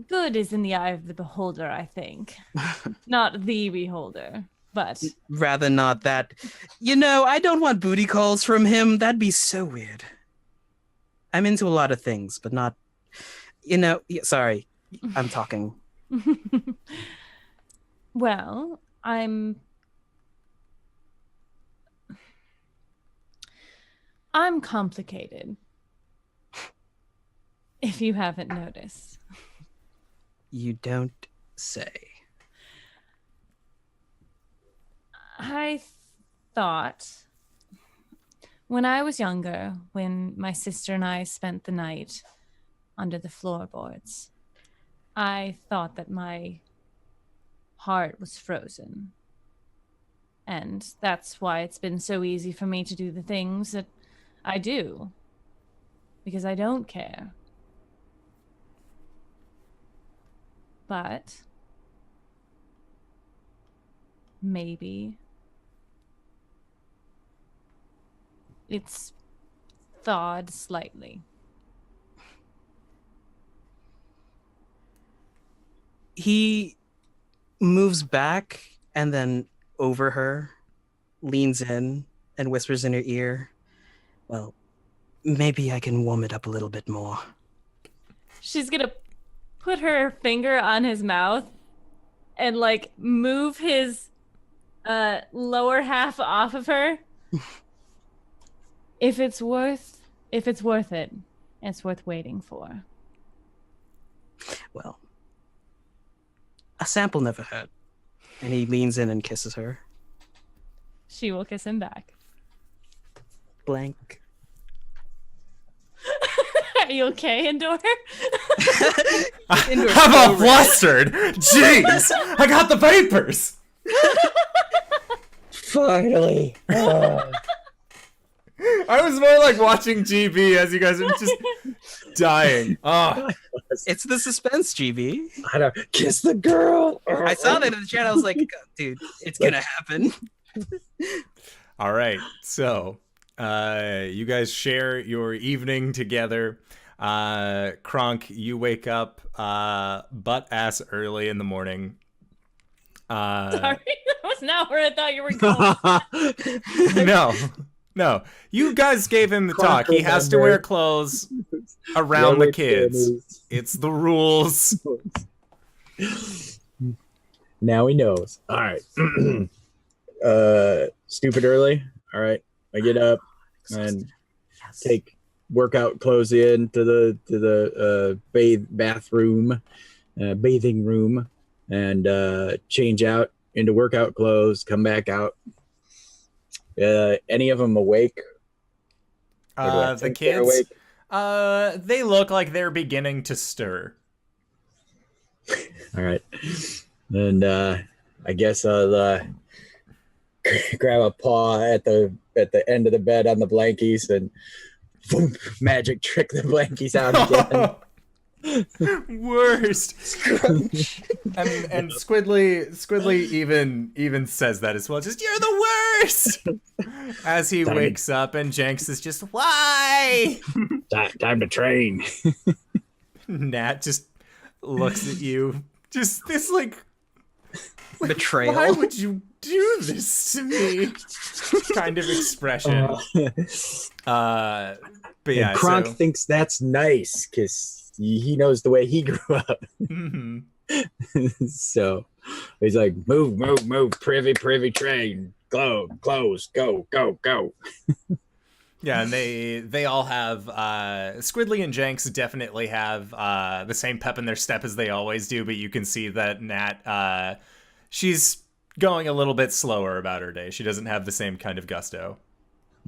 good is in the eye of the beholder, I think. Not the beholder, but... Rather not that. You know, I don't want booty calls from him. That'd be so weird. I'm into a lot of things, but not... You know, sorry. I'm talking. Well, I'm complicated. If you haven't noticed. You don't say. I thought when I was younger, when my sister and I spent the night under the floorboards, I thought that my heart was frozen. And that's why it's been so easy for me to do the things that I do. Because I don't care. But maybe it's thawed slightly. He moves back and then over her, leans in and whispers in her ear, well, maybe I can warm it up a little bit more. She's gonna put her finger on his mouth and like move his lower half off of her. If it's worth it, it's worth waiting for. Well, a sample never hurt. And he leans in and kisses her. She will kiss him back. Blank. Are you okay, Endor? I'm all flustered. Jeez, I got the papers. Finally. I was more like watching GB as you guys are just dying. Oh. It's the suspense, GB. I don't kiss the girl. I saw that in the chat. I was like, dude, it's gonna happen. All right, so you guys share your evening together. Kronk, you wake up butt ass early in the morning. Sorry, that was not where I thought you were going. No, No, you guys gave him the talk. He has to remember. wear clothes around the kids. It's the rules. Now he knows. All right. Stupid early. All right. I get up and take workout clothes into the bathing room, and change out into workout clothes. Come back out. Any of them awake? Or do I The think they're kids, awake? they look like they're beginning to stir. All right. And I guess I'll grab a paw at the end of the bed on the blankies and boom, magic trick the blankies out again. Worst. and Squidly even says that as well. Just, you're the worst. As he wakes up and Jenks is just, why? Time to train. Nat just looks at you. Just this like Betrayal. Why would you do this to me? Kind of expression. But yeah, and Kronk so, thinks that's nice because he knows the way he grew up. mhm. So he's like, move, privy, train, close, go. Yeah, and they all have Squidly and Jenks definitely have the same pep in their step as they always do, but you can see that Nat she's going a little bit slower about her day. She doesn't have the same kind of gusto.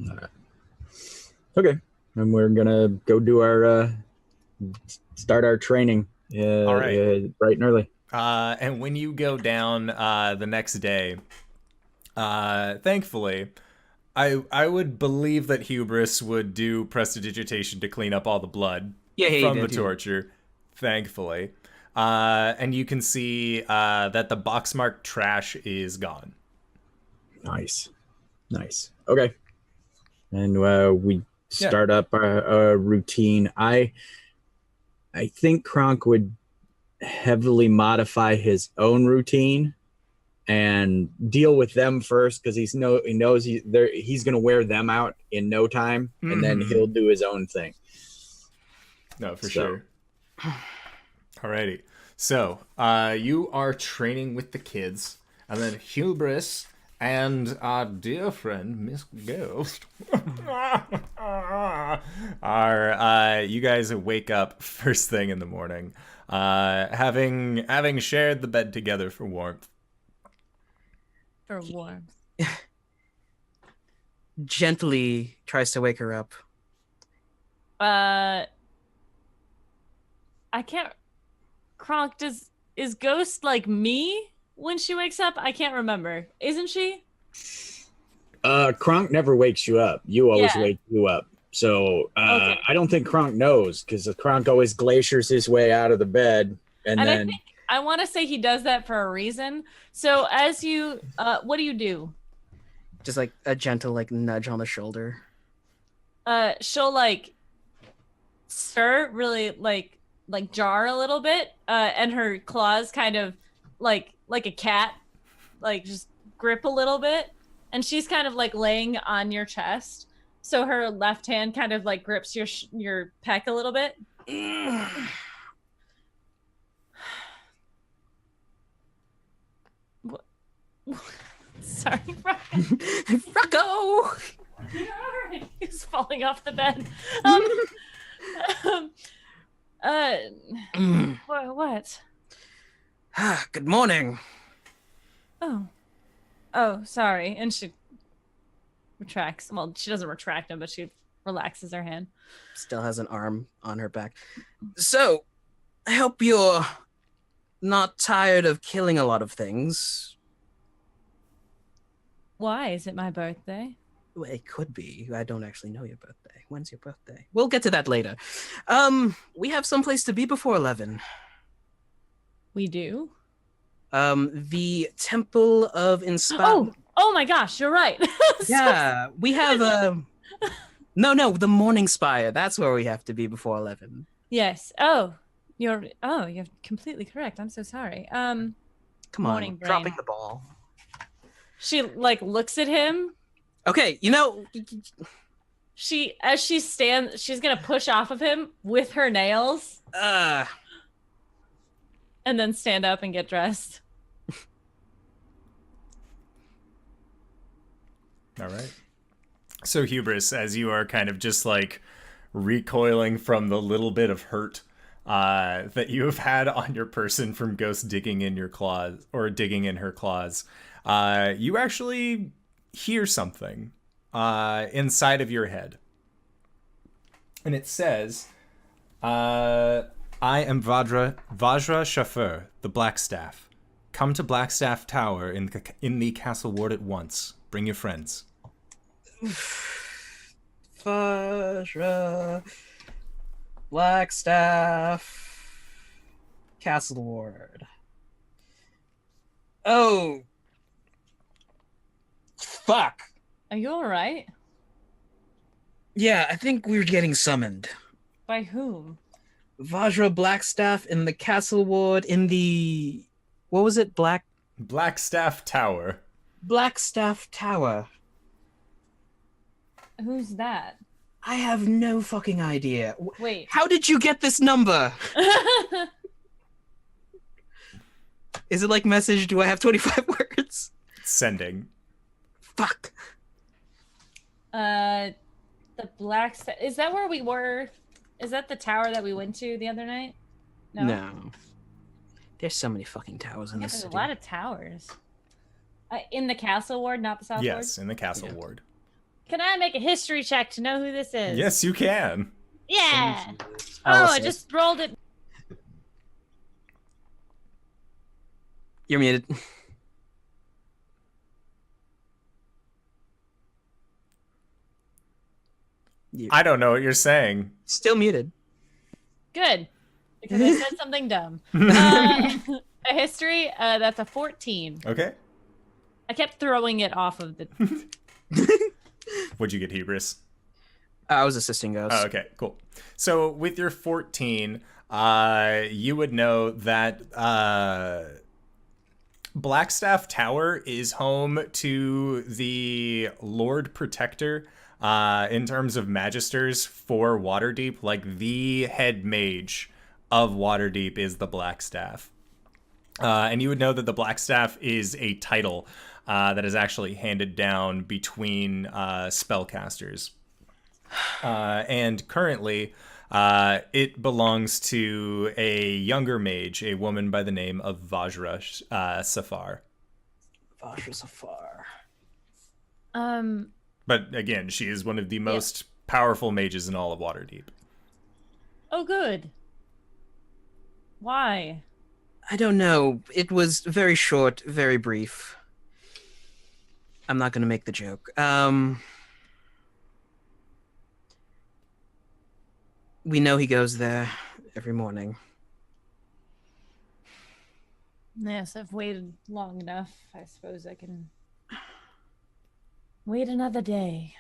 All right. Okay, and we're gonna go do our start our training. All right. Bright and early. And when you go down the next day, thankfully, I would believe that Hubris would do prestidigitation to clean up all the blood from the torture, thankfully. And you can see that the boxmark trash is gone. Nice. Okay, and we start up a routine. I think Kronk would heavily modify his own routine and deal with them first, because he knows he's going to wear them out in no time, and then he'll do his own thing. No, for sure. Alrighty. So, you are training with the kids, and then Hubris and our dear friend, Miss Ghost, are, you guys wake up first thing in the morning, having shared the bed together for warmth. For warmth. Gently tries to wake her up. I can't. Kronk, is Ghost like me when she wakes up? I can't remember. Isn't she? Kronk never wakes you up. You always wake you up. So Okay. I don't think Kronk knows, because Kronk always glaciers his way out of the bed, and then I think I want to say he does that for a reason. So as you, what do you do? Just like a gentle like nudge on the shoulder. She'll like stir, really like jar a little bit, and her claws kind of like a cat, like just grip a little bit, and she's kind of like laying on your chest, so her left hand kind of like grips your pec a little bit. Sorry, Rocco! He's falling off the bed. What? Good morning. Oh, sorry. And she retracts. Well, she doesn't retract him, but she relaxes her hand. Still has an arm on her back. So, I hope you're not tired of killing a lot of things. Why? Is it my birthday? Well, it could be. I don't actually know your birthday. When's your birthday? We'll get to that later. We have someplace to be before 11. We do? The Temple of Inspiration. Oh my gosh, you're right. Yeah, we have No, the Morning Spire. That's where we have to be before 11. Yes. You're completely correct. I'm so sorry. Come Morning on, brain. dropping the ball. She like looks at him Okay, As she stands, she's gonna push off of him with her nails uh, and then stand up and get dressed. All right. So Hubris, as you are kind of just like recoiling from the little bit of hurt that you have had on your person from Ghost digging in your claws or digging in her claws, you actually hear something inside of your head. And it says, I am Vajra Chauffeur, the Blackstaff. Come to Blackstaff Tower in the Castle Ward at once. Bring your friends. Vajra, Blackstaff, Castle Ward. Oh, fuck. Are you all right? Yeah, I think we're getting summoned. By whom? Vajra Blackstaff in the Castle Ward in the... What was it? Blackstaff Tower. Blackstaff Tower. Who's that? I have no fucking idea. Wait. How did you get this number? Is it like message, do I have 25 words? Sending. Fuck. The Blackstaff. Is that where we were? Is that the tower that we went to the other night? No. There's so many fucking towers in Yeah, this there's city. a lot of towers. In the Castle Ward, not the South Ward? Yes, in the Castle Ward. Can I make a history check to know who this is? Yes, you can. Yeah. I'll Oh, I say. just rolled it. You're muted. I don't know what you're saying. Still muted. Good. Because I said something dumb. A history, that's a 14. Okay. I kept throwing it off of the... What'd you get, Hubris? I was assisting Ghost. Oh, okay, cool. So with your 14, you would know that Blackstaff Tower is home to the Lord Protector in terms of Magisters for Waterdeep. Like, the head mage of Waterdeep is the Blackstaff. And you would know that the Blackstaff is a title that is actually handed down between spellcasters. And currently, it belongs to a younger mage, a woman by the name of Vajra Safar. Vajra Safar. But again, she is one of the most powerful mages in all of Waterdeep. Oh, good. Why? I don't know. It was very short, very brief. I'm not going to make the joke. We know he goes there every morning. Yes, I've waited long enough. I suppose I can wait another day.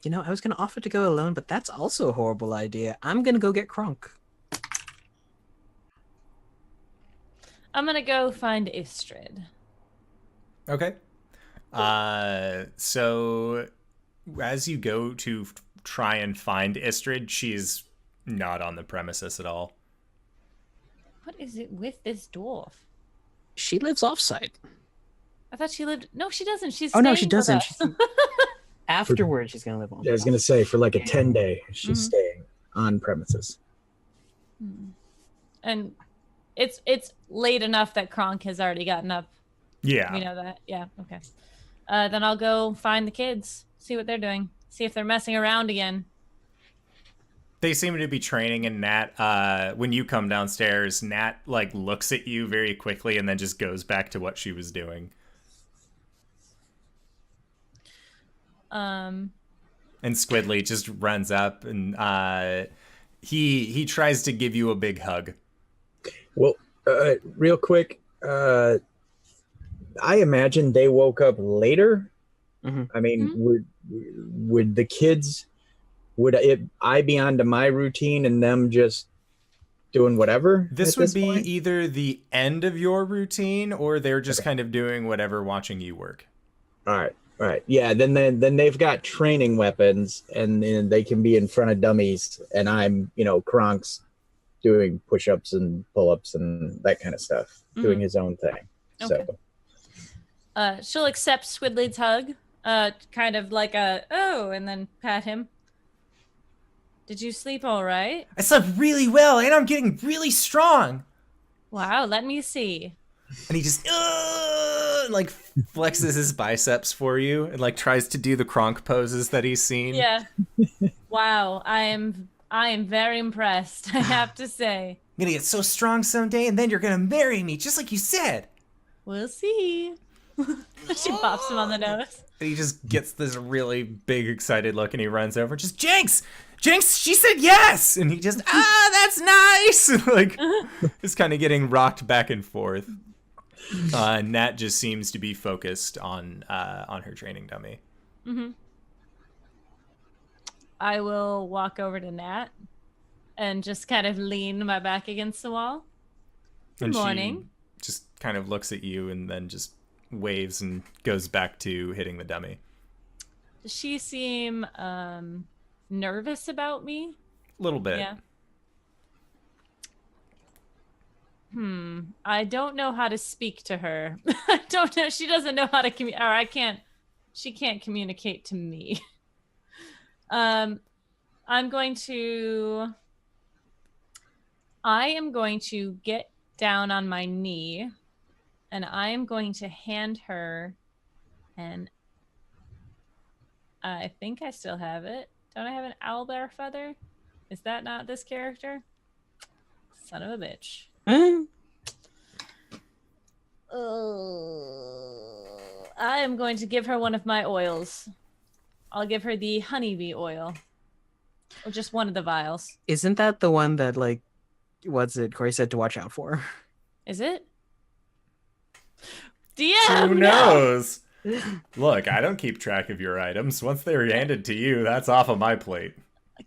You know, I was going to offer to go alone, but that's also a horrible idea. I'm going to go get Kronk. I'm gonna go find Istrid. Okay. So as you go to try and find Istrid, she's not on the premises at all. What is it with this dwarf? She lives offsite. I thought she lived... No, she doesn't. She's Oh, no, she staying with doesn't. us. Afterwards, she's going to live on. I was gonna say for like a 10-day, she's staying on premises. And it's late enough that Kronk has already gotten up. Yeah. We know that. Yeah, okay. Then I'll go find the kids, see what they're doing, see if they're messing around again. They seem to be training, and Nat, when you come downstairs, Nat, like, looks at you very quickly and then just goes back to what she was doing. And Squidly just runs up, and he tries to give you a big hug. Well, real quick, I imagine they woke up later. Mhm. I mean, would the kids, I be onto my routine and them just doing whatever? This at would this be point? either the end of your routine, or they're just kind of doing whatever, watching you work. All right. Right. Yeah. Then they've got training weapons, and they can be in front of dummies. And I'm, Kronk's doing push-ups and pull-ups and that kind of stuff, doing his own thing. Okay. So. She'll accept Swidley's hug, kind of like and then pat him. Did you sleep all right? I slept really well, and I'm getting really strong. Wow, let me see. And he just like flexes his biceps for you and like tries to do the Kronk poses that he's seen. Yeah. Wow, I am very impressed, I have to say. I'm gonna get so strong someday, and then you're gonna marry me, just like you said. We'll see. She pops him on the nose. And he just gets this really big, excited look, and he runs over, just, Jinx, she said yes! And he just, that's nice! Like, just kind of getting rocked back and forth. Nat just seems to be focused on her training dummy. Mm-hmm. I will walk over to Nat and just kind of lean my back against the wall. Good morning. She just kind of looks at you and then just waves and goes back to hitting the dummy. Does she seem nervous about me? A little bit. Yeah. I don't know how to speak to her. I don't know. She doesn't know how to she can't communicate to me. I am going to get down on my knee, and I am going to hand her, and I think I still have it. Don't I have an owlbear feather? Is that not this character? Son of a bitch. I am going to give her one of my oils. I'll give her the honeybee oil. Or just one of the vials. Isn't that the one that, like, what's it Corey said to watch out for? Is it? DM! Who knows? Look, I don't keep track of your items. Once they're handed to you, that's off of my plate.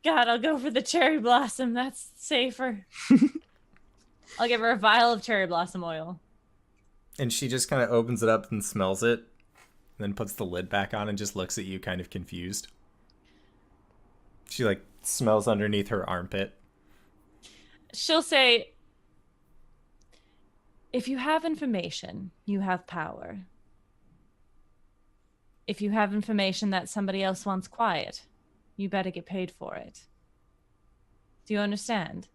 God, I'll go for the cherry blossom. That's safer. I'll give her a vial of cherry blossom oil. And she just kind of opens it up and smells it, and then puts the lid back on and just looks at you kind of confused. She, like, smells underneath her armpit. She'll say, if you have information, you have power. If you have information that somebody else wants quiet, you better get paid for it. Do you understand?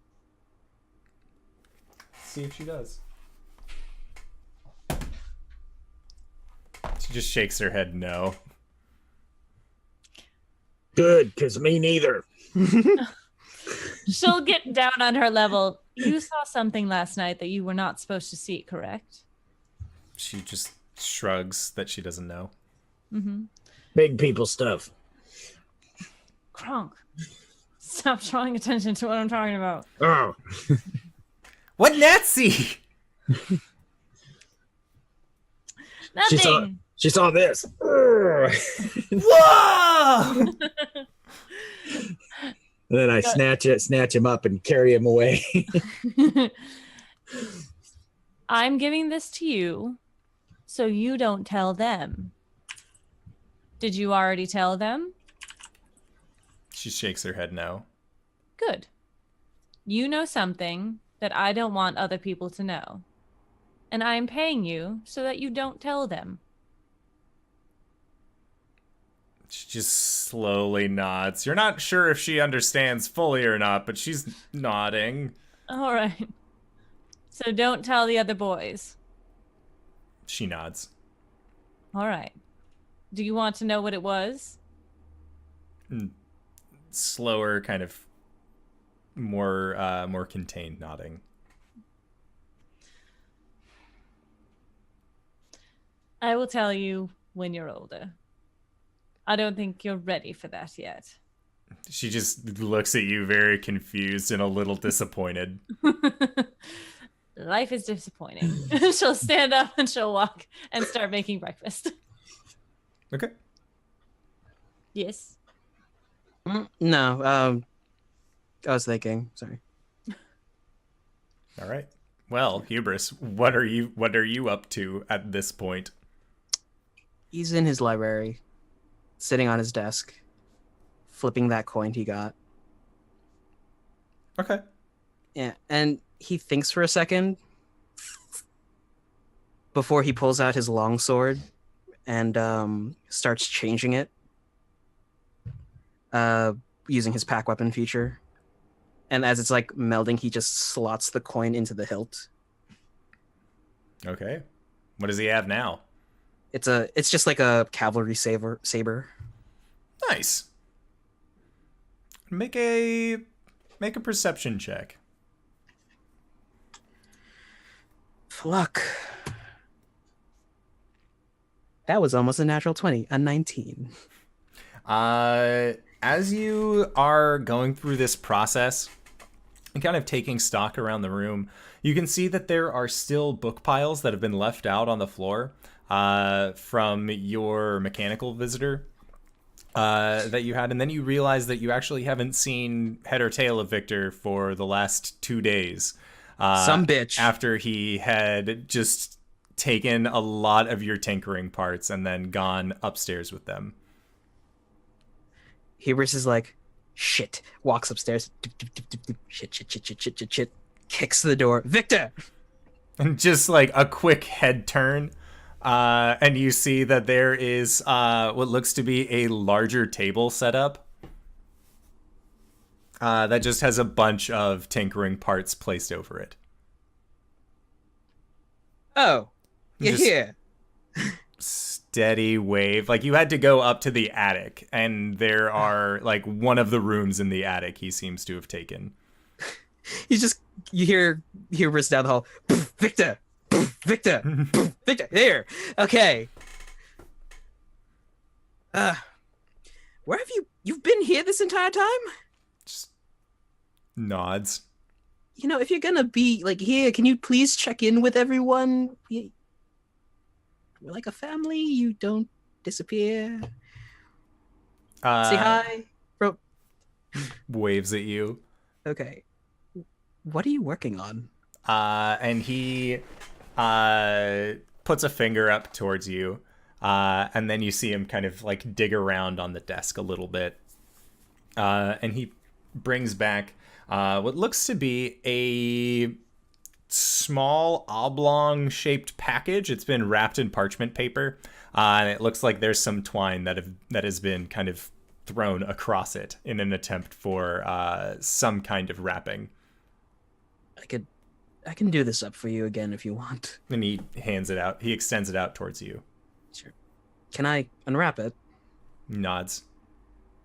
See if she does. She just shakes her head no. Good, because me neither. She'll get down on her level. You saw something last night that you were not supposed to see, correct? She just shrugs that she doesn't know. Mm-hmm. Big people stuff. Kronk, stop drawing attention to what I'm talking about. Oh. What Nazi? Nothing. She saw this. Whoa! And then I snatch him up and carry him away. I'm giving this to you so you don't tell them. Did you already tell them? She shakes her head no. Good. You know something that I don't want other people to know. And I am paying you so that you don't tell them. She just slowly nods. You're not sure if she understands fully or not, but she's nodding. All right. So don't tell the other boys. She nods. All right. Do you want to know what it was? Slower, kind of more contained nodding. I will tell you when you're older. I don't think you're ready for that yet. She just looks at you very confused and a little disappointed. Life is disappointing. She'll stand up and she'll walk and start making breakfast. Okay. Yes. No, I was thinking. Sorry. All right. Well, Hubris, what are you up to at this point? He's in his library, sitting on his desk, flipping that coin he got. Okay. Yeah, and he thinks for a second before he pulls out his longsword and starts changing it using his pack weapon feature. And as it's like melding, he just slots the coin into the hilt. Okay. What does he have now? It's just like a cavalry saber. Nice. Make a perception check. Luck. That was almost a natural 20, a 19. As you are going through this process and kind of taking stock around the room, you can see that there are still book piles that have been left out on the floor from your mechanical visitor that you had. And then you realize that you actually haven't seen head or tail of Victor for the last 2 days. Some bitch. After he had just taken a lot of your tinkering parts and then gone upstairs with them. Hubris is like, shit. Walks upstairs. Shit. Kicks the door. Victor! And just like a quick head turn. And you see that there is what looks to be a larger table set up. That just has a bunch of tinkering parts placed over it. Oh, you're Just- here. Steady wave. Like you had to go up to the attic, and there are like one of the rooms in the attic he seems to have taken. You hear Hubris down the hall. Victor! Victor! Victor! Here! Okay. Where have you've been here this entire time? Just nods. You know, if you're gonna be like here, can you please check in with everyone? We're like a family. You don't disappear. Say hi. Bro. Waves at you. Okay. What are you working on? And he puts a finger up towards you. And then you see him kind of like dig around on the desk a little bit. And he brings back what looks to be a small oblong shaped package. It's been wrapped in parchment paper. And it looks like there's some twine that has been kind of thrown across it in an attempt for some kind of wrapping. I can do this up for you again if you want. And he hands it out. He extends it out towards you. Sure. Can I unwrap it? Nods.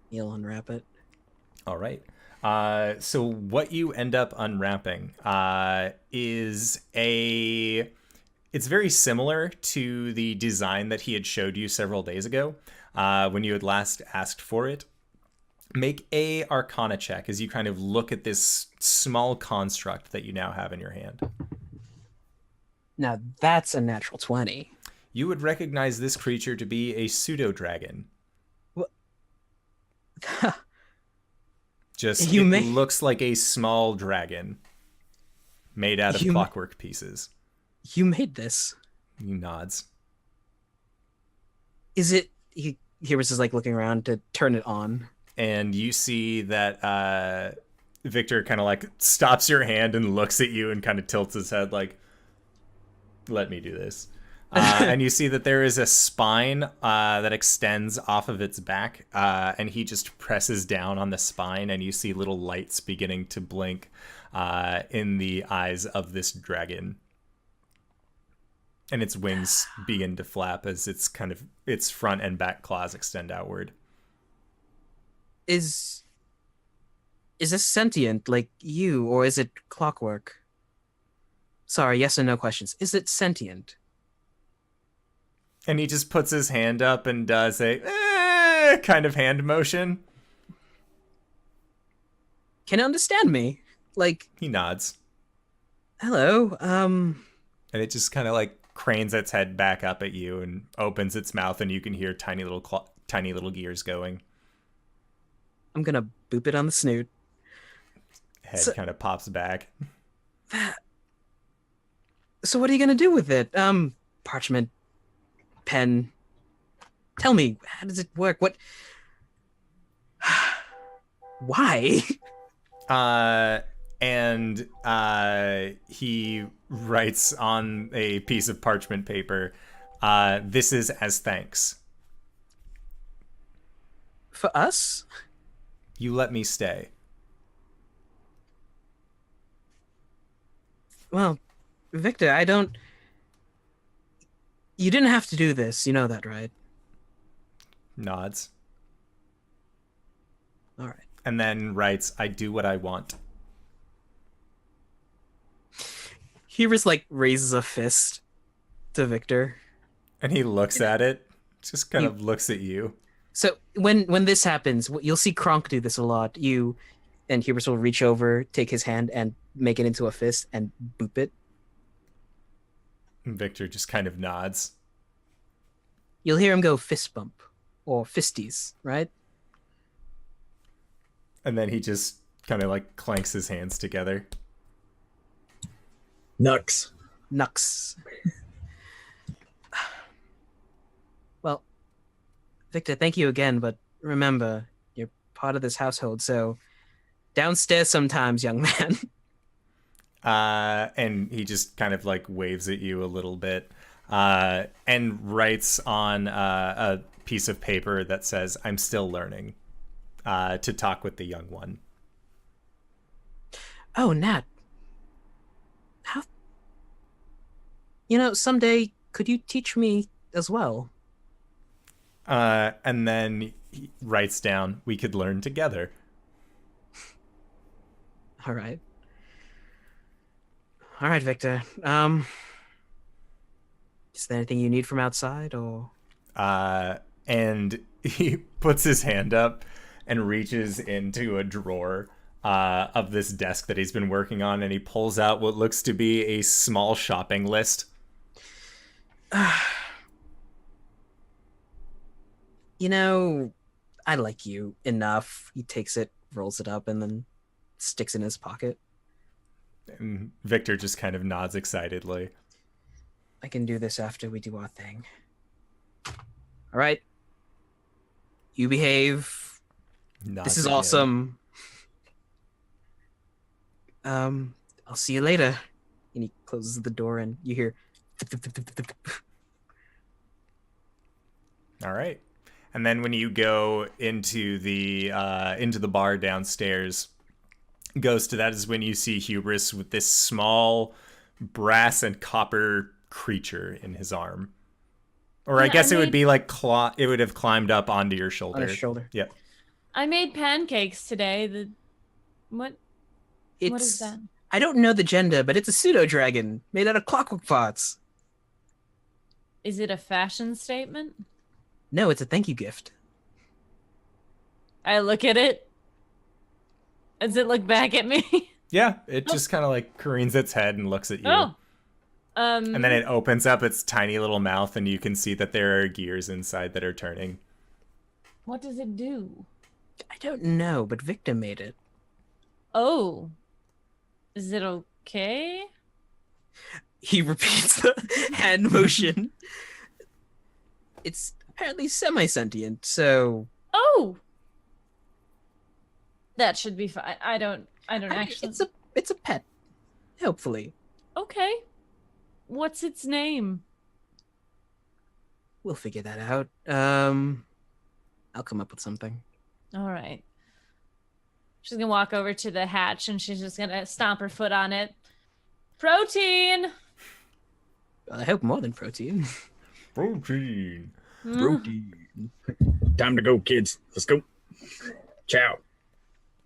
He'll unwrap it. All right. So what you end up unwrapping is it's very similar to the design that he had showed you several days ago when you had last asked for it. Make a Arcana check as you kind of look at this small construct that you now have in your hand. Now that's a natural 20. You would recognize this creature to be a pseudo-dragon. What? Just, You it may- looks like a small dragon made out of You- clockwork pieces. You made this. He nods. Is it? He was just like looking around to turn it on. And you see that Victor kind of like stops your hand and looks at you and kind of tilts his head like, let me do this. And you see that there is a spine that extends off of its back, and he just presses down on the spine, and you see little lights beginning to blink in the eyes of this dragon. And its wings begin to flap as its front and back claws extend outward. Is this sentient like you, or is it clockwork? Sorry, yes or no questions. Is it sentient? And he just puts his hand up and does a kind of hand motion. Can it understand me? Like, He nods. hello, And it just kind of like cranes its head back up at you and opens its mouth, and you can hear tiny little gears going. I'm gonna boop it on the snoot. Head kind of pops back. So what are you gonna do with it? Parchment, pen. Tell me, how does it work? What? Why? And he writes on a piece of parchment paper, this is as thanks. For us? You let me stay. Well, Victor, I don't... You didn't have to do this. You know that, right? Nods. All right. And then writes, I do what I want. Hubris, like, raises a fist to Victor. And he looks at it, just kind of looks at you. So when this happens, you'll see Kronk do this a lot. You and Hubris will reach over, take his hand, and make it into a fist and boop it. And Victor just kind of nods. You'll hear him go fist bump or fisties, right? And then he just kind of like clanks his hands together. Nux. Nux. Well, Victor, thank you again, but remember, you're part of this household, so downstairs sometimes, young man. And he just kind of like waves at you a little bit, and writes on a piece of paper that says, I'm still learning, to talk with the young one. Oh, Nat. How... You know, someday, could you teach me as well? And then he writes down, we could learn together. All right. All right, Victor. Is there anything you need from outside, or? And he puts his hand up and reaches into a drawer of this desk that he's been working on, and he pulls out what looks to be a small shopping list. You know, I like you enough. He takes it, rolls it up, and then sticks it in his pocket. And Victor just kind of nods excitedly. I can do this after we do our thing. All right. You behave. Nods This is again. awesome. I'll see you later. And he closes the door, and you hear. All right. And then when you go into the bar downstairs, goes to that is when you see Hubris with this small brass and copper creature in his arm. Or I Yeah, guess I it would made- be like it would have climbed up onto your shoulder. On his shoulder. Yep. I made pancakes today. What is that? I don't know the gender, but it's a pseudo dragon made out of clockwork parts. Is it a fashion statement? No, it's a thank you gift. I look at it. Does it look back at me? Yeah, it just kind of like careens its head and looks at you. Oh. And then it opens up its tiny little mouth, and you can see that there are gears inside that are turning. What does it do? I don't know, but Victor made it. Oh. Is it okay? He repeats the hand motion. It's apparently semi-sentient, so Oh. That should be fine. I don't I mean, actually. it's a pet. Hopefully. Okay. What's its name? We'll figure that out. I'll come up with something. All right. She's gonna walk over to the hatch and she's just gonna stomp her foot on it. Protein. I hope more than protein. Protein. Protein. Time to go, kids. Let's go. Ciao.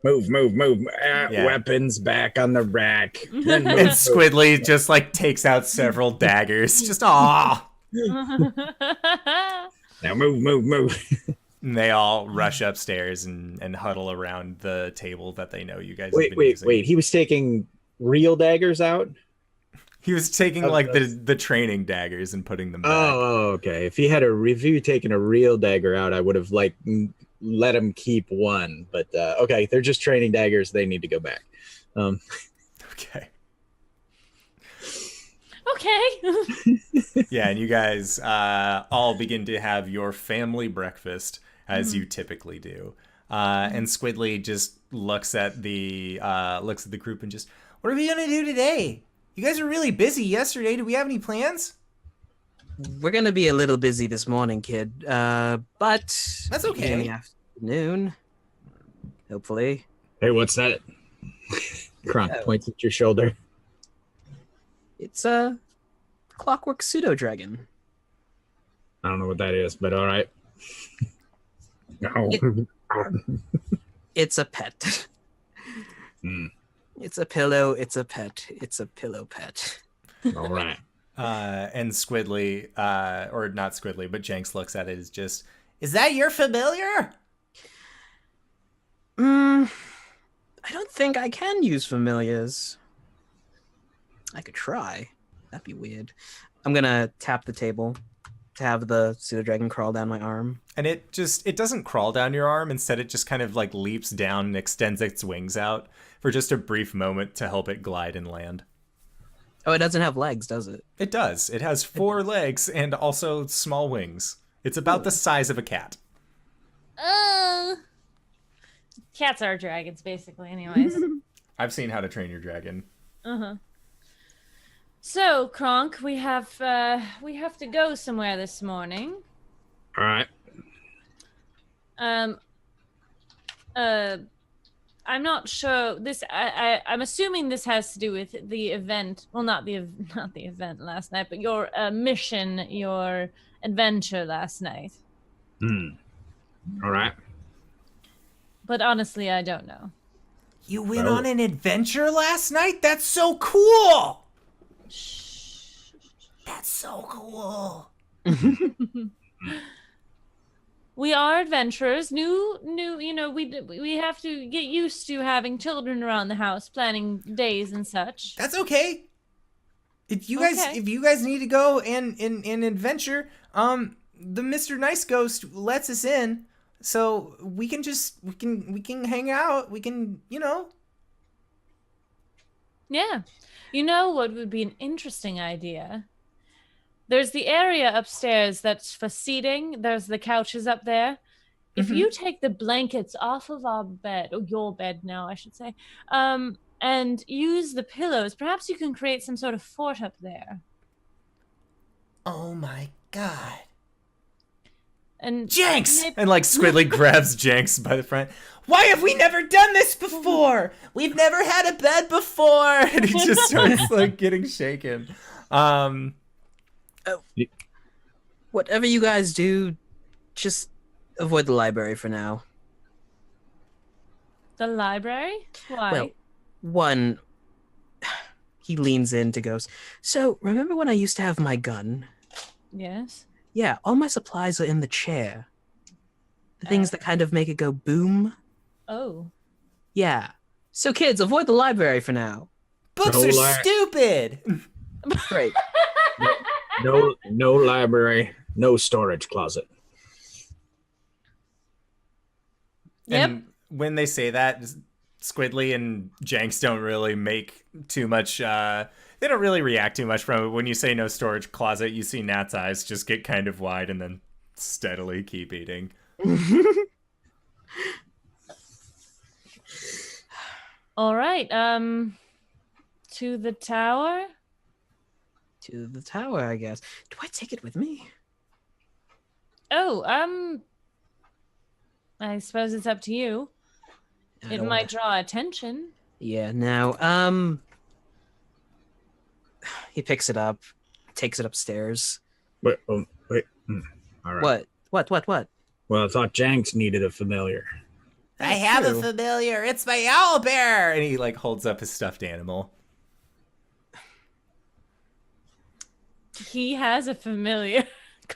Move. Yeah. Weapons back on the rack. Then move. And Squidly just like takes out several daggers. Just ah. Now move. And they all rush upstairs and huddle around the table that they know you guys have been using. Wait. He was taking real daggers out? He was taking Oh, like that's- the training daggers and putting them back. Oh, okay. If you taken a real dagger out, I would have like let him keep one. But okay, they're just training daggers. They need to go back. Okay. Okay. Yeah, and you guys all begin to have your family breakfast as you typically do. And Squidly just looks at the group and just, what are we gonna do today? You guys were really busy yesterday. Do we have any plans? We're gonna be a little busy this morning, kid. But That's okay. in the afternoon, hopefully. Hey, what's that? Kronk points at your shoulder. It's a clockwork pseudo dragon. I don't know what that is, but all right. No. It's a pet. It's a pillow. It's a pet. It's a pillow pet. All right. And Squidly, or not Squidly, but Jenks looks at it as just, is that your familiar? I don't think I can use familiars. I could try. That'd be weird. I'm gonna tap the table to have the pseudo dragon crawl down my arm. And it doesn't crawl down your arm. Instead, it just kind of like leaps down and extends its wings out for just a brief moment to help it glide and land. Oh, it doesn't have legs, does it? It does. It has 4 legs and also small wings. It's about the size of a cat. Cats are dragons, basically, anyways. I've seen How to Train Your Dragon. So, Kronk, we have to go somewhere this morning. All right. I'm not sure. I'm assuming this has to do with the event. Well, not the event last night, but your mission, your adventure last night. All right. But honestly, I don't know. You went on an adventure last night? That's so cool! Shh. That's so cool. We are adventurers. New. You know, we have to get used to having children around the house, planning days and such. That's okay. If you guys need to go and adventure, the Mr. Nice Ghost lets us in, so we can hang out. We can, Yeah. You know what would be an interesting idea? There's the area upstairs that's for seating. There's the couches up there. If you take the blankets off of our bed, or your bed now, I should say, and use the pillows, perhaps you can create some sort of fort up there. Oh my god. And Jenks! And like Squidly grabs Jenks by the front. Why have we never done this before? We've never had a bed before. And he just starts like getting shaken. Whatever you guys do, just avoid the library for now. The library? Why? Well, one, he leans in to Ghost. So, remember when I used to have my gun? Yes. Yeah, all my supplies are in the chair. The things that kind of make it go boom. Oh. Yeah. So, kids, avoid the library for now. Books are stupid! Great. No library, no storage closet. Yep. And when they say that, Squidly and Jenks don't really make too much, they don't really react too much from it. When you say no storage closet, you see Nat's eyes just get kind of wide and then steadily keep eating. All right. To the tower? To the tower, I guess. Do I take it with me? Oh, I suppose it's up to you. It might draw attention. Yeah, no, he picks it up, takes it upstairs. Wait. All right. What? Well, I thought Jenks needed a familiar. I have a familiar. It's my owlbear! And he like holds up his stuffed animal. He has a familiar.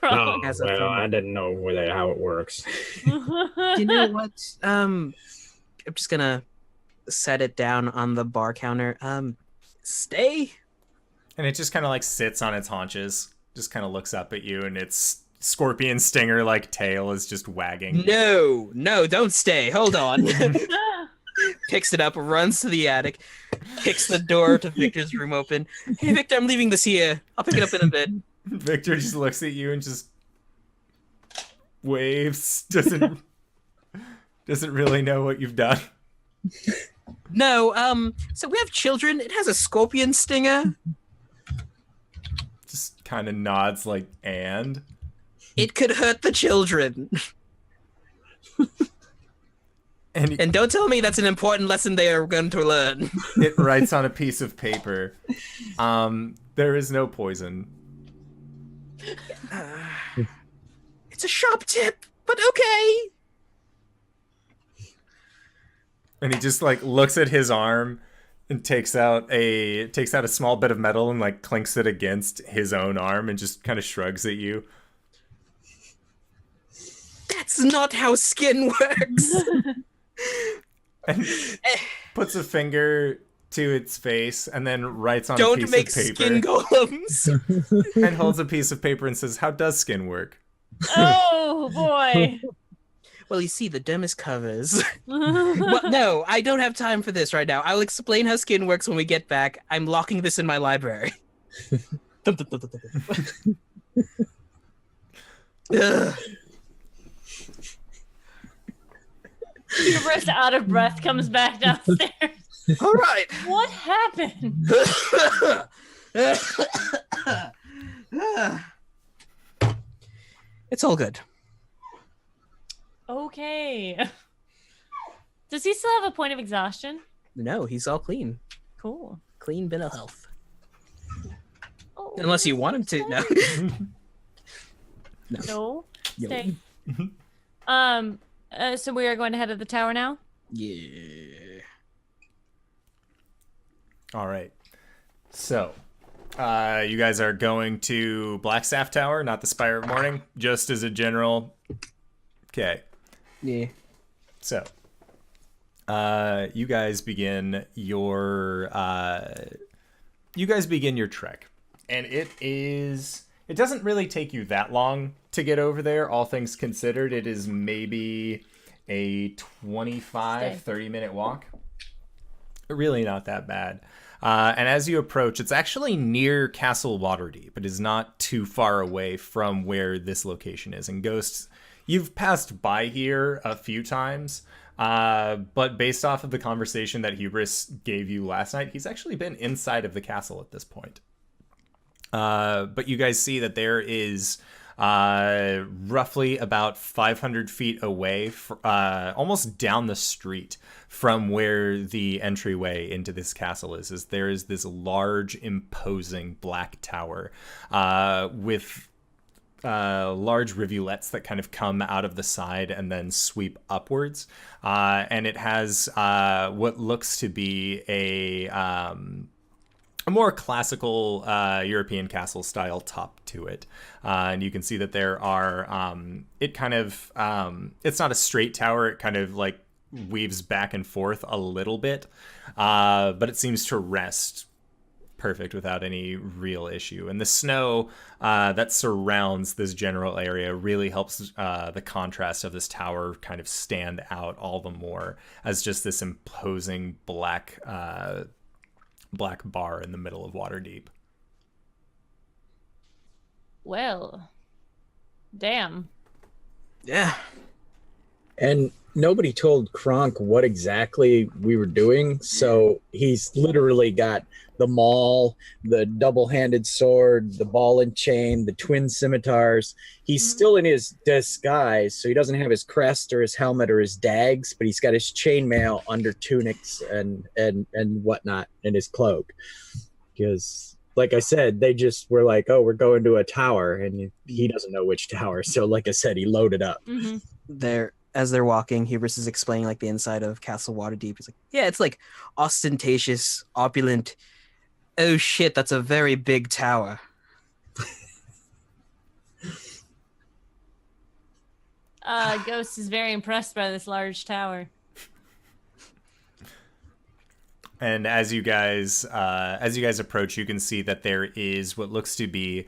Oh, Has a well, familiar. I didn't know how it works. You know what? I'm just gonna set it down on the bar counter. Stay. And it just kind of like sits on its haunches, just kind of looks up at you, and its scorpion stinger like tail is just wagging. No, don't stay. Hold on. Picks it up, runs to the attic. kicks the door to Victor's room open. Hey, Victor, I'm leaving this here. I'll pick it up in a bit. Victor just looks at you and just waves. Doesn't really know what you've done. No, so we have children. It has a scorpion stinger. Just kind of nods like, and? It could hurt the children. And don't tell me that's an important lesson they are going to learn. It writes on a piece of paper, there is no poison. It's a sharp tip, but okay. And he just like looks at his arm and takes out a small bit of metal and like clinks it against his own arm and just kind of shrugs at you. That's not how skin works. And puts a finger to its face and then writes on a Don't piece make of paper. skin golems. And holds a piece of paper and says, "How does skin work?" Oh boy. Well, you see, the dermis covers. Well, no, I don't have time for this right now. I'll explain how skin works when we get back. I'm locking this in my library. Ugh. Hubris, out of breath, comes back downstairs. All right. What happened? It's all good. Okay. Does he still have a point of exhaustion? No, he's all clean. Cool. Clean bill of health. Oh, Unless you want him to. No. No. Yo. Stay. So we are going to head to the tower now? Yeah. All right. So, you guys are going to Blackstaff Tower, not the Spire of Morning, just as a general. Okay. Yeah. So, you guys begin your trek, and it doesn't really take you that long to get over there, all things considered. It is maybe a 30-minute walk. Really not that bad. And as you approach, it's actually near Castle Waterdeep. It is not too far away from where this location is. And Ghosts, you've passed by here a few times, but based off of the conversation that Hubris gave you last night, he's actually been inside of the castle at this point. But you guys see that there is roughly about 500 feet away, almost down the street from where the entryway into this castle is there is this large, imposing black tower with large rivulets that kind of come out of the side and then sweep upwards. And it has what looks to be a more classical European castle style top to it. And you can see that there are, it's not a straight tower. It kind of like weaves back and forth a little bit, but it seems to rest perfect without any real issue. And the snow that surrounds this general area really helps the contrast of this tower kind of stand out all the more as just this imposing black bar in the middle of Waterdeep. Well, damn. Yeah. And nobody told Kronk what exactly we were doing, so he's literally got the maul, the double-handed sword, the ball and chain, the twin scimitars. He's still in his disguise, so he doesn't have his crest or his helmet or his dags, but he's got his chainmail under tunics and whatnot in his cloak. Because, like I said, they just were like, "Oh, we're going to a tower," and he doesn't know which tower. So, like I said, he loaded up. Mm-hmm. As they're walking, Hubris is explaining like the inside of Castle Waterdeep. He's like, yeah, it's like ostentatious, opulent. Oh shit, that's a very big tower. Ghost is very impressed by this large tower. And as you guys approach, you can see that there is what looks to be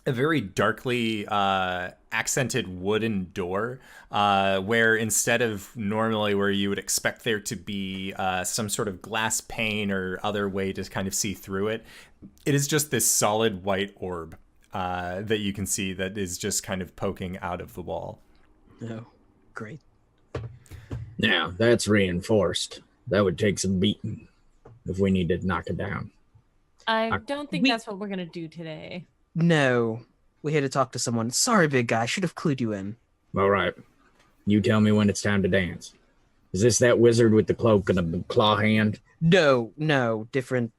a very darkly accented wooden door, where instead of normally where you would expect there to be some sort of glass pane or other way to kind of see through it, it is just this solid white orb that you can see that is just kind of poking out of the wall. Oh, great. Now, that's reinforced. That would take some beating if we need to knock it down. I don't think that's what we're going to do today. No, we're here to talk to someone. Sorry, big guy. I should have clued you in. All right. You tell me when it's time to dance. Is this that wizard with the cloak and the claw hand? No, different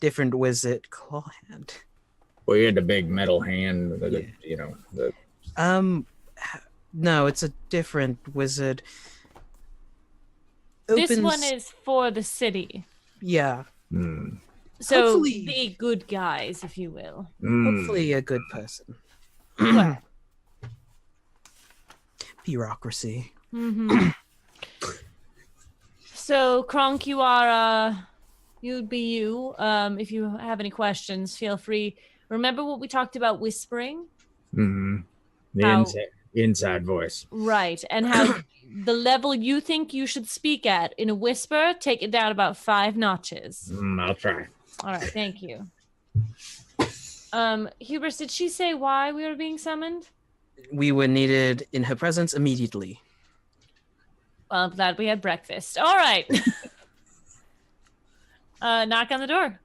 wizard claw hand. Well, you had the big metal hand, No, it's a different wizard. This one is for the city. Yeah. So Hopefully- the good guys, if you will. Hopefully a good person. Well, Bureaucracy. So, Kronk, you'd be you. If you have any questions, feel free. Remember what we talked about whispering? The inside voice. Right. And how the level you think you should speak at in a whisper, take it down about 5 notches. I'll try. All right. Thank you. Hubris, did she say why we were being summoned? We were needed in her presence immediately. Well, I'm glad we had breakfast. All right. Knock on the door.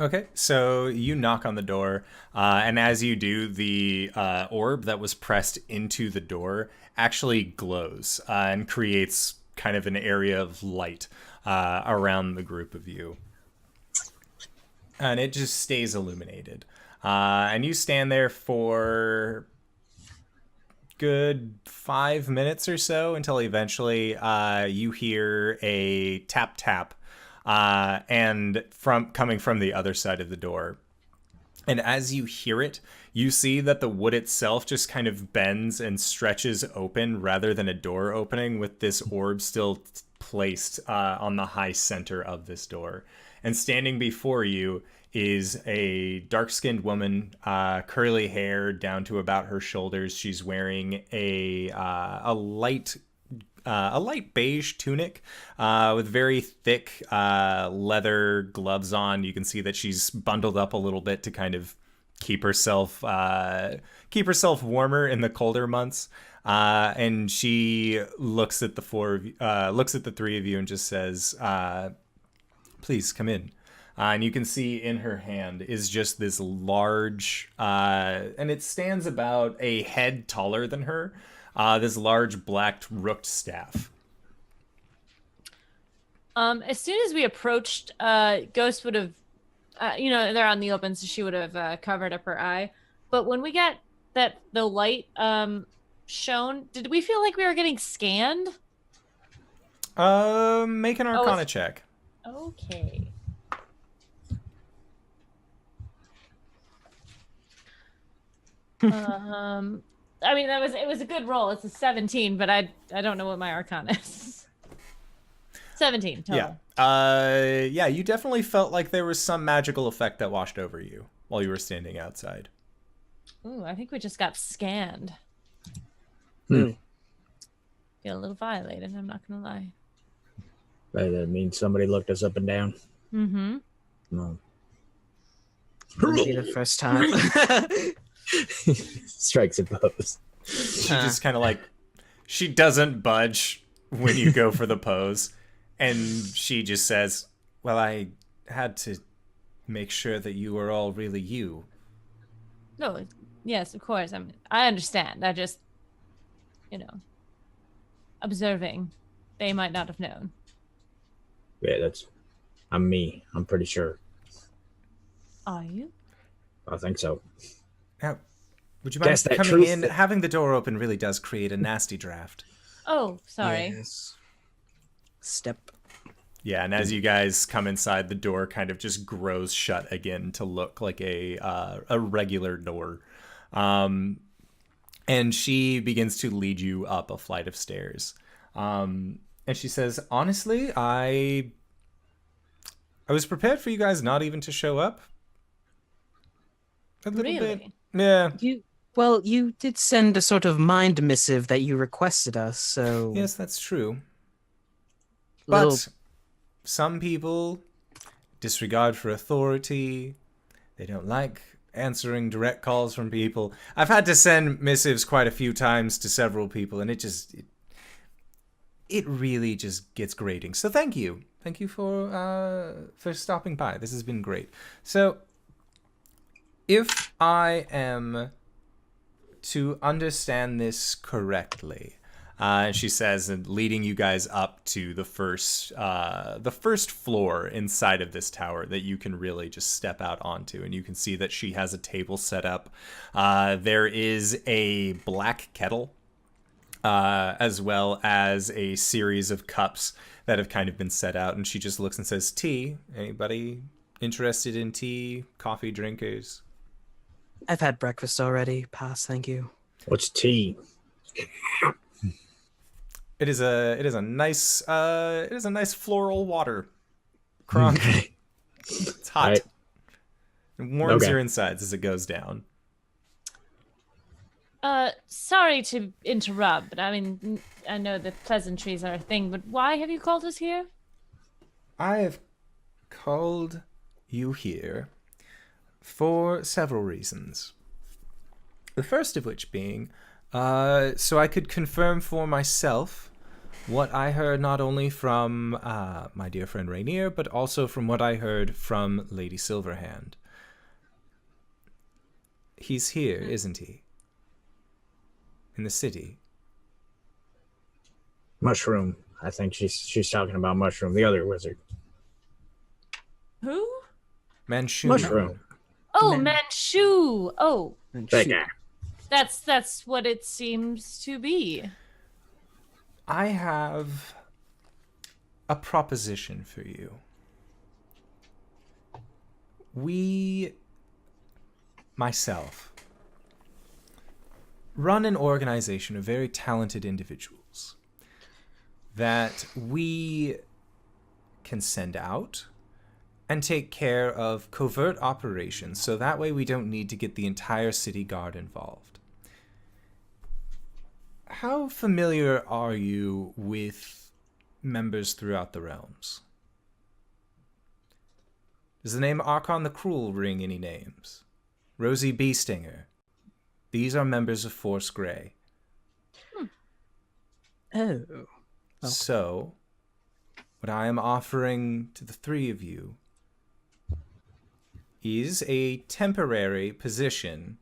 Okay, so you knock on the door, and as you do, the orb that was pressed into the door actually glows and creates kind of an area of light around the group of you. And it just stays illuminated. And you stand there for good 5 minutes or so until eventually you hear a tap tap and coming from the other side of the door. And as you hear it, you see that the wood itself just kind of bends and stretches open rather than a door opening, with this orb still placed on the high center of this door. And standing before you is a dark-skinned woman, curly hair down to about her shoulders. She's wearing a light beige tunic with very thick leather gloves on. You can see that she's bundled up a little bit to kind of keep herself warmer in the colder months. And she looks at the three of you and just says, "Please come in." And you can see in her hand is just this large, and it stands about a head taller than her, this large black rooked staff. As soon as we approached, Ghost would have, they're on the open, so she would have covered up her eye. But when we got the light shown, did we feel like we were getting scanned? Make an Arcana check. Okay. I mean, it was a good roll. It's a 17, but I don't know what my Arcana is. 17 total. Yeah. You definitely felt like there was some magical effect that washed over you while you were standing outside. Ooh, I think we just got scanned. Hmm. Feel a little violated, I'm not gonna lie. That means somebody looked us up and down. Mm-hmm. No. Wouldn't be the first time. Strikes a pose. She just kind of she doesn't budge when you go for the pose. And she just says, "Well, I had to make sure that you were all really you." No, yes, of course. I understand. I just, observing. They might not have known. Yeah, I'm me. I'm pretty sure. Are you? I think so. Now, would you mind Guess that coming truth in? that- Having the door open really does create a nasty draft. Oh, sorry. Yes. Step. Yeah, and as you guys come inside, the door kind of just grows shut again to look like a regular door. And she begins to lead you up a flight of stairs. And she says, "Honestly, I was prepared for you guys not even to show up. A little bit. Really? Yeah. You did send a sort of mind missive that you requested us, so Yes, that's true. little But some people disregard for authority. They don't like answering direct calls from people. I've had to send missives quite a few times to several people, and it really just gets grating. So thank you. Thank you for stopping by. This has been great. So if I am to understand this correctly, she says, leading you guys up to the first floor inside of this tower that you can really just step out onto, and you can see that she has a table set up. There is a black kettle, as well as a series of cups that have kind of been set out, and she just looks and says, "Tea? Anybody interested in tea? Coffee drinkers?" I've had breakfast already. Pass, thank you. What's tea? It is a nice floral water. Kronk. It's hot. Right. It warms Okay. your insides as it goes down. Sorry to interrupt, but I mean, I know that pleasantries are a thing, but why have you called us here? I have called you here for several reasons. The first of which being, so I could confirm for myself what I heard not only from my dear friend Rainier, but also from what I heard from Lady Silverhand. He's here, isn't he? In the city. Mushroom. I think she's talking about Mushroom, the other wizard. Who? Manchu. Mushroom. Oh, Manchu. Oh, And That shoot. guy. that's what it seems to be. I have a proposition for you. Myself, run an organization of very talented individuals that we can send out and take care of covert operations, so that way we don't need to get the entire city guard involved. How familiar are you with members throughout the realms? Does the name Archon the Cruel ring any names? Rosie Beestinger. These are members of Force Grey. Oh. So, what I am offering to the three of you is a temporary position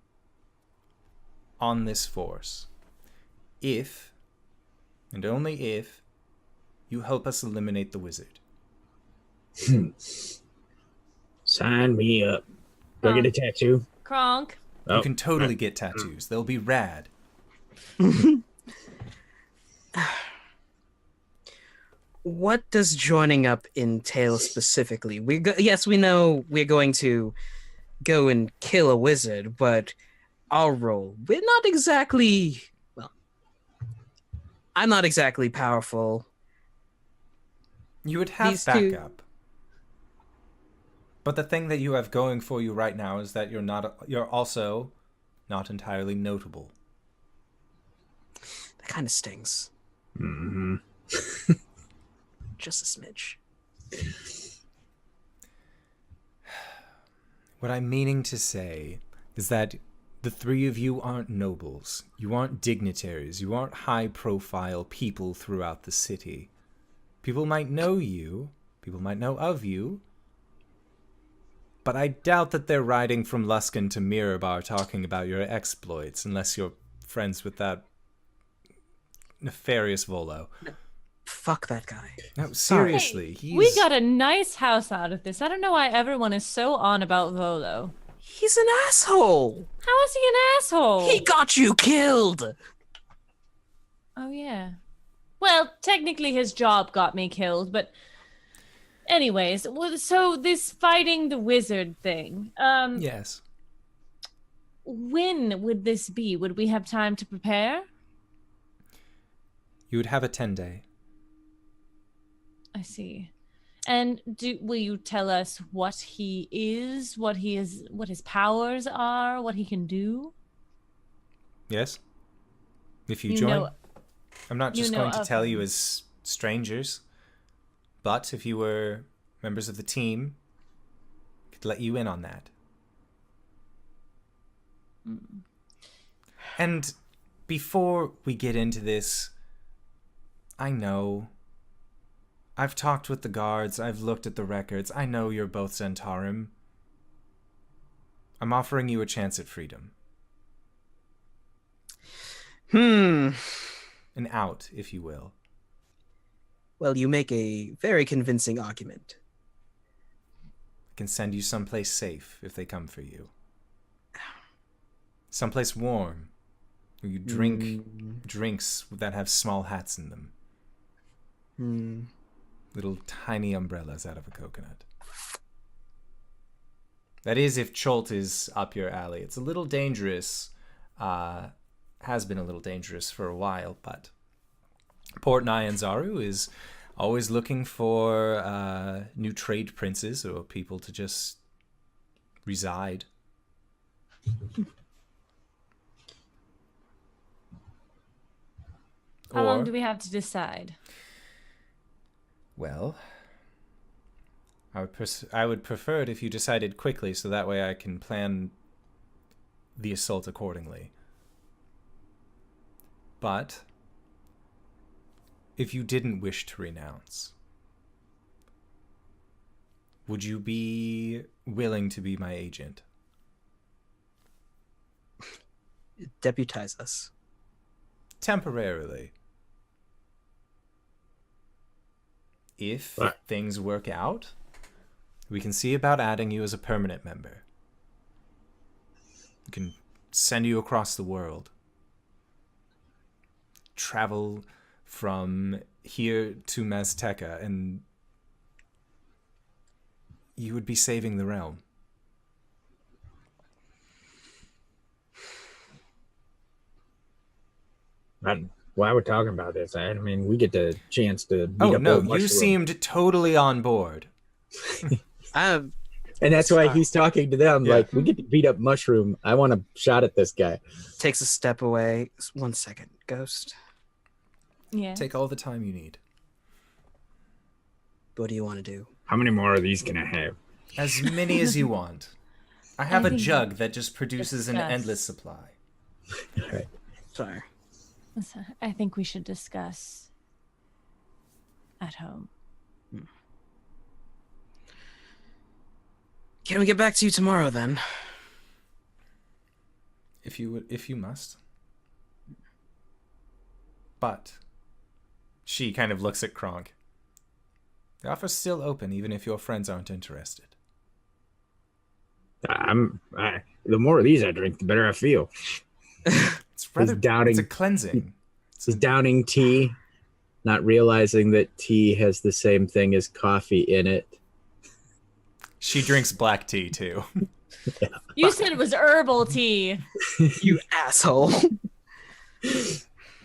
on this force. If, and only if, you help us eliminate the wizard. Sign me up. Do I get a tattoo? Kronk. You can totally get tattoos. They'll be rad. What does joining up entail specifically? Yes, we know we're going to go and kill a wizard, but our role, we're not exactly, well, I'm not exactly powerful. You would have These two- backup. But the thing that you have going for you right now is that you're also not entirely notable. That kind of stings. Mm-hmm. Just a smidge. What I'm meaning to say is that the three of you aren't nobles. You aren't dignitaries. You aren't high-profile people throughout the city. People might know you. People might know of you. But I doubt that they're riding from Luskan to Mirabar talking about your exploits, unless you're friends with that nefarious Volo. Fuck that guy. No, seriously, he's... We got a nice house out of this. I don't know why everyone is so on about Volo. He's an asshole. How is he an asshole? He got you killed. Oh, yeah. Well, technically his job got me killed, but... Anyways, so this fighting the wizard thing. Yes. When would this be? Would we have time to prepare? You would have a 10-day. I see. And will you tell us what he is, what his powers are, what he can do? Yes. If you You join, know- I'm not you just know going to of tell you him. as strangers, but if you were members of the team, I could let you in on that. And before we get into this, I know. I've talked with the guards, I've looked at the records, I know you're both Zentarim. I'm offering you a chance at freedom. An out, if you will. Well, you make a very convincing argument. I can send you someplace safe if they come for you. Someplace warm, where you drink drinks that have small hats in them. Little tiny umbrellas out of a coconut. That is if Cholt is up your alley. It's a little dangerous. Has been a little dangerous for a while, but Port Nyanzaru is always looking for new trade princes or people to just reside. How long do we have to decide? Well, I would prefer it if you decided quickly, so that way I can plan the assault accordingly. But if you didn't wish to renounce, would you be willing to be my agent? Deputize us. Temporarily. If things work out, we can see about adding you as a permanent member. We can send you across the world. Travel from here to Mazteca, and you would be saving the realm. While we're talking about this, I mean, we get the chance to beat up no, old you Mushroom. seemed totally on board. And that's why he's talking to them. Yeah. Like, we get to beat up Mushroom. I want a shot at this guy. Takes a step away. 1 second, Ghost. Yeah. Take all the time you need. What do you want to do? How many more of these can I have? As many as you want. I have a think jug that just produces an discuss. endless supply. All right. Sorry. I think we should discuss at home. Can we get back to you tomorrow then? If you must. But she kind of looks at Kronk. The offer's still open, even if your friends aren't interested. The more of these I drink, the better I feel. It's rather downing- it's a cleansing. He's downing tea, not realizing that tea has the same thing as coffee in it. She drinks black tea too. You said it was herbal tea. You asshole.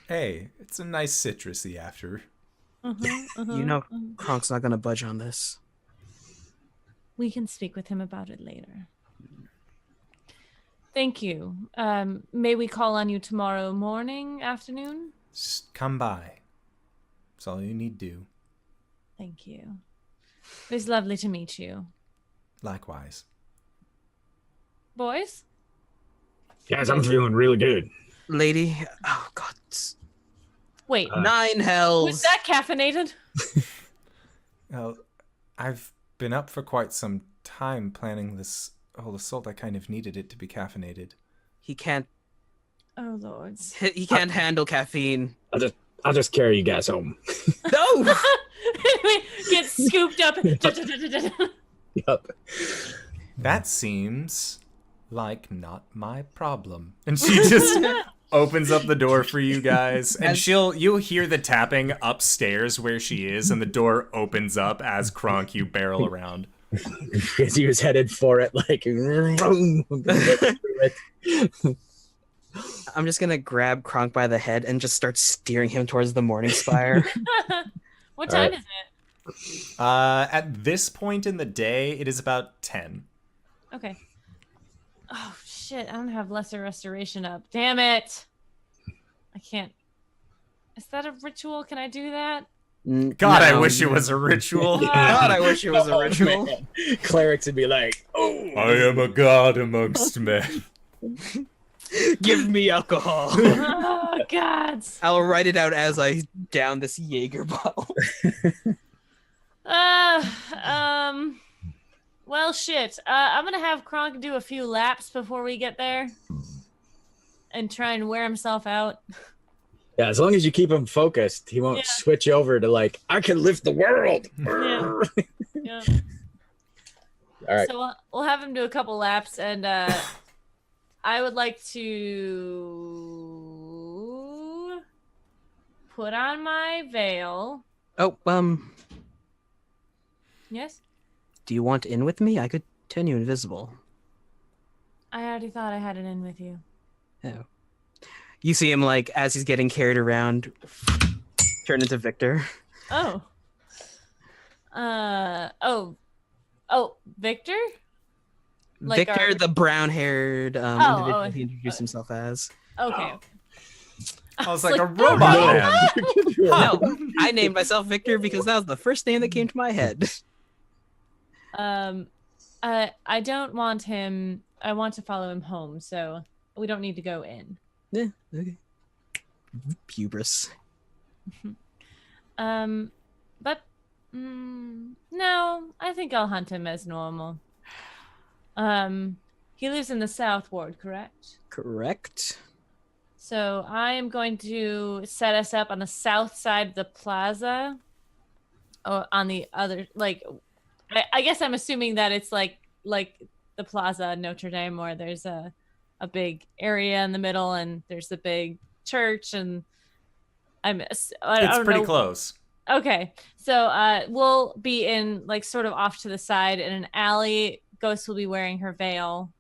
Hey, it's a nice citrusy after. You know Kronk's not going to budge on this. We can speak with him about it later. Thank you. May we call on you tomorrow morning, afternoon? Just come by. That's all you need do. Thank you. It was lovely to meet you. Likewise. Boys? Guys, I'm feeling really good. Lady, oh god. Wait, 9 hells. was that caffeinated? Well, I've been up for quite some time planning this whole assault. I kind of needed it to be caffeinated. He can't Oh, lords. handle caffeine. I'll just carry you guys home. No. Get scooped up. Yup. That seems like not my problem. And she just opens up the door for you guys, and you'll hear the tapping upstairs where she is, and the door opens up as Kronk, you barrel around. Because he was headed for it, like, I'm just gonna grab Kronk by the head and just start steering him towards the morning spire. What time is it? At this point in the day, it is about 10. Okay. Oh shit! I don't have lesser restoration up. Damn it! I can't. Is that a ritual? Can I do that? God, I No. wish it was a ritual. God, I wish it was a ritual. Man. Clerics would be like, oh. I am a god amongst men. Give me alcohol. Oh gods! I'll write it out as I down this Jaeger bottle. Well, shit. I'm gonna have Kronk do a few laps before we get there, and try and wear himself out. Yeah, as long as you keep him focused, he won't Yeah. switch over to like, I can lift the world. Yeah. Yeah. All right. So we'll have him do a couple laps, and I would like to put on my veil. Oh, Yes? do you want in with me? I could turn you invisible. I already thought I had it in with you. Oh. You see him, like, as he's getting carried around, turn into Victor. Oh. Victor? Like Victor, our- the brown-haired individual he introduced himself as. Okay. I was like a Like, robot no. man. No, I named myself Victor because that was the first name that came to my head. I don't want him. I want to follow him home, so we don't need to go in. Yeah, okay. Hubris. But no, I think I'll hunt him as normal. He lives in the South Ward, correct? Correct. So I am going to set us up on the south side of the plaza. Or on the other, like, I guess I'm assuming that it's like the plaza in Notre Dame, where there's a big area in the middle, and there's the big church, and I It's don't pretty know. close. Okay, so we'll be in, like, sort of off to the side in an alley. Ghost will be wearing her veil,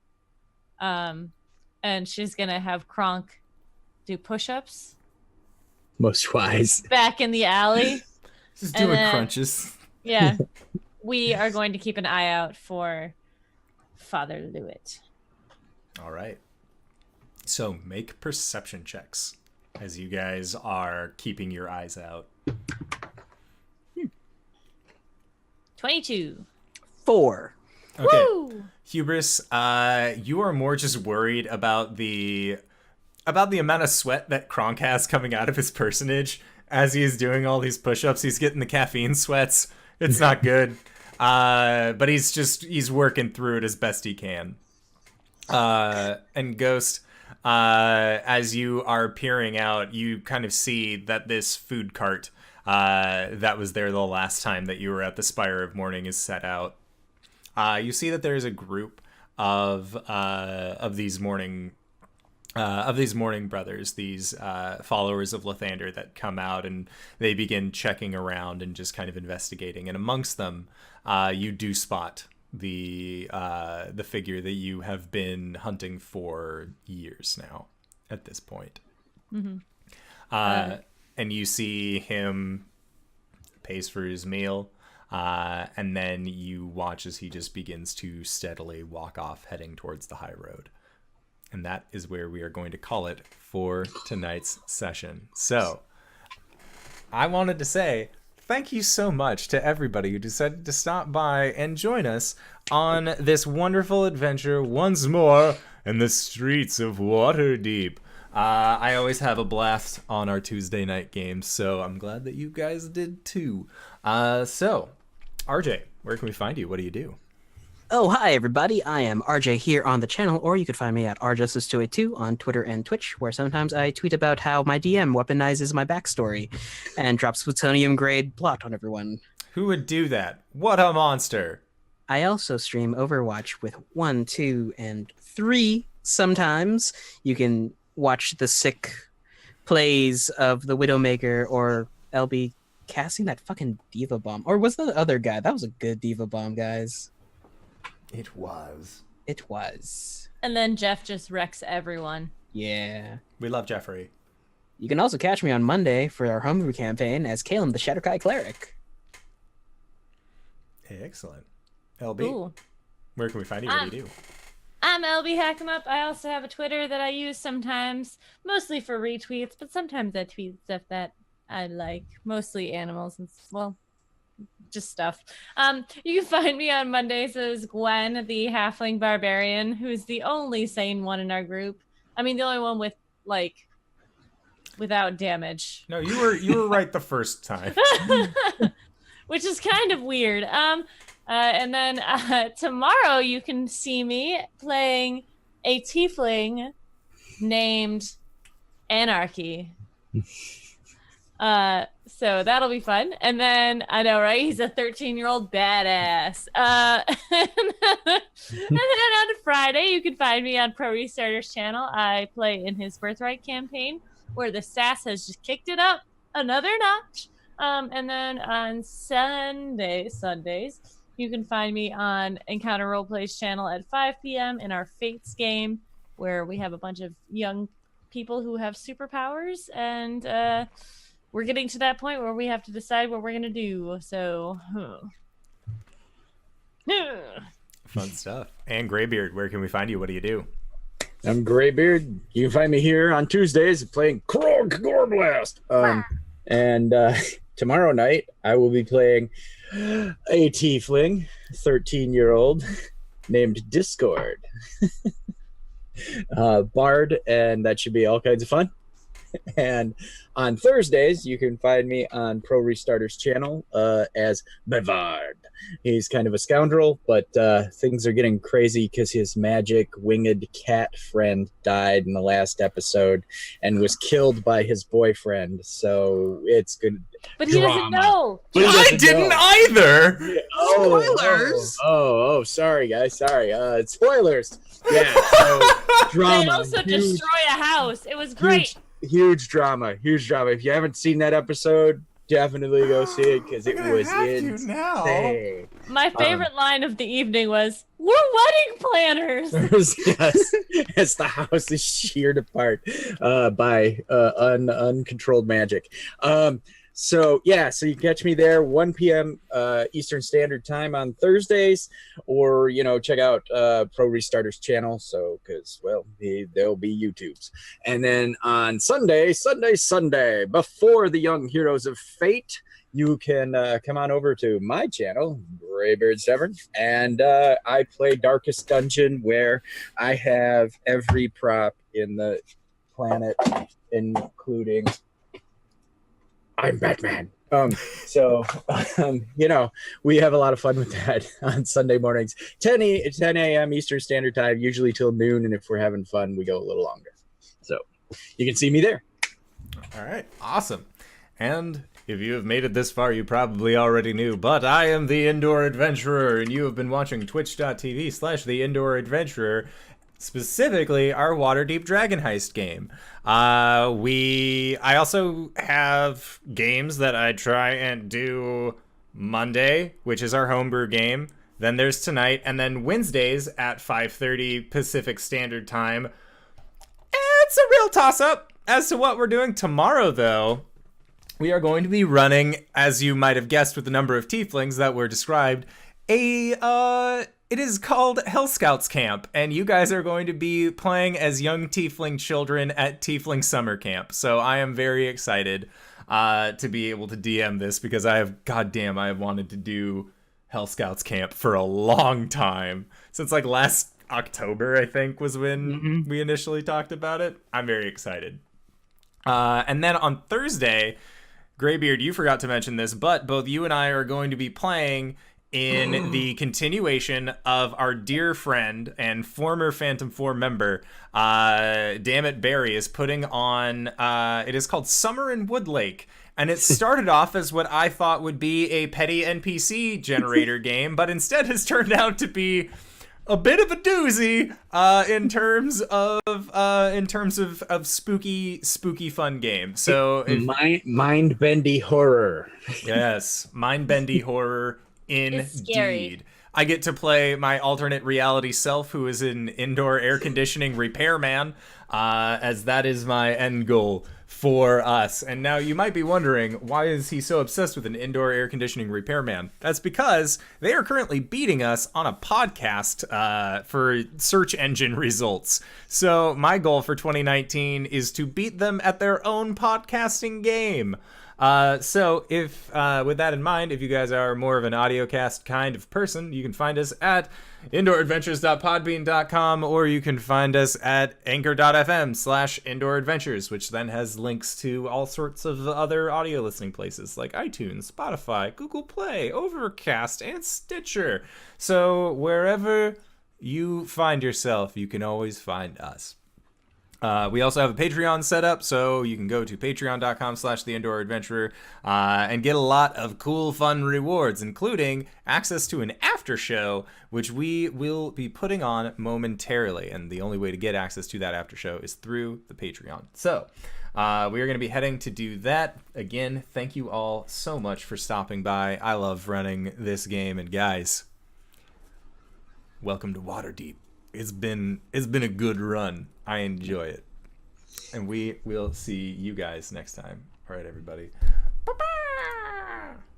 and she's gonna have Kronk do push-ups Most wise. back in the alley. Just And doing then- crunches. Yeah, we are going to keep an eye out for Father Lewitt. All right. So make perception checks as you guys are keeping your eyes out. 22. 4. Okay. Woo! Hubris, you are more just worried about the amount of sweat that Kronk has coming out of his personage as he is doing all these push-ups. He's getting the caffeine sweats. It's not good. But he's working through it as best he can. And Ghost, as you are peering out, you kind of see that this food cart that was there the last time that you were at the Spire of Morning is set out. You see that there is a group of these morning brothers, these followers of Lathander, that come out and they begin checking around and just kind of investigating. And amongst them, you do spot the figure that you have been hunting for years now at this point. Mm-hmm. And you see him pays for his meal. And then you watch as he just begins to steadily walk off, heading towards the high road. And that is where we are going to call it for tonight's session. So, I wanted to say thank you so much to everybody who decided to stop by and join us on this wonderful adventure once more in the streets of Waterdeep. I always have a blast on our Tuesday night games, so I'm glad that you guys did too. So, RJ, where can we find you? What do you do? Oh, hi, everybody. I am RJ here on the channel, or you could find me at RJustice282 on Twitter and Twitch, where sometimes I tweet about how my DM weaponizes my backstory and drops plutonium-grade plot on everyone. Who would do that? What a monster! I also stream Overwatch with 1, 2, and 3 sometimes. You can watch the sick plays of the Widowmaker or LB casting that fucking Diva Bomb. Or was the other guy? That was a good Diva Bomb, guys. It was. It was. And then Jeff just wrecks everyone. Yeah. We love Jeffrey. You can also catch me on Monday for our homebrew campaign as Caleb the Shatterkai Cleric. Excellent. LB, Ooh. where can we find you? What do you do? I'm LBHackEmUp. I also have a Twitter that I use sometimes, mostly for retweets, but sometimes I tweet stuff that I like, mostly animals and, well, just stuff. You can find me on Mondays as Gwen, the halfling barbarian, who's the only sane one in our group. I mean, the only one with, like, without damage. No, you were right the first time. Which is kind of weird. And then tomorrow you can see me playing a tiefling named Anarchy. So that'll be fun. And then, I know, right? He's a 13-year-old badass. And then on Friday, you can find me on Pro Restarter's channel. I play in his Birthright campaign, where the sass has just kicked it up another notch. And then on Sundays, you can find me on Encounter Roleplay's channel at 5 p.m. in our Fates game, where we have a bunch of young people who have superpowers, and we're getting to that point where we have to decide what we're going to do. So, Fun stuff. And Greybeard, where can we find you? What do you do? I'm Greybeard. You can find me here on Tuesdays playing Kronk Gorblatz. And tomorrow night, I will be playing a tiefling, 13-year-old, named Discord. Bard, and that should be all kinds of fun. And on Thursdays, you can find me on Pro Restarter's channel as Bavard. He's kind of a scoundrel, but things are getting crazy because his magic winged cat friend died in the last episode and was killed by his boyfriend. So it's good. but he doesn't know. But he I doesn't didn't know. either. Spoilers! Oh, sorry, guys. Sorry. Spoilers. Yeah. So, drama. They also Huge- destroy a house. It was great. Huge drama. If you haven't seen that episode, definitely go see it because it was insane. My favorite line of the evening was, "We're wedding planners." Yes, as the house is sheared apart by uncontrolled magic. So you can catch me there 1 p.m. Eastern Standard Time on Thursdays, or check out Pro Restarter's channel. So because there'll be YouTubes, and then on Sunday before the Young Heroes of Fate, you can come on over to my channel, Greybeards Tavern, and I play Darkest Dungeon, where I have every prop in the planet, including I'm Batman. We have a lot of fun with that on Sunday mornings, 10 a.m. Eastern Standard Time, usually till noon, and if we're having fun, we go a little longer. So you can see me there. All right, awesome. And if you have made it this far, you probably already knew, but I am the Indoor Adventurer, and you have been watching twitch.tv/the Indoor Adventurer, specifically our Waterdeep Dragon Heist game. I also have games that I try and do Monday, which is our homebrew game. Then there's tonight, and then Wednesdays at 5:30 Pacific Standard Time. It's a real toss-up as to what we're doing tomorrow, though. We are going to be running, as you might have guessed with the number of tieflings that were described, it is called Hell Scouts Camp, and you guys are going to be playing as young tiefling children at Tiefling Summer Camp. So I am very excited to be able to DM this, because I have wanted to do Hell Scouts Camp for a long time. Since like last October, I think, was when we initially talked about it. I'm very excited. And then on Thursday, Greybeard, you forgot to mention this, but both you and I are going to be playing in the continuation of our dear friend and former Phantom 4 member, Dammit Barry, is putting on, it is called Summer in Woodlake. And it started off as what I thought would be a petty NPC generator game, but instead has turned out to be a bit of a doozy in terms of spooky fun game. So mind-bendy horror. Yes, mind-bendy horror. It's scary. Indeed. I get to play my alternate reality self, who is an indoor air conditioning repairman, as that is my end goal for us. And now you might be wondering, why is he so obsessed with an indoor air conditioning repairman? That's because they are currently beating us on a podcast for search engine results. So my goal for 2019 is to beat them at their own podcasting game. So if, with that in mind, if you guys are more of an audiocast kind of person, you can find us at indooradventures.podbean.com, or you can find us at anchor.fm/indooradventures, which then has links to all sorts of other audio listening places like iTunes, Spotify, Google Play, Overcast, and Stitcher. So wherever you find yourself, you can always find us. We also have a Patreon set up, so you can go to patreon.com/theindooradventurer and get a lot of cool, fun rewards, including access to an after show, which we will be putting on momentarily. And the only way to get access to that after show is through the Patreon. So we are going to be heading to do that. Again, thank you all so much for stopping by. I love running this game, and guys, welcome to Waterdeep. It's been a good run. I enjoy it. And we will see you guys next time. All right, everybody. Bye-bye.